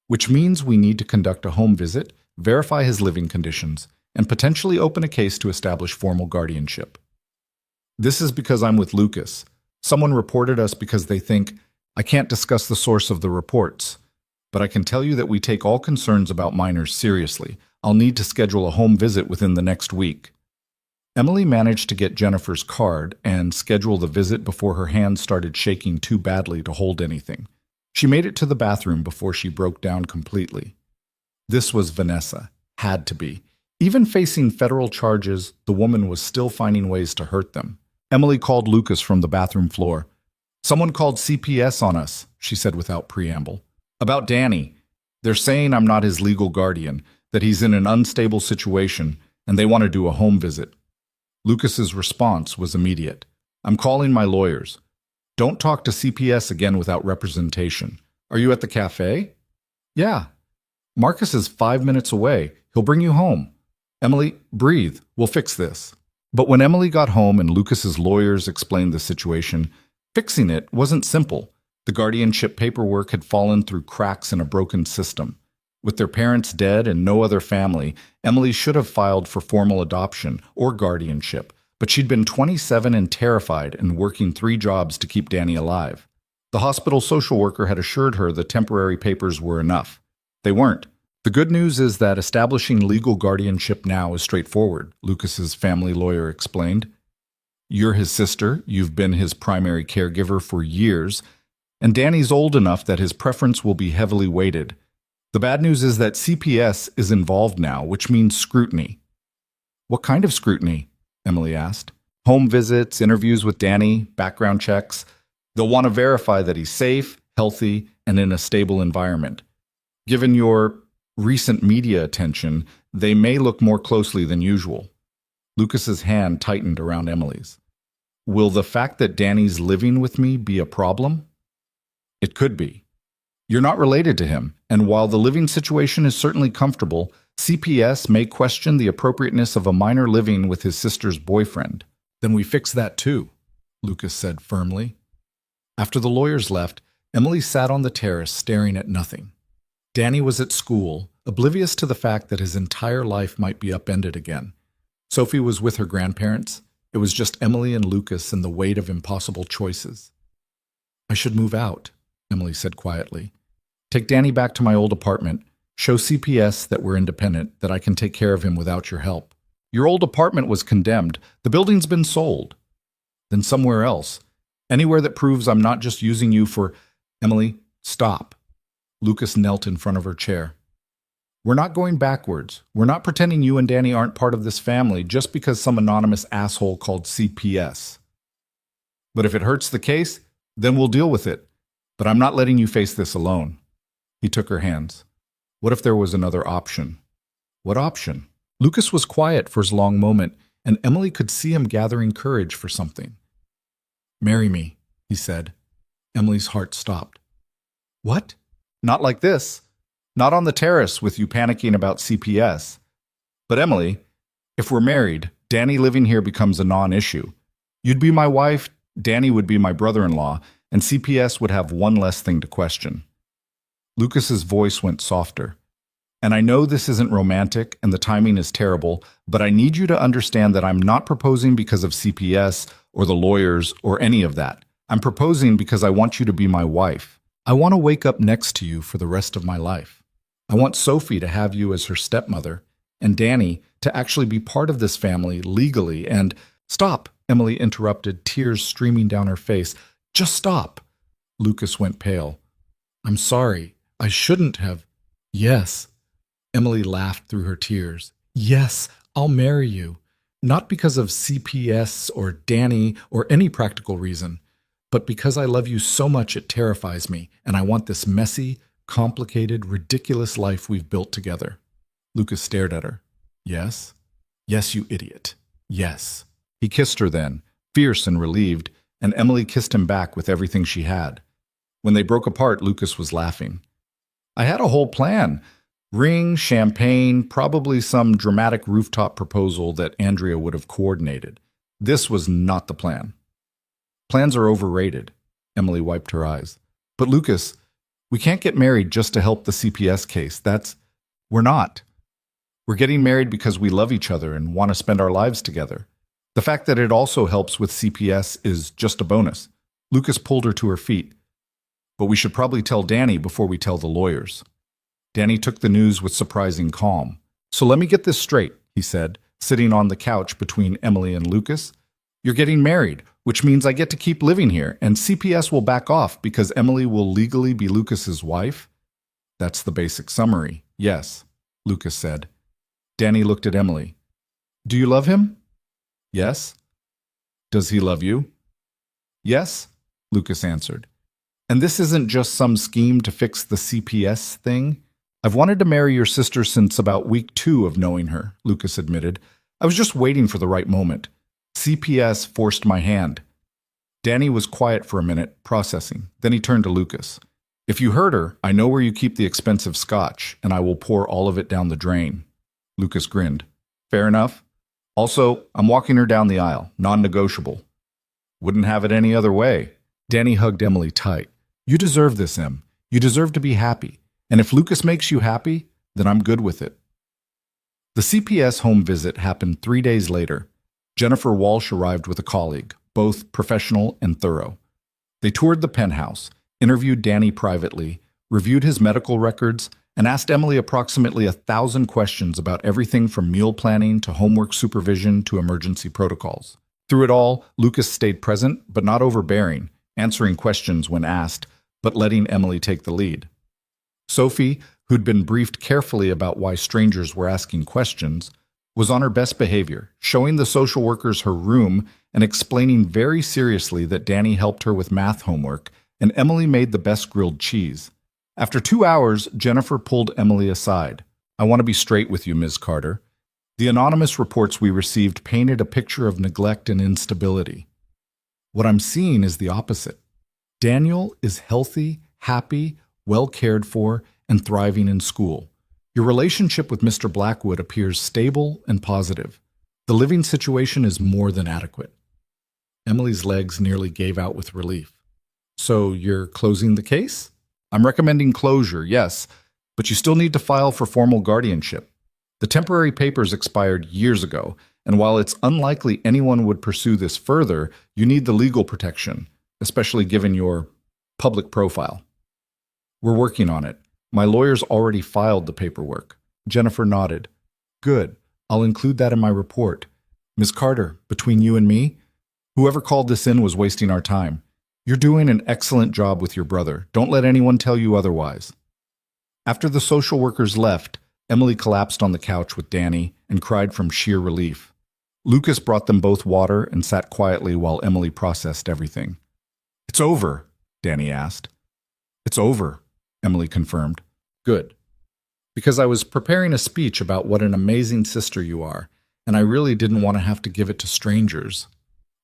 which means we need to conduct a home visit, verify his living conditions, and potentially open a case to establish formal guardianship. This is because I'm with Lucas. Someone reported us because they think I can't discuss the source of the reports. But I can tell you that we take all concerns about minors seriously. I'll need to schedule a home visit within the next week. Emily managed to get Jennifer's card and schedule the visit before her hands started shaking too badly to hold anything. She made it to the bathroom before she broke down completely. This was Vanessa. Had to be. Even facing federal charges, the woman was still finding ways to hurt them. Emily called Lucas from the bathroom floor. Someone called CPS on us, she said without preamble. About Danny. They're saying I'm not his legal guardian, that he's in an unstable situation, and they want to do a home visit. Lucas's response was immediate. I'm calling my lawyers. Don't talk to CPS again without representation. Are you at the cafe? Yeah. Marcus is 5 minutes away. He'll bring you home. Emily, breathe. We'll fix this. But when Emily got home and Lucas's lawyers explained the situation, fixing it wasn't simple. The guardianship paperwork had fallen through cracks in a broken system. With their parents dead and no other family, Emily should have filed for formal adoption or guardianship, but she'd been 27 and terrified and working 3 jobs to keep Danny alive. The hospital social worker had assured her the temporary papers were enough. They weren't. The good news is that establishing legal guardianship now is straightforward, Lucas's family lawyer explained. You're his sister, you've been his primary caregiver for years, and Danny's old enough that his preference will be heavily weighted. The bad news is that CPS is involved now, which means scrutiny. What kind of scrutiny? Emily asked. Home visits, interviews with Danny, background checks. They'll want to verify that he's safe, healthy, and in a stable environment. Given your recent media attention, they may look more closely than usual. Lucas's hand tightened around Emily's. Will the fact that Danny's living with me be a problem? It could be. You're not related to him, and while the living situation is certainly comfortable, CPS may question the appropriateness of a minor living with his sister's boyfriend. Then we fix that too, Lucas said firmly. After the lawyers left, Emily sat on the terrace staring at nothing. Danny was at school, oblivious to the fact that his entire life might be upended again. Sophie was with her grandparents. It was just Emily and Lucas and the weight of impossible choices. I should move out, Emily said quietly. Take Danny back to my old apartment. Show CPS that we're independent, that I can take care of him without your help. Your old apartment was condemned. The building's been sold. Then somewhere else. Anywhere that proves I'm not just using you for... Emily, stop. Lucas knelt in front of her chair. We're not going backwards. We're not pretending you and Danny aren't part of this family just because some anonymous asshole called CPS. But if it hurts the case, then we'll deal with it. But I'm not letting you face this alone. He took her hands. What if there was another option? What option? Lucas was quiet for a long moment, and Emily could see him gathering courage for something. Marry me, he said. Emily's heart stopped. What? Not like this. Not on the terrace with you panicking about CPS. But Emily, if we're married, Danny living here becomes a non-issue. You'd be my wife, Danny would be my brother-in-law, and CPS would have one less thing to question. Lucas's voice went softer. And I know this isn't romantic and the timing is terrible, but I need you to understand that I'm not proposing because of CPS or the lawyers or any of that. I'm proposing because I want you to be my wife. I want to wake up next to you for the rest of my life. I want Sophie to have you as her stepmother, and Danny to actually be part of this family legally and... Stop, Emily interrupted, tears streaming down her face. Just stop. Lucas went pale. I'm sorry. I shouldn't have. Yes. Emily laughed through her tears. Yes, I'll marry you. Not because of CPS or Danny or any practical reason, but because I love you so much it terrifies me, and I want this messy, complicated, ridiculous life we've built together. Lucas stared at her. Yes? Yes, you idiot. Yes. He kissed her then, fierce and relieved, and Emily kissed him back with everything she had. When they broke apart, Lucas was laughing. I had a whole plan. Ring, champagne, probably some dramatic rooftop proposal that Andrea would have coordinated. This was not the plan. Plans are overrated. Emily wiped her eyes. But Lucas, we can't get married just to help the CPS case. We're not. We're getting married because we love each other and want to spend our lives together. The fact that it also helps with CPS is just a bonus. Lucas pulled her to her feet. But we should probably tell Danny before we tell the lawyers. Danny took the news with surprising calm. So let me get this straight, he said, sitting on the couch between Emily and Lucas. You're getting married, which means I get to keep living here, and CPS will back off because Emily will legally be Lucas's wife? That's the basic summary. Yes, Lucas said. Danny looked at Emily. Do you love him? Yes. Does he love you? Yes, Lucas answered. And this isn't just some scheme to fix the CPS thing? I've wanted to marry your sister since about week 2 of knowing her, Lucas admitted. I was just waiting for the right moment. CPS forced my hand. Danny was quiet for a minute, processing. Then he turned to Lucas. If you hurt her, I know where you keep the expensive scotch, and I will pour all of it down the drain. Lucas grinned. Fair enough. Also, I'm walking her down the aisle, non-negotiable. Wouldn't have it any other way. Danny hugged Emily tight. You deserve this, Em. You deserve to be happy. And if Lucas makes you happy, then I'm good with it. The CPS home visit happened 3 days later. Jennifer Walsh arrived with a colleague, both professional and thorough. They toured the penthouse, interviewed Danny privately, reviewed his medical records, and asked Emily approximately 1,000 questions about everything from meal planning to homework supervision to emergency protocols. Through it all, Lucas stayed present, but not overbearing, answering questions when asked, but letting Emily take the lead. Sophie, who'd been briefed carefully about why strangers were asking questions, was on her best behavior, showing the social workers her room and explaining very seriously that Danny helped her with math homework and Emily made the best grilled cheese. After 2 hours, Jennifer pulled Emily aside. I want to be straight with you, Ms. Carter. The anonymous reports we received painted a picture of neglect and instability. What I'm seeing is the opposite. Daniel is healthy, happy, well cared for, and thriving in school. Your relationship with Mr. Blackwood appears stable and positive. The living situation is more than adequate. Emily's legs nearly gave out with relief. So you're closing the case? I'm recommending closure, yes, but you still need to file for formal guardianship. The temporary papers expired years ago, and while it's unlikely anyone would pursue this further, you need the legal protection, especially given your public profile. We're working on it. My lawyer's already filed the paperwork. Jennifer nodded. Good. I'll include that in my report. Ms. Carter, between you and me, whoever called this in was wasting our time. You're doing an excellent job with your brother. Don't let anyone tell you otherwise. After the social workers left, Emily collapsed on the couch with Danny and cried from sheer relief. Lucas brought them both water and sat quietly while Emily processed everything. It's over, Danny asked. It's over, Emily confirmed. Good. Because I was preparing a speech about what an amazing sister you are, and I really didn't want to have to give it to strangers.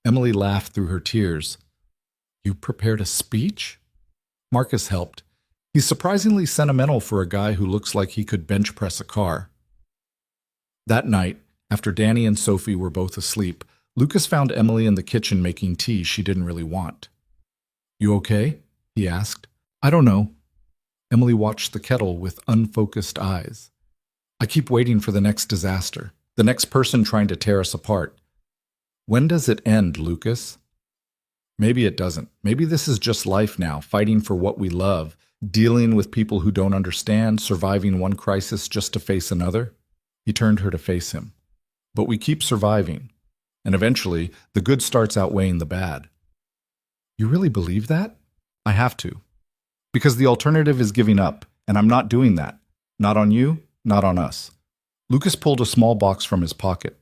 Emily laughed through her tears. You prepared a speech? Marcus helped. He's surprisingly sentimental for a guy who looks like he could bench press a car. That night, after Danny and Sophie were both asleep, Lucas found Emily in the kitchen making tea she didn't really want. You okay? He asked. I don't know. Emily watched the kettle with unfocused eyes. I keep waiting for the next disaster, the next person trying to tear us apart. When does it end, Lucas? Maybe it doesn't. Maybe this is just life now, fighting for what we love, dealing with people who don't understand, surviving one crisis just to face another. He turned her to face him. But we keep surviving, and eventually the good starts outweighing the bad. You really believe that? I have to. Because the alternative is giving up, and I'm not doing that. Not on you, not on us. Lucas pulled a small box from his pocket.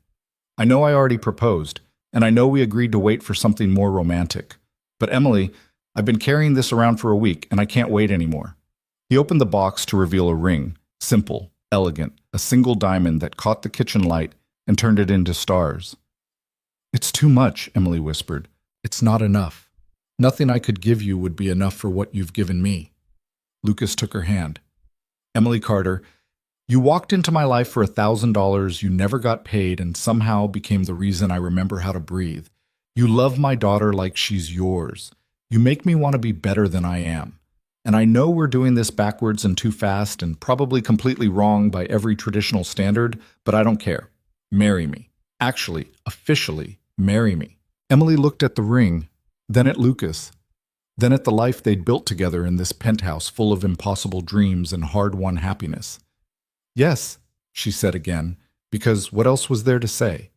I know I already proposed, and I know we agreed to wait for something more romantic. But Emily, I've been carrying this around for a week, and I can't wait anymore. He opened the box to reveal a ring, simple, elegant, a single diamond that caught the kitchen light and turned it into stars. It's too much, Emily whispered. It's not enough. Nothing I could give you would be enough for what you've given me. Lucas took her hand. Emily Carter, you walked into my life for $1,000, you never got paid, and somehow became the reason I remember how to breathe. You love my daughter like she's yours. You make me want to be better than I am. And I know we're doing this backwards and too fast and probably completely wrong by every traditional standard, but I don't care. Marry me. Actually, officially, marry me. Emily looked at the ring, then at Lucas, then at the life they'd built together in this penthouse full of impossible dreams and hard-won happiness. Yes, she said again, because what else was there to say?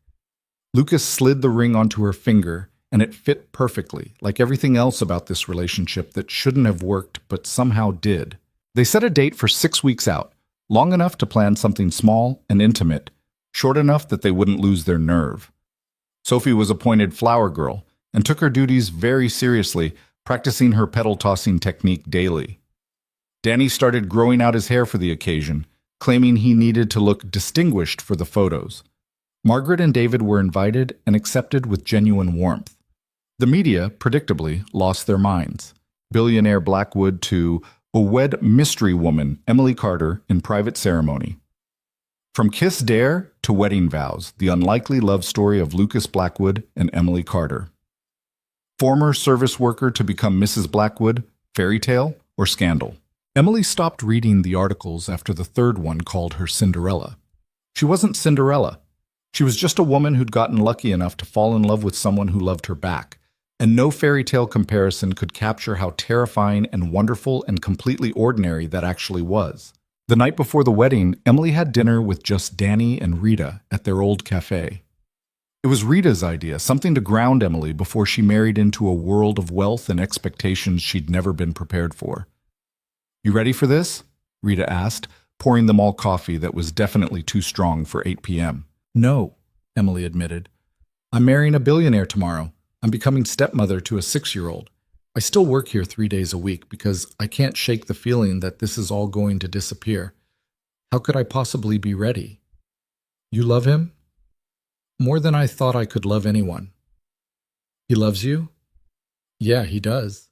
Lucas slid the ring onto her finger, and it fit perfectly, like everything else about this relationship that shouldn't have worked but somehow did. They set a date for 6 weeks out, long enough to plan something small and intimate, short enough that they wouldn't lose their nerve. Sophie was appointed flower girl and took her duties very seriously, practicing her petal-tossing technique daily. Danny started growing out his hair for the occasion, claiming he needed to look distinguished for the photos. Margaret and David were invited and accepted with genuine warmth. The media, predictably, lost their minds. Billionaire Blackwood to a wed mystery woman, Emily Carter, in private ceremony. From kiss dare to wedding vows, the unlikely love story of Lucas Blackwood and Emily Carter. Former service worker to become Mrs. Blackwood, fairy tale or scandal? Emily stopped reading the articles after the third one called her Cinderella. She wasn't Cinderella. She was just a woman who'd gotten lucky enough to fall in love with someone who loved her back, and no fairy tale comparison could capture how terrifying and wonderful and completely ordinary that actually was. The night before the wedding, Emily had dinner with just Danny and Rita at their old cafe. It was Rita's idea, something to ground Emily before she married into a world of wealth and expectations she'd never been prepared for. You ready for this? Rita asked, pouring them all coffee that was definitely too strong for 8 p.m. No, Emily admitted. I'm marrying a billionaire tomorrow. I'm becoming stepmother to a 6-year-old. I still work here 3 days a week because I can't shake the feeling that this is all going to disappear. How could I possibly be ready? You love him? More than I thought I could love anyone. He loves you? Yeah, he does.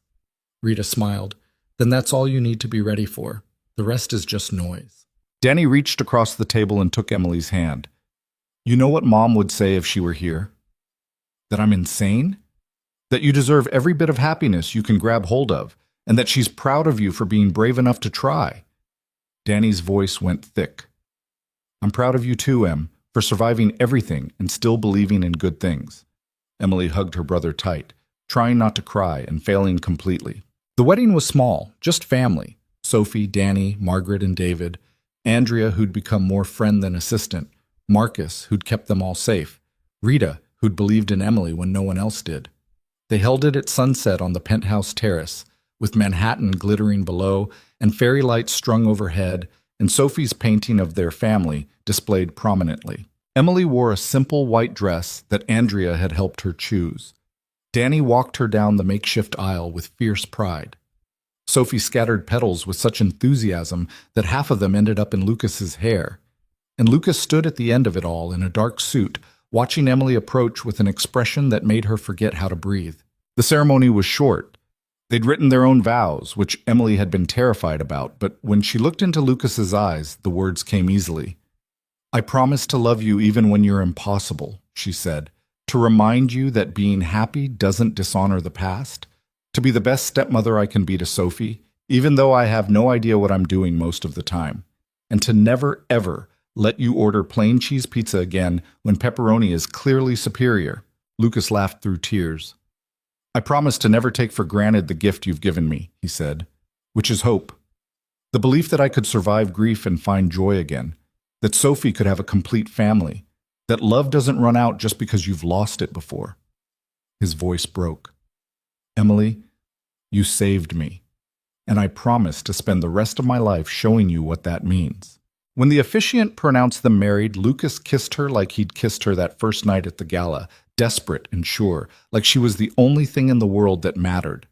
Rita smiled. Then that's all you need to be ready for. The rest is just noise. Danny reached across the table and took Emily's hand. You know what Mom would say if she were here? That I'm insane? That you deserve every bit of happiness you can grab hold of, and that she's proud of you for being brave enough to try. Danny's voice went thick. I'm proud of you too, Em, for surviving everything and still believing in good things. Emily hugged her brother tight, trying not to cry and failing completely. The wedding was small, just family. Sophie, Danny, Margaret, and David. Andrea, who'd become more friend than assistant. Marcus, who'd kept them all safe. Rita, who'd believed in Emily when no one else did. They held it at sunset on the penthouse terrace, with Manhattan glittering below and fairy lights strung overhead, and Sophie's painting of their family displayed prominently. Emily wore a simple white dress that Andrea had helped her choose. Danny walked her down the makeshift aisle with fierce pride. Sophie scattered petals with such enthusiasm that half of them ended up in Lucas's hair. And Lucas stood at the end of it all in a dark suit, watching Emily approach with an expression that made her forget how to breathe. The ceremony was short. They'd written their own vows, which Emily had been terrified about, but when she looked into Lucas's eyes, the words came easily. I promise to love you even when you're impossible, she said, to remind you that being happy doesn't dishonor the past, to be the best stepmother I can be to Sophie, even though I have no idea what I'm doing most of the time, and to never, ever let you order plain cheese pizza again when pepperoni is clearly superior. Lucas laughed through tears. I promise to never take for granted the gift you've given me, he said, which is hope. The belief that I could survive grief and find joy again, that Sophie could have a complete family, that love doesn't run out just because you've lost it before. His voice broke. Emily, you saved me, and I promise to spend the rest of my life showing you what that means. When the officiant pronounced them married, Lucas kissed her like he'd kissed her that first night at the gala, desperate and sure, like she was the only thing in the world that mattered.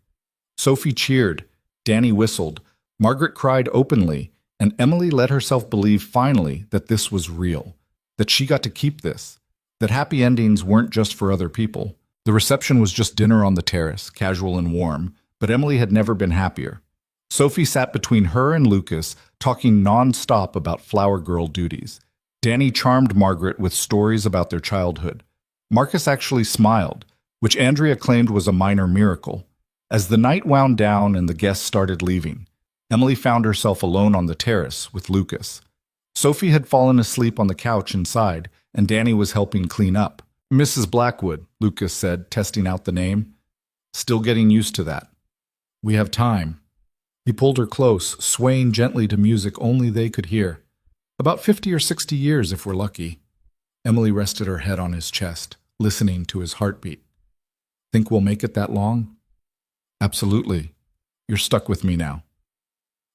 Sophie cheered, Danny whistled, Margaret cried openly, and Emily let herself believe finally that this was real, that she got to keep this, that happy endings weren't just for other people. The reception was just dinner on the terrace, casual and warm, but Emily had never been happier. Sophie sat between her and Lucas, talking non-stop about flower girl duties. Danny charmed Margaret with stories about their childhood. Marcus actually smiled, which Andrea claimed was a minor miracle. As the night wound down and the guests started leaving, Emily found herself alone on the terrace with Lucas. Sophie had fallen asleep on the couch inside, and Danny was helping clean up. "Mrs. Blackwood," Lucas said, testing out the name. "Still getting used to that." "We have time." He pulled her close, swaying gently to music only they could hear. "About 50 or 60 years if we're lucky." Emily rested her head on his chest, listening to his heartbeat. "Think we'll make it that long?" "Absolutely. You're stuck with me now."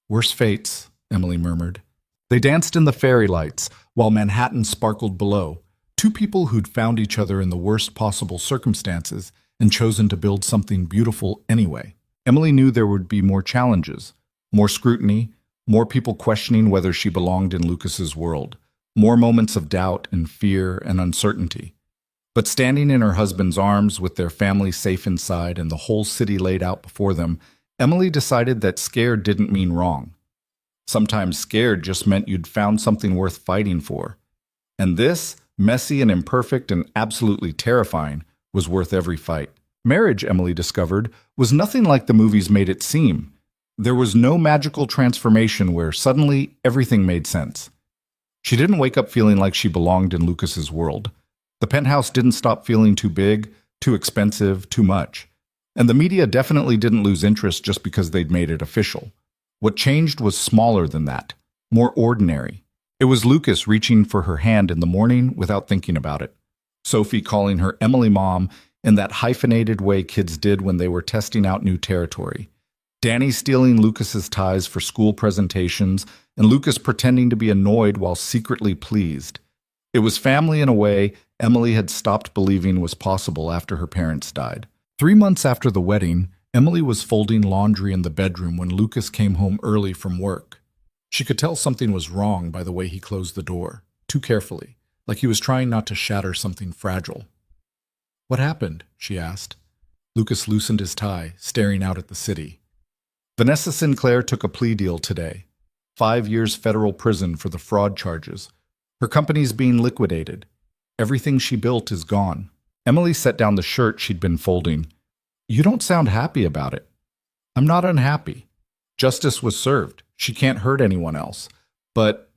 "Worse fates," Emily murmured. They danced in the fairy lights, while Manhattan sparkled below. Two people who'd found each other in the worst possible circumstances and chosen to build something beautiful anyway. Emily knew there would be more challenges, more scrutiny, more people questioning whether she belonged in Lucas's world, more moments of doubt and fear and uncertainty. But standing in her husband's arms with their family safe inside and the whole city laid out before them, Emily decided that scared didn't mean wrong. Sometimes scared just meant you'd found something worth fighting for. And this, messy and imperfect and absolutely terrifying, was worth every fight. Marriage, Emily discovered, was nothing like the movies made it seem. There was no magical transformation where suddenly everything made sense. She didn't wake up feeling like she belonged in Lucas's world. The penthouse didn't stop feeling too big, too expensive, too much. And the media definitely didn't lose interest just because they'd made it official. What changed was smaller than that, more ordinary. It was Lucas reaching for her hand in the morning without thinking about it. Sophie calling her Emily Mom in that hyphenated way kids did when they were testing out new territory. Danny stealing Lucas's ties for school presentations, and Lucas pretending to be annoyed while secretly pleased. It was family in a way Emily had stopped believing was possible after her parents died. 3 months after the wedding, Emily was folding laundry in the bedroom when Lucas came home early from work. She could tell something was wrong by the way he closed the door, too carefully, like he was trying not to shatter something fragile. "What happened?" she asked. Lucas loosened his tie, staring out at the city. "Vanessa Sinclair took a plea deal today. 5 years federal prison for the fraud charges. Her company's being liquidated. Everything she built is gone." Emily set down the shirt she'd been folding. "You don't sound happy about it." "I'm not unhappy. Justice was served. She can't hurt anyone else. But—"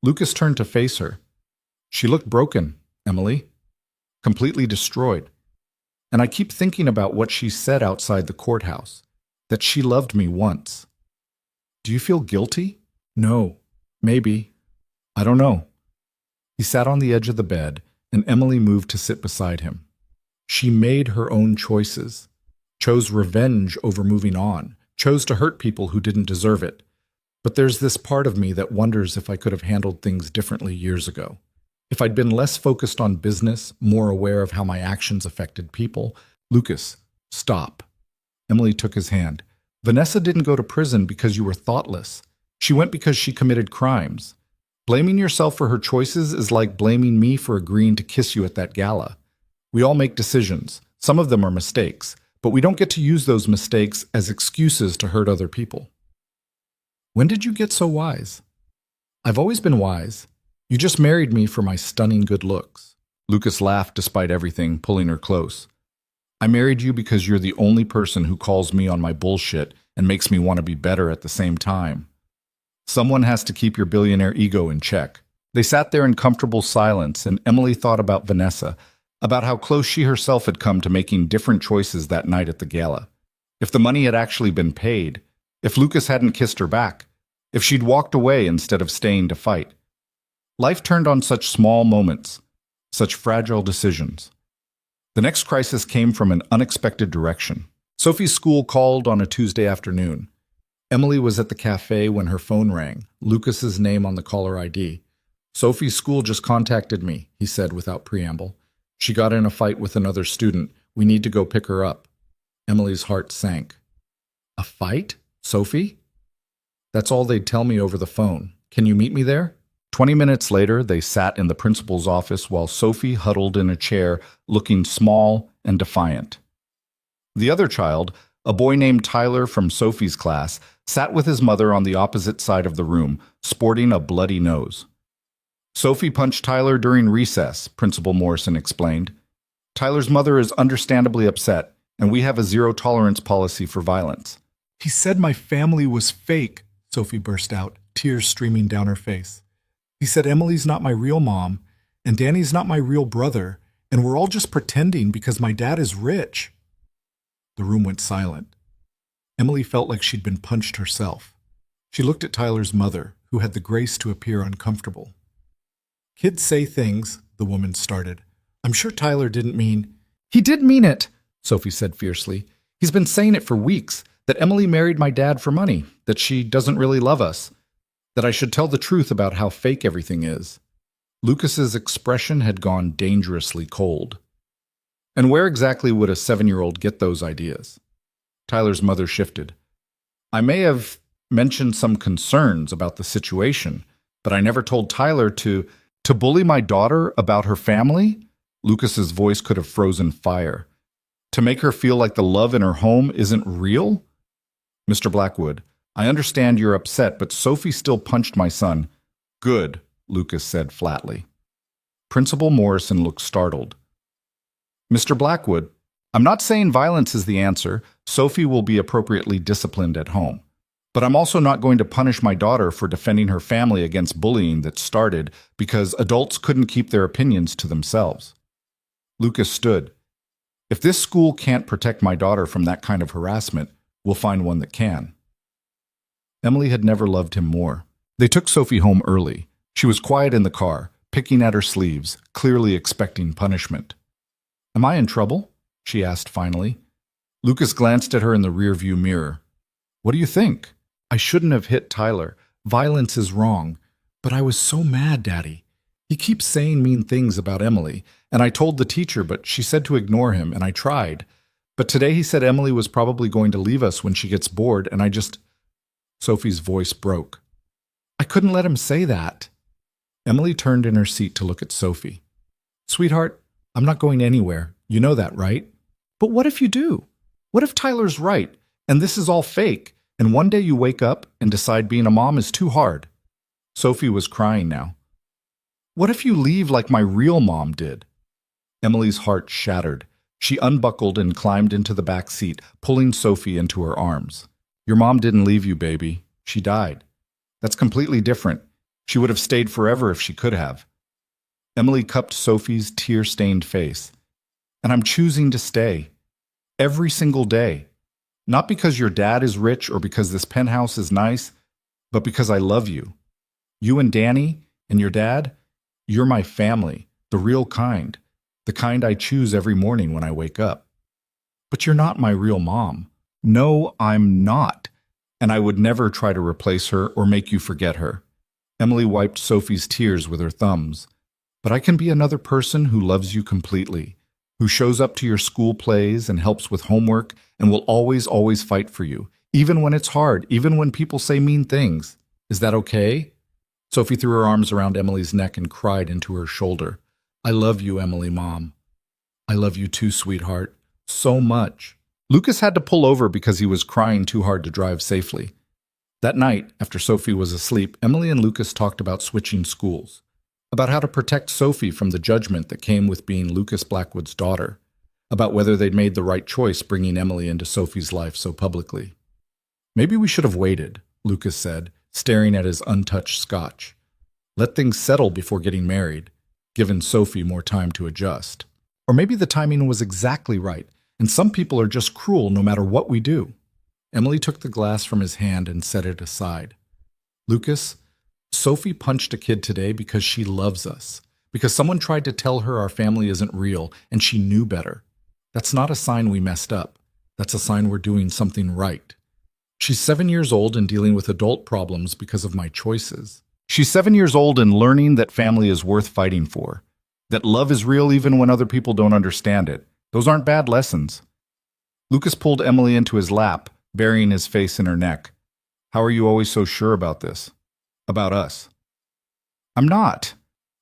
Lucas turned to face her. "She looked broken, Emily. Completely destroyed. And I keep thinking about what she said outside the courthouse. That she loved me once. Do you feel guilty?" "No. Maybe. I don't know." He sat on the edge of the bed, and Emily moved to sit beside him. She made her own choices. Chose revenge over moving on. Chose to hurt people who didn't deserve it. But there's this part of me that wonders if I could have handled things differently years ago. If I'd been less focused on business, more aware of how my actions affected people. "Lucas, stop." Emily took his hand. "Vanessa didn't go to prison because you were thoughtless. She went because she committed crimes. Blaming yourself for her choices is like blaming me for agreeing to kiss you at that gala. We all make decisions. Some of them are mistakes, but we don't get to use those mistakes as excuses to hurt other people." "When did you get so wise?" "I've always been wise. You just married me for my stunning good looks." Lucas laughed despite everything, pulling her close. "I married you because you're the only person who calls me on my bullshit and makes me want to be better at the same time. Someone has to keep your billionaire ego in check." They sat there in comfortable silence, and Emily thought about Vanessa, about how close she herself had come to making different choices that night at the gala. If the money had actually been paid, if Lucas hadn't kissed her back, if she'd walked away instead of staying to fight. Life turned on such small moments, such fragile decisions. The next crisis came from an unexpected direction. Sophie's school called on a Tuesday afternoon. Emily was at the cafe when her phone rang, Lucas's name on the caller ID. "Sophie's school just contacted me," he said without preamble. "She got in a fight with another student. We need to go pick her up." Emily's heart sank. "A fight? Sophie?" "That's all they'd tell me over the phone. Can you meet me there?" 20 minutes later, they sat in the principal's office while Sophie huddled in a chair, looking small and defiant. The other child, a boy named Tyler from Sophie's class, sat with his mother on the opposite side of the room, sporting a bloody nose. Sophie punched Tyler during recess, Principal Morrison explained. Tyler's mother is understandably upset, and we have a zero-tolerance policy for violence. He said my family was fake, Sophie burst out, tears streaming down her face. He said Emily's not my real mom, and Danny's not my real brother, and we're all just pretending because my dad is rich. The room went silent. Emily felt like she'd been punched herself. She looked at Tyler's mother, who had the grace to appear uncomfortable. Kids say things, the woman started. I'm sure Tyler didn't mean... He did mean it, Sophie said fiercely. He's been saying it for weeks, that Emily married my dad for money, that she doesn't really love us, that I should tell the truth about how fake everything is. Lucas's expression had gone dangerously cold. And where exactly would a 7-year-old get those ideas? Tyler's mother shifted. I may have mentioned some concerns about the situation, but I never told Tyler to bully my daughter about her family? Lucas's voice could have frozen fire. To make her feel like the love in her home isn't real? Mr. Blackwood, I understand you're upset, but Sophie still punched my son. Good, Lucas said flatly. Principal Morrison looked startled. Mr. Blackwood, I'm not saying violence is the answer. Sophie will be appropriately disciplined at home. But I'm also not going to punish my daughter for defending her family against bullying that started because adults couldn't keep their opinions to themselves. Lucas stood. If this school can't protect my daughter from that kind of harassment, we'll find one that can. Emily had never loved him more. They took Sophie home early. She was quiet in the car, picking at her sleeves, clearly expecting punishment. Am I in trouble? She asked finally. Lucas glanced at her in the rearview mirror. What do you think? I shouldn't have hit Tyler. Violence is wrong. But I was so mad, Daddy. He keeps saying mean things about Emily, and I told the teacher, but she said to ignore him, and I tried. But today he said Emily was probably going to leave us when she gets bored, and I just... Sophie's voice broke. I couldn't let him say that. Emily turned in her seat to look at Sophie. Sweetheart, I'm not going anywhere. You know that, right? But what if you do? What if Tyler's right, and this is all fake, and one day you wake up and decide being a mom is too hard? Sophie was crying now. What if you leave like my real mom did? Emily's heart shattered. She unbuckled and climbed into the back seat, pulling Sophie into her arms. Your mom didn't leave you, baby. She died. That's completely different. She would have stayed forever if she could have. Emily cupped Sophie's tear-stained face. And I'm choosing to stay. Every single day. Not because your dad is rich or because this penthouse is nice, but because I love you. You and Danny and your dad, you're my family, the real kind, the kind I choose every morning when I wake up. But you're not my real mom. No, I'm not. And I would never try to replace her or make you forget her. Emily wiped Sophie's tears with her thumbs. But I can be another person who loves you completely, who shows up to your school plays and helps with homework and will always, always fight for you, even when it's hard, even when people say mean things. Is that okay? Sophie threw her arms around Emily's neck and cried into her shoulder. I love you, Emily, Mom. I love you too, sweetheart. So much. Lucas had to pull over because he was crying too hard to drive safely. That night, after Sophie was asleep, Emily and Lucas talked about switching schools, about how to protect Sophie from the judgment that came with being Lucas Blackwood's daughter, about whether they'd made the right choice bringing Emily into Sophie's life so publicly. Maybe we should have waited, Lucas said, staring at his untouched scotch. Let things settle before getting married, given Sophie more time to adjust. Or maybe the timing was exactly right, and some people are just cruel no matter what we do. Emily took the glass from his hand and set it aside. Lucas, Sophie punched a kid today because she loves us, because someone tried to tell her our family isn't real and she knew better. That's not a sign we messed up. That's a sign we're doing something right. She's 7 years old and dealing with adult problems because of my choices. She's 7 years old and learning that family is worth fighting for, that love is real even when other people don't understand it. Those aren't bad lessons. Lucas pulled Emily into his lap, burying his face in her neck. How are you always so sure about this? About us? I'm not.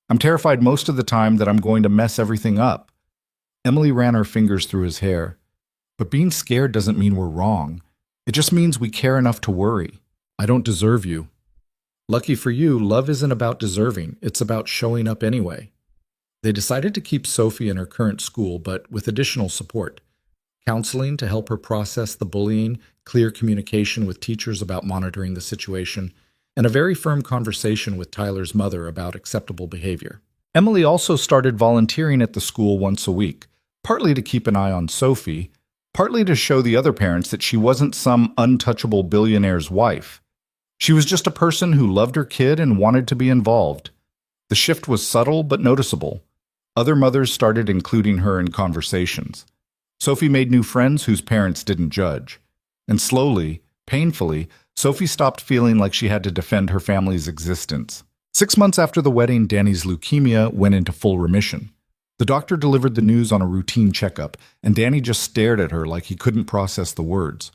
I'm terrified most of the time that I'm going to mess everything up. Emily ran her fingers through his hair. But being scared doesn't mean we're wrong. It just means we care enough to worry. I don't deserve you. Lucky for you, love isn't about deserving. It's about showing up anyway. They decided to keep Sophie in her current school, but with additional support. Counseling to help her process the bullying, clear communication with teachers about monitoring the situation, and a very firm conversation with Tyler's mother about acceptable behavior. Emily also started volunteering at the school once a week, partly to keep an eye on Sophie, partly to show the other parents that she wasn't some untouchable billionaire's wife. She was just a person who loved her kid and wanted to be involved. The shift was subtle but noticeable. Other mothers started including her in conversations. Sophie made new friends whose parents didn't judge. And slowly, painfully, Sophie stopped feeling like she had to defend her family's existence. 6 months after the wedding, Danny's leukemia went into full remission. The doctor delivered the news on a routine checkup, and Danny just stared at her like he couldn't process the words.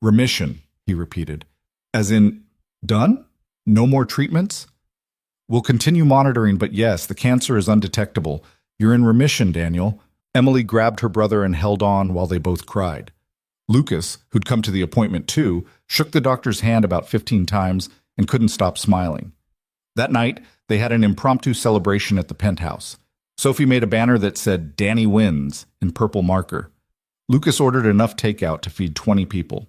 Remission, he repeated. As in, done? No more treatments? We'll continue monitoring, but yes, the cancer is undetectable. You're in remission, Daniel. Emily grabbed her brother and held on while they both cried. Lucas, who'd come to the appointment too, shook the doctor's hand about 15 times and couldn't stop smiling. That night, they had an impromptu celebration at the penthouse. Sophie made a banner that said, Danny wins, in purple marker. Lucas ordered enough takeout to feed 20 people.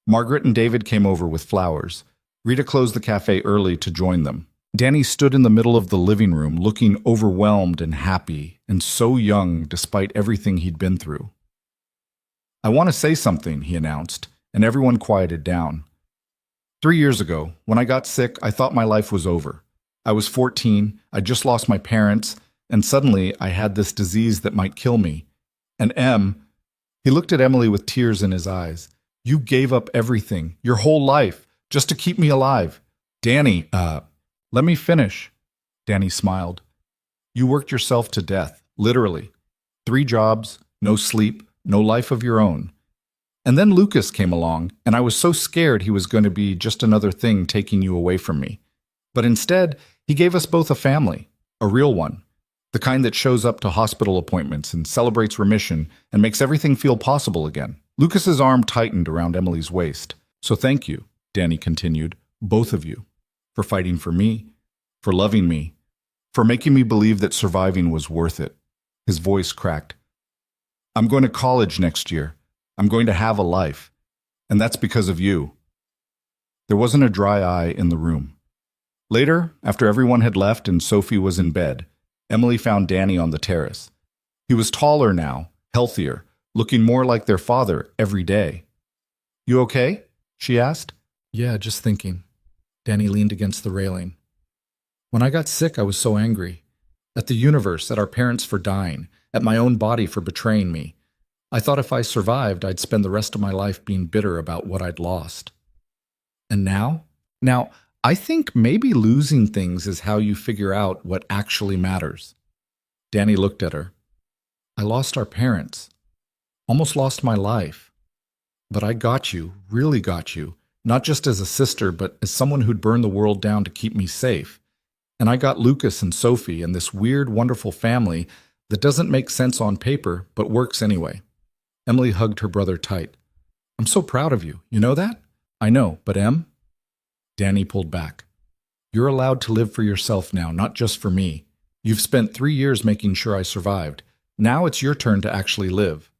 Margaret and David came over with flowers. Rita closed the cafe early to join them. Danny stood in the middle of the living room, looking overwhelmed and happy, and so young despite everything he'd been through. I want to say something, he announced, and everyone quieted down. 3 years ago, when I got sick, I thought my life was over. I was 14, I just lost my parents, and suddenly I had this disease that might kill me. And he looked at Emily with tears in his eyes. You gave up everything, your whole life, just to keep me alive. Danny, let me finish. Danny smiled. You worked yourself to death, literally. 3 jobs, no sleep, no life of your own. And then Lucas came along, and I was so scared he was going to be just another thing taking you away from me. But instead, he gave us both a family, a real one, the kind that shows up to hospital appointments and celebrates remission and makes everything feel possible again. Lucas's arm tightened around Emily's waist. So thank you, Danny continued, both of you, for fighting for me, for loving me, for making me believe that surviving was worth it. His voice cracked. I'm going to college next year. I'm going to have a life. And that's because of you. There wasn't a dry eye in the room. Later, after everyone had left and Sophie was in bed, Emily found Danny on the terrace. He was taller now, healthier, looking more like their father every day. You okay? She asked. Yeah, just thinking. Danny leaned against the railing. When I got sick, I was so angry. At the universe, at our parents for dying, at my own body for betraying me. I thought if I survived, I'd spend the rest of my life being bitter about what I'd lost. And now? Now, I think maybe losing things is how you figure out what actually matters. Danny looked at her. I lost our parents. Almost lost my life. But I got you, really got you, not just as a sister, but as someone who'd burn the world down to keep me safe. And I got Lucas and Sophie and this weird, wonderful family that doesn't make sense on paper, but works anyway. Emily hugged her brother tight. I'm so proud of you. You know that? I know, but Danny pulled back. You're allowed to live for yourself now, not just for me. You've spent 3 years making sure I survived. Now it's your turn to actually live.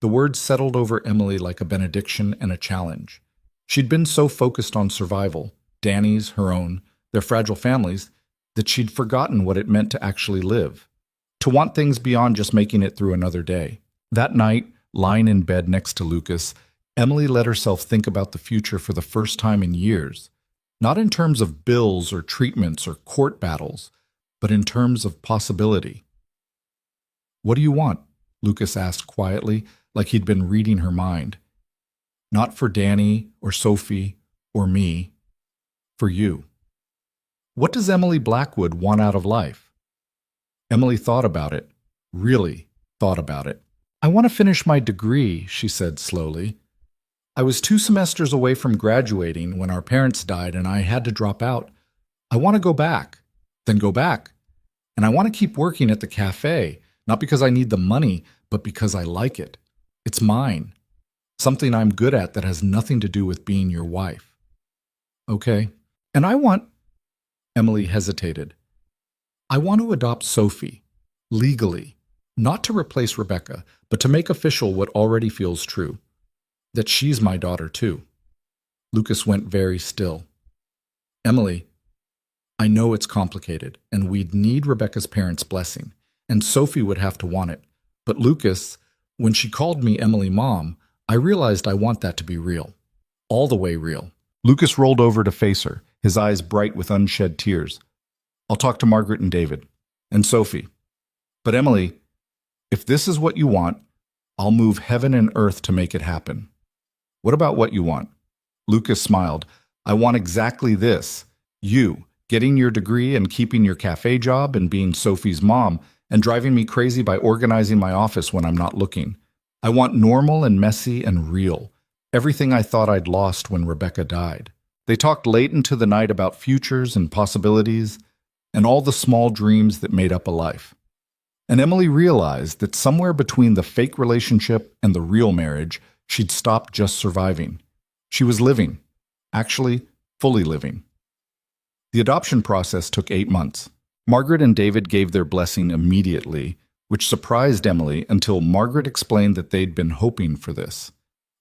The words settled over Emily like a benediction and a challenge. She'd been so focused on survival, Danny's, her own, their fragile families, that she'd forgotten what it meant to actually live, to want things beyond just making it through another day. That night, lying in bed next to Lucas, Emily let herself think about the future for the first time in years, not in terms of bills or treatments or court battles, but in terms of possibility. What do you want? Lucas asked quietly, like he'd been reading her mind. Not for Danny or Sophie or me, for you. What does Emily Blackwood want out of life? Emily thought about it, really thought about it. I want to finish my degree, she said slowly. I was 2 semesters away from graduating when our parents died and I had to drop out. I want to go back. Then go back. And I want to keep working at the cafe, not because I need the money, but because I like it. It's mine. Something I'm good at that has nothing to do with being your wife. Okay. And I want, Emily hesitated. I want to adopt Sophie, legally, not to replace Rebecca, but to make official what already feels true, that she's my daughter too. Lucas went very still. Emily, I know it's complicated, and we'd need Rebecca's parents' blessing, and Sophie would have to want it. But Lucas, when she called me Emily Mom, I realized I want that to be real. All the way real. Lucas rolled over to face her, his eyes bright with unshed tears. I'll talk to Margaret and David. And Sophie. But Emily, if this is what you want, I'll move heaven and earth to make it happen. What about what you want? Lucas smiled. I want exactly this. You, getting your degree and keeping your cafe job and being Sophie's mom and driving me crazy by organizing my office when I'm not looking. I want normal and messy and real. Everything I thought I'd lost when Rebecca died. They talked late into the night about futures and possibilities and all the small dreams that made up a life. And Emily realized that somewhere between the fake relationship and the real marriage, she'd stopped just surviving. She was living. Actually, fully living. The adoption process took 8 months. Margaret and David gave their blessing immediately, which surprised Emily until Margaret explained that they'd been hoping for this.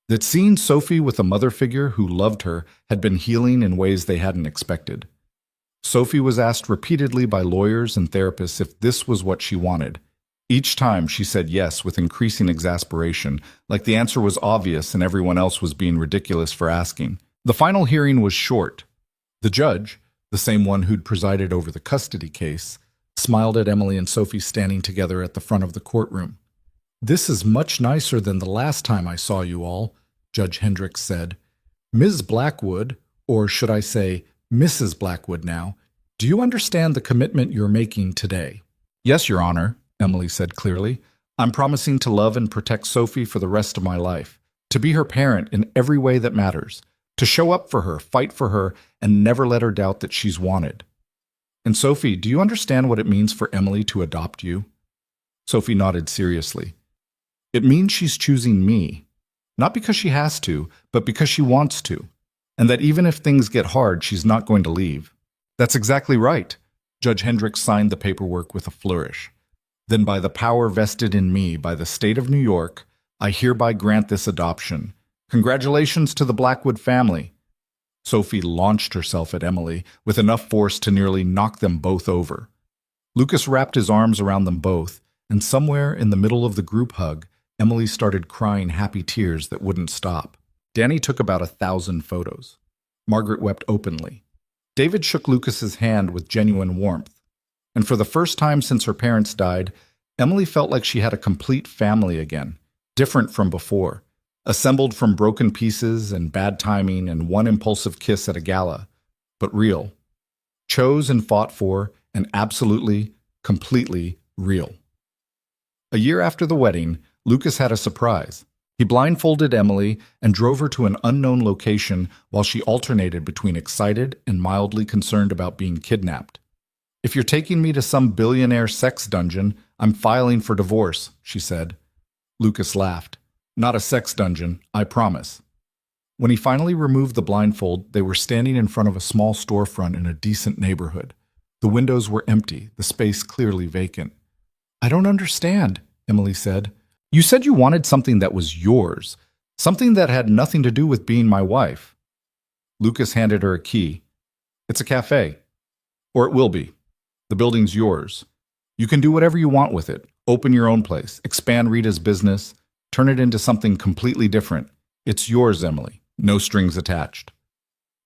That seeing Sophie with a mother figure who loved her had been healing in ways they hadn't expected. Sophie was asked repeatedly by lawyers and therapists if this was what she wanted. Each time she said yes with increasing exasperation, like the answer was obvious and everyone else was being ridiculous for asking. The final hearing was short. The judge, the same one who'd presided over the custody case, smiled at Emily and Sophie standing together at the front of the courtroom. This is much nicer than the last time I saw you all, Judge Hendricks said. Ms. Blackwood, or should I say Mrs. Blackwood now, do you understand the commitment you're making today? Yes, Your Honor, Emily said clearly. I'm promising to love and protect Sophie for the rest of my life, to be her parent in every way that matters, to show up for her, fight for her, and never let her doubt that she's wanted. And Sophie, do you understand what it means for Emily to adopt you? Sophie nodded seriously. It means she's choosing me, not because she has to, but because she wants to, and that even if things get hard, she's not going to leave. That's exactly right. Judge Hendricks signed the paperwork with a flourish. Then by the power vested in me by the state of New York, I hereby grant this adoption. Congratulations to the Blackwood family. Sophie launched herself at Emily with enough force to nearly knock them both over. Lucas wrapped his arms around them both, and somewhere in the middle of the group hug, Emily started crying happy tears that wouldn't stop. Danny took about 1,000 photos. Margaret wept openly. David shook Lucas's hand with genuine warmth. And for the first time since her parents died, Emily felt like she had a complete family again, different from before, assembled from broken pieces and bad timing and one impulsive kiss at a gala, but real. Chose and fought for, and absolutely, completely real. A year after the wedding, Lucas had a surprise. He blindfolded Emily and drove her to an unknown location while she alternated between excited and mildly concerned about being kidnapped. If you're taking me to some billionaire sex dungeon, I'm filing for divorce, she said. Lucas laughed. Not a sex dungeon, I promise. When he finally removed the blindfold, they were standing in front of a small storefront in a decent neighborhood. The windows were empty, the space clearly vacant. I don't understand, Emily said. You said you wanted something that was yours, something that had nothing to do with being my wife. Lucas handed her a key. It's a cafe. Or it will be. The building's yours. You can do whatever you want with it. Open your own place, expand Rita's business, turn it into something completely different. It's yours, Emily. No strings attached.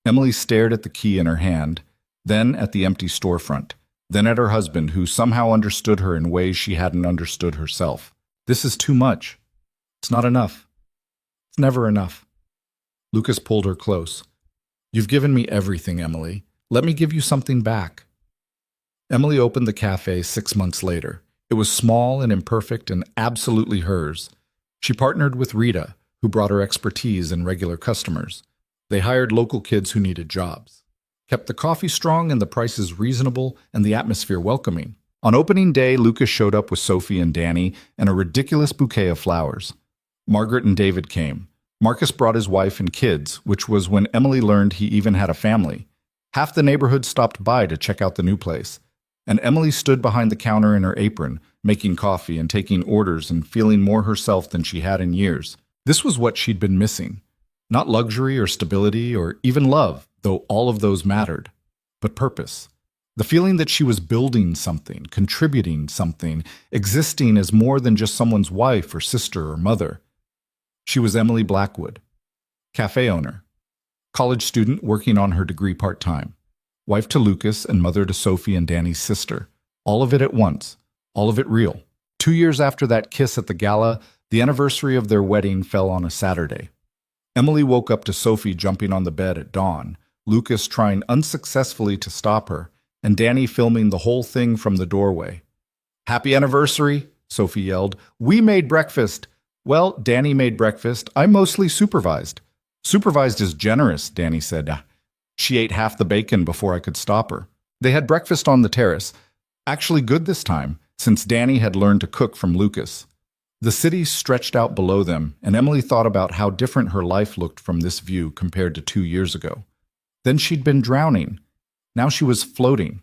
Emily stared at the key in her hand, then at the empty storefront, then at her husband, who somehow understood her in ways she hadn't understood herself. This is too much. It's not enough. It's never enough. Lucas pulled her close. You've given me everything, Emily. Let me give you something back. Emily opened the cafe 6 months later. It was small and imperfect and absolutely hers. She partnered with Rita, who brought her expertise and regular customers. They hired local kids who needed jobs. kept the coffee strong and the prices reasonable and the atmosphere welcoming. On opening day, Lucas showed up with Sophie and Danny and a ridiculous bouquet of flowers. Margaret and David came. Marcus brought his wife and kids, which was when Emily learned he even had a family. Half the neighborhood stopped by to check out the new place. And Emily stood behind the counter in her apron, making coffee and taking orders and feeling more herself than she had in years. This was what she'd been missing. Not luxury or stability or even love, though all of those mattered, but purpose. The feeling that she was building something, contributing something, existing as more than just someone's wife or sister or mother. She was Emily Blackwood, cafe owner, college student working on her degree part-time, wife to Lucas and mother to Sophie and Danny's sister. All of it at once, all of it real. 2 years after that kiss at the gala, the anniversary of their wedding fell on a Saturday. Emily woke up to Sophie jumping on the bed at dawn, Lucas trying unsuccessfully to stop her, and Danny filming the whole thing from the doorway. "Happy anniversary," Sophie yelled. "We made breakfast." "Well, Danny made breakfast. I mostly supervised." "Supervised is generous," Danny said. She ate half the bacon before I could stop her. They had breakfast on the terrace. Actually good this time, since Danny had learned to cook from Lucas. The city stretched out below them, and Emily thought about how different her life looked from this view compared to 2 years ago. Then she'd been drowning. Now she was floating.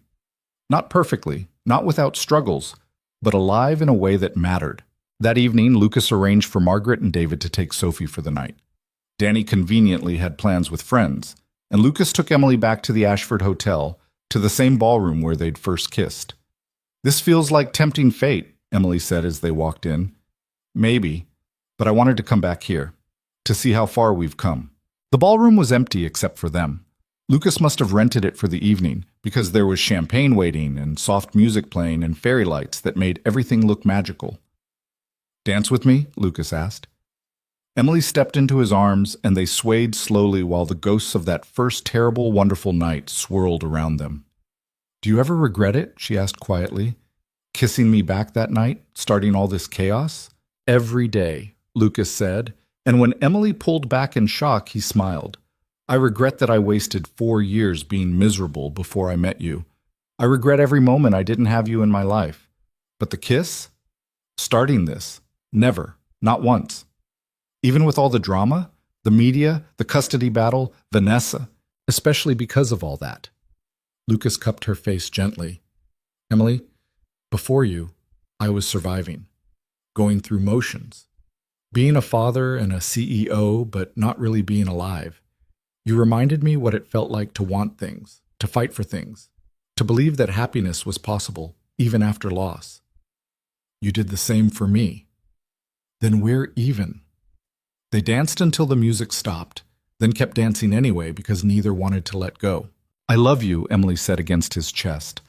Not perfectly, not without struggles, but alive in a way that mattered. That evening, Lucas arranged for Margaret and David to take Sophie for the night. Danny conveniently had plans with friends, and Lucas took Emily back to the Ashford Hotel, to the same ballroom where they'd first kissed. "This feels like tempting fate," Emily said as they walked in. "Maybe, but I wanted to come back here, to see how far we've come." The ballroom was empty except for them. Lucas must have rented it for the evening, because there was champagne waiting and soft music playing and fairy lights that made everything look magical. "Dance with me?" Lucas asked. Emily stepped into his arms, and they swayed slowly while the ghosts of that first terrible, wonderful night swirled around them. "Do you ever regret it?" she asked quietly. "Kissing me back that night, starting all this chaos?" "Every day," Lucas said, and when Emily pulled back in shock, he smiled. "I regret that I wasted 4 years being miserable before I met you. I regret every moment I didn't have you in my life. But the kiss? Starting this? Never. Not once. Even with all the drama, the media, the custody battle, Vanessa, especially because of all that." Lucas cupped her face gently. "Emily, before you, I was surviving, going through motions, being a father and a CEO, but not really being alive. You reminded me what it felt like to want things, to fight for things, to believe that happiness was possible, even after loss. You did the same for me. Then we're even." They danced until the music stopped, then kept dancing anyway because neither wanted to let go. "I love you," Emily said against his chest.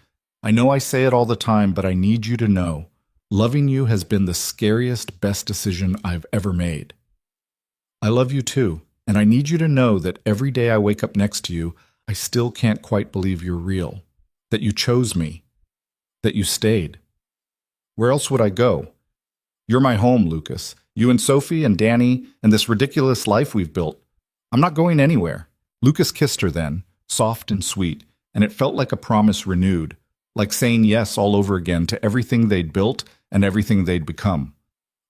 "I know I say it all the time, but I need you to know. Loving you has been the scariest, best decision I've ever made. I love you too. And I need you to know that every day I wake up next to you, I still can't quite believe you're real, that you chose me, that you stayed. Where else would I go? You're my home, Lucas. You and Sophie and Danny and this ridiculous life we've built. I'm not going anywhere." Lucas kissed her then, soft and sweet, and it felt like a promise renewed, like saying yes all over again to everything they'd built and everything they'd become.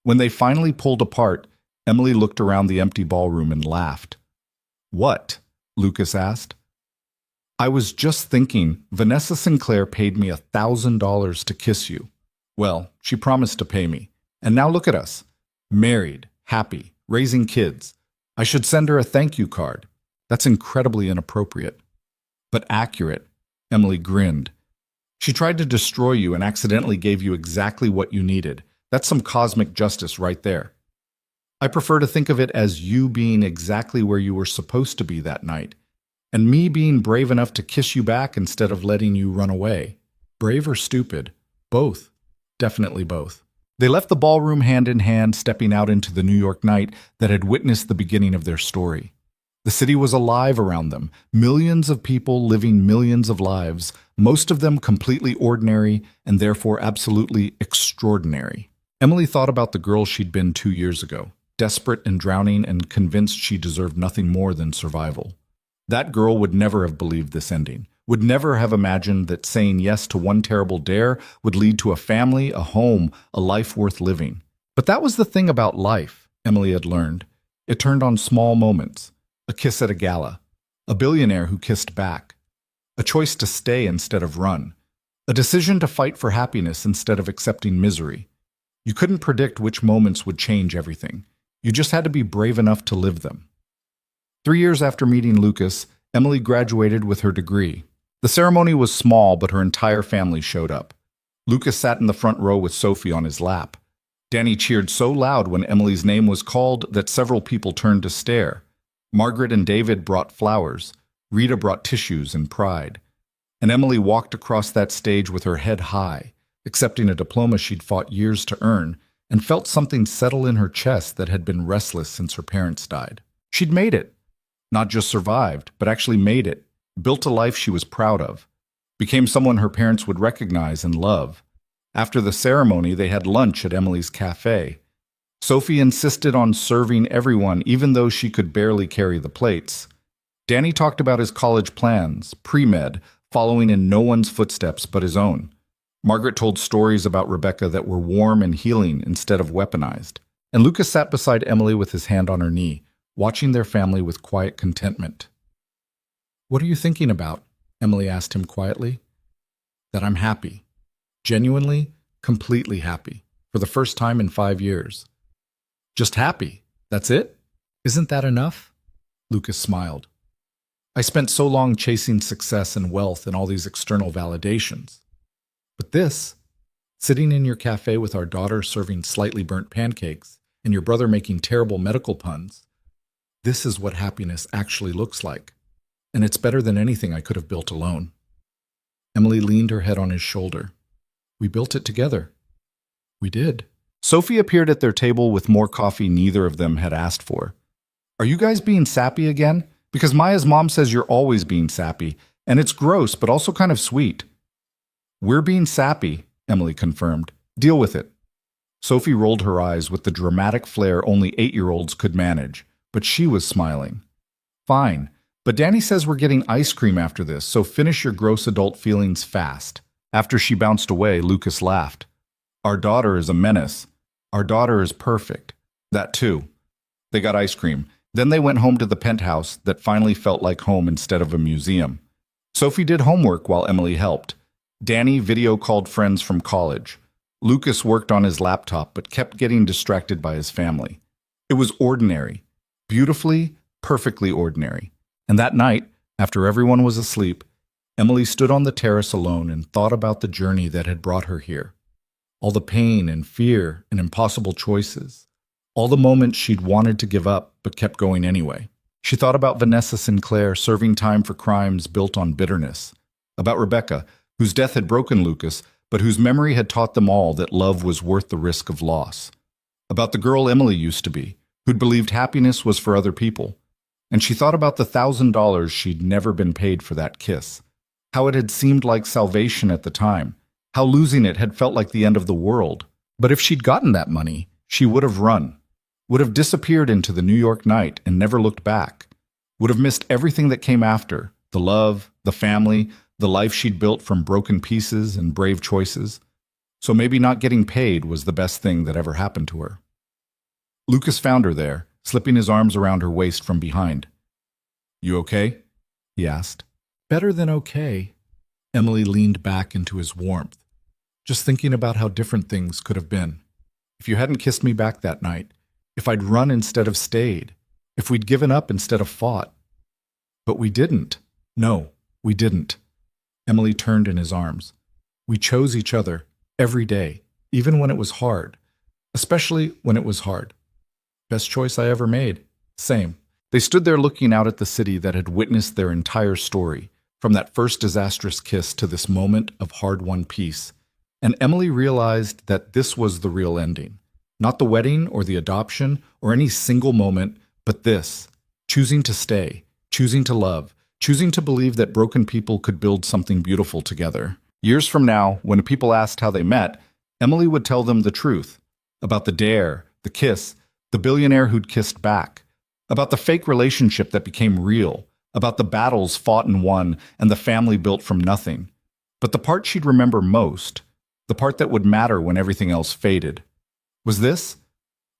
When they finally pulled apart, Emily looked around the empty ballroom and laughed. "What?" Lucas asked. "I was just thinking, Vanessa Sinclair paid me $1,000 to kiss you. Well, she promised to pay me. And now look at us. Married, happy, raising kids. I should send her a thank you card. That's incredibly inappropriate." "But accurate," Emily grinned. "She tried to destroy you and accidentally gave you exactly what you needed. That's some cosmic justice right there. I prefer to think of it as you being exactly where you were supposed to be that night, and me being brave enough to kiss you back instead of letting you run away. Brave or stupid? Both. Definitely both." They left the ballroom hand in hand, stepping out into the New York night that had witnessed the beginning of their story. The city was alive around them, millions of people living millions of lives, most of them completely ordinary and therefore absolutely extraordinary. Emily thought about the girl she'd been 2 years ago. Desperate and drowning and convinced she deserved nothing more than survival. That girl would never have believed this ending, would never have imagined that saying yes to one terrible dare would lead to a family, a home, a life worth living. But that was the thing about life, Emily had learned. It turned on small moments: a kiss at a gala, a billionaire who kissed back, a choice to stay instead of run, a decision to fight for happiness instead of accepting misery. You couldn't predict which moments would change everything. You just had to be brave enough to live them. 3 years after meeting Lucas, Emily graduated with her degree. The ceremony was small, but her entire family showed up. Lucas sat in the front row with Sophie on his lap. Danny cheered so loud when Emily's name was called that several people turned to stare. Margaret and David brought flowers. Rita brought tissues and pride. And Emily walked across that stage with her head high, accepting a diploma she'd fought years to earn, and felt something settle in her chest that had been restless since her parents died. She'd made it. Not just survived, but actually made it. Built a life she was proud of. Became someone her parents would recognize and love. After the ceremony, they had lunch at Emily's cafe. Sophie insisted on serving everyone, even though she could barely carry the plates. Danny talked about his college plans, pre-med, following in no one's footsteps but his own. Margaret told stories about Rebecca that were warm and healing instead of weaponized. And Lucas sat beside Emily with his hand on her knee, watching their family with quiet contentment. "What are you thinking about?" Emily asked him quietly. "That I'm happy. Genuinely, completely happy. For the first time in 5 years." "Just happy? That's it? Isn't that enough?" Lucas smiled. "I spent so long chasing success and wealth and all these external validations. But this, sitting in your cafe with our daughter serving slightly burnt pancakes and your brother making terrible medical puns, this is what happiness actually looks like. And it's better than anything I could have built alone." Emily leaned her head on his shoulder. "We built it together." "We did." Sophie appeared at their table with more coffee neither of them had asked for. "Are you guys being sappy again? Because Maya's mom says you're always being sappy, and it's gross but also kind of sweet." "We're being sappy," Emily confirmed. "Deal with it." Sophie rolled her eyes with the dramatic flair only 8-year-olds could manage, but she was smiling. "Fine, but Danny says we're getting ice cream after this, so finish your gross adult feelings fast." After she bounced away, Lucas laughed. "Our daughter is a menace. Our daughter is perfect." That too. They got ice cream. Then they went home to the penthouse that finally felt like home instead of a museum. Sophie did homework while Emily helped. Danny video called friends from college. Lucas worked on his laptop but kept getting distracted by his family. It was ordinary. Beautifully, perfectly ordinary. And that night, after everyone was asleep, Emily stood on the terrace alone and thought about the journey that had brought her here. All the pain and fear and impossible choices. All the moments she'd wanted to give up but kept going anyway. She thought about Vanessa Sinclair serving time for crimes built on bitterness. About Rebecca, whose death had broken Lucas, but whose memory had taught them all that love was worth the risk of loss. About the girl Emily used to be, who'd believed happiness was for other people. And she thought about the $1,000 she'd never been paid for that kiss. How it had seemed like salvation at the time. How losing it had felt like the end of the world. But if she'd gotten that money, she would have run. Would have disappeared into the New York night and never looked back. Would have missed everything that came after. The love, the family, the life she'd built from broken pieces and brave choices. So maybe not getting paid was the best thing that ever happened to her. Lucas found her there, slipping his arms around her waist from behind. "You okay?" he asked. "Better than okay." Emily leaned back into his warmth, just thinking about how different things could have been. If you hadn't kissed me back that night, if I'd run instead of stayed, if we'd given up instead of fought. But we didn't. No, we didn't. Emily turned in his arms. We chose each other every day, even when it was hard, especially when it was hard. Best choice I ever made. Same. They stood there looking out at the city that had witnessed their entire story, from that first disastrous kiss to this moment of hard-won peace. And Emily realized that this was the real ending. Not the wedding or the adoption or any single moment, but this. Choosing to stay, choosing to love, choosing to believe that broken people could build something beautiful together. Years from now, when people asked how they met, Emily would tell them the truth. About the dare, the kiss, the billionaire who'd kissed back. About the fake relationship that became real, about the battles fought and won, and the family built from nothing. But the part she'd remember most, the part that would matter when everything else faded, was this.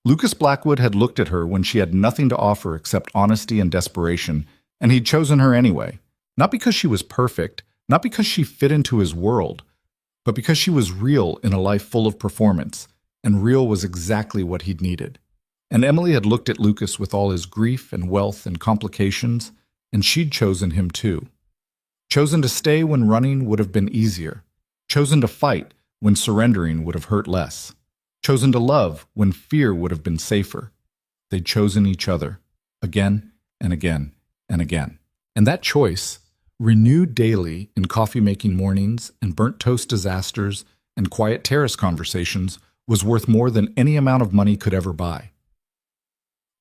Lucas Blackwood had looked at her when she had nothing to offer except honesty and desperation, and he'd chosen her anyway. Not because she was perfect, not because she fit into his world, but because she was real in a life full of performance, and real was exactly what he'd needed. And Emily had looked at Lucas with all his grief and wealth and complications, and she'd chosen him too. Chosen to stay when running would have been easier. Chosen to fight when surrendering would have hurt less. Chosen to love when fear would have been safer. They'd chosen each other, again and again and again. And that choice, renewed daily in coffee-making mornings and burnt toast disasters and quiet terrace conversations, was worth more than any amount of money could ever buy.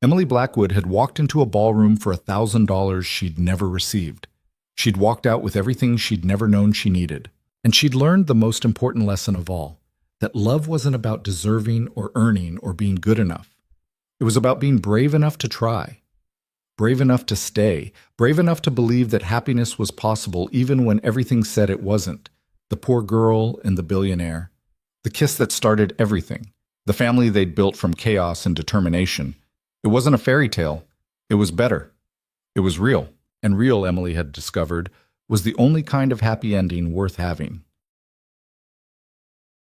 Emily Blackwood had walked into a ballroom for $1,000 she'd never received. She'd walked out with everything she'd never known she needed. And she'd learned the most important lesson of all, that love wasn't about deserving or earning or being good enough. It was about being brave enough to try, brave enough to stay, brave enough to believe that happiness was possible even when everything said it wasn't. The poor girl and the billionaire, the kiss that started everything, the family they'd built from chaos and determination. It wasn't a fairy tale. It was better. It was real. And real, Emily had discovered, was the only kind of happy ending worth having.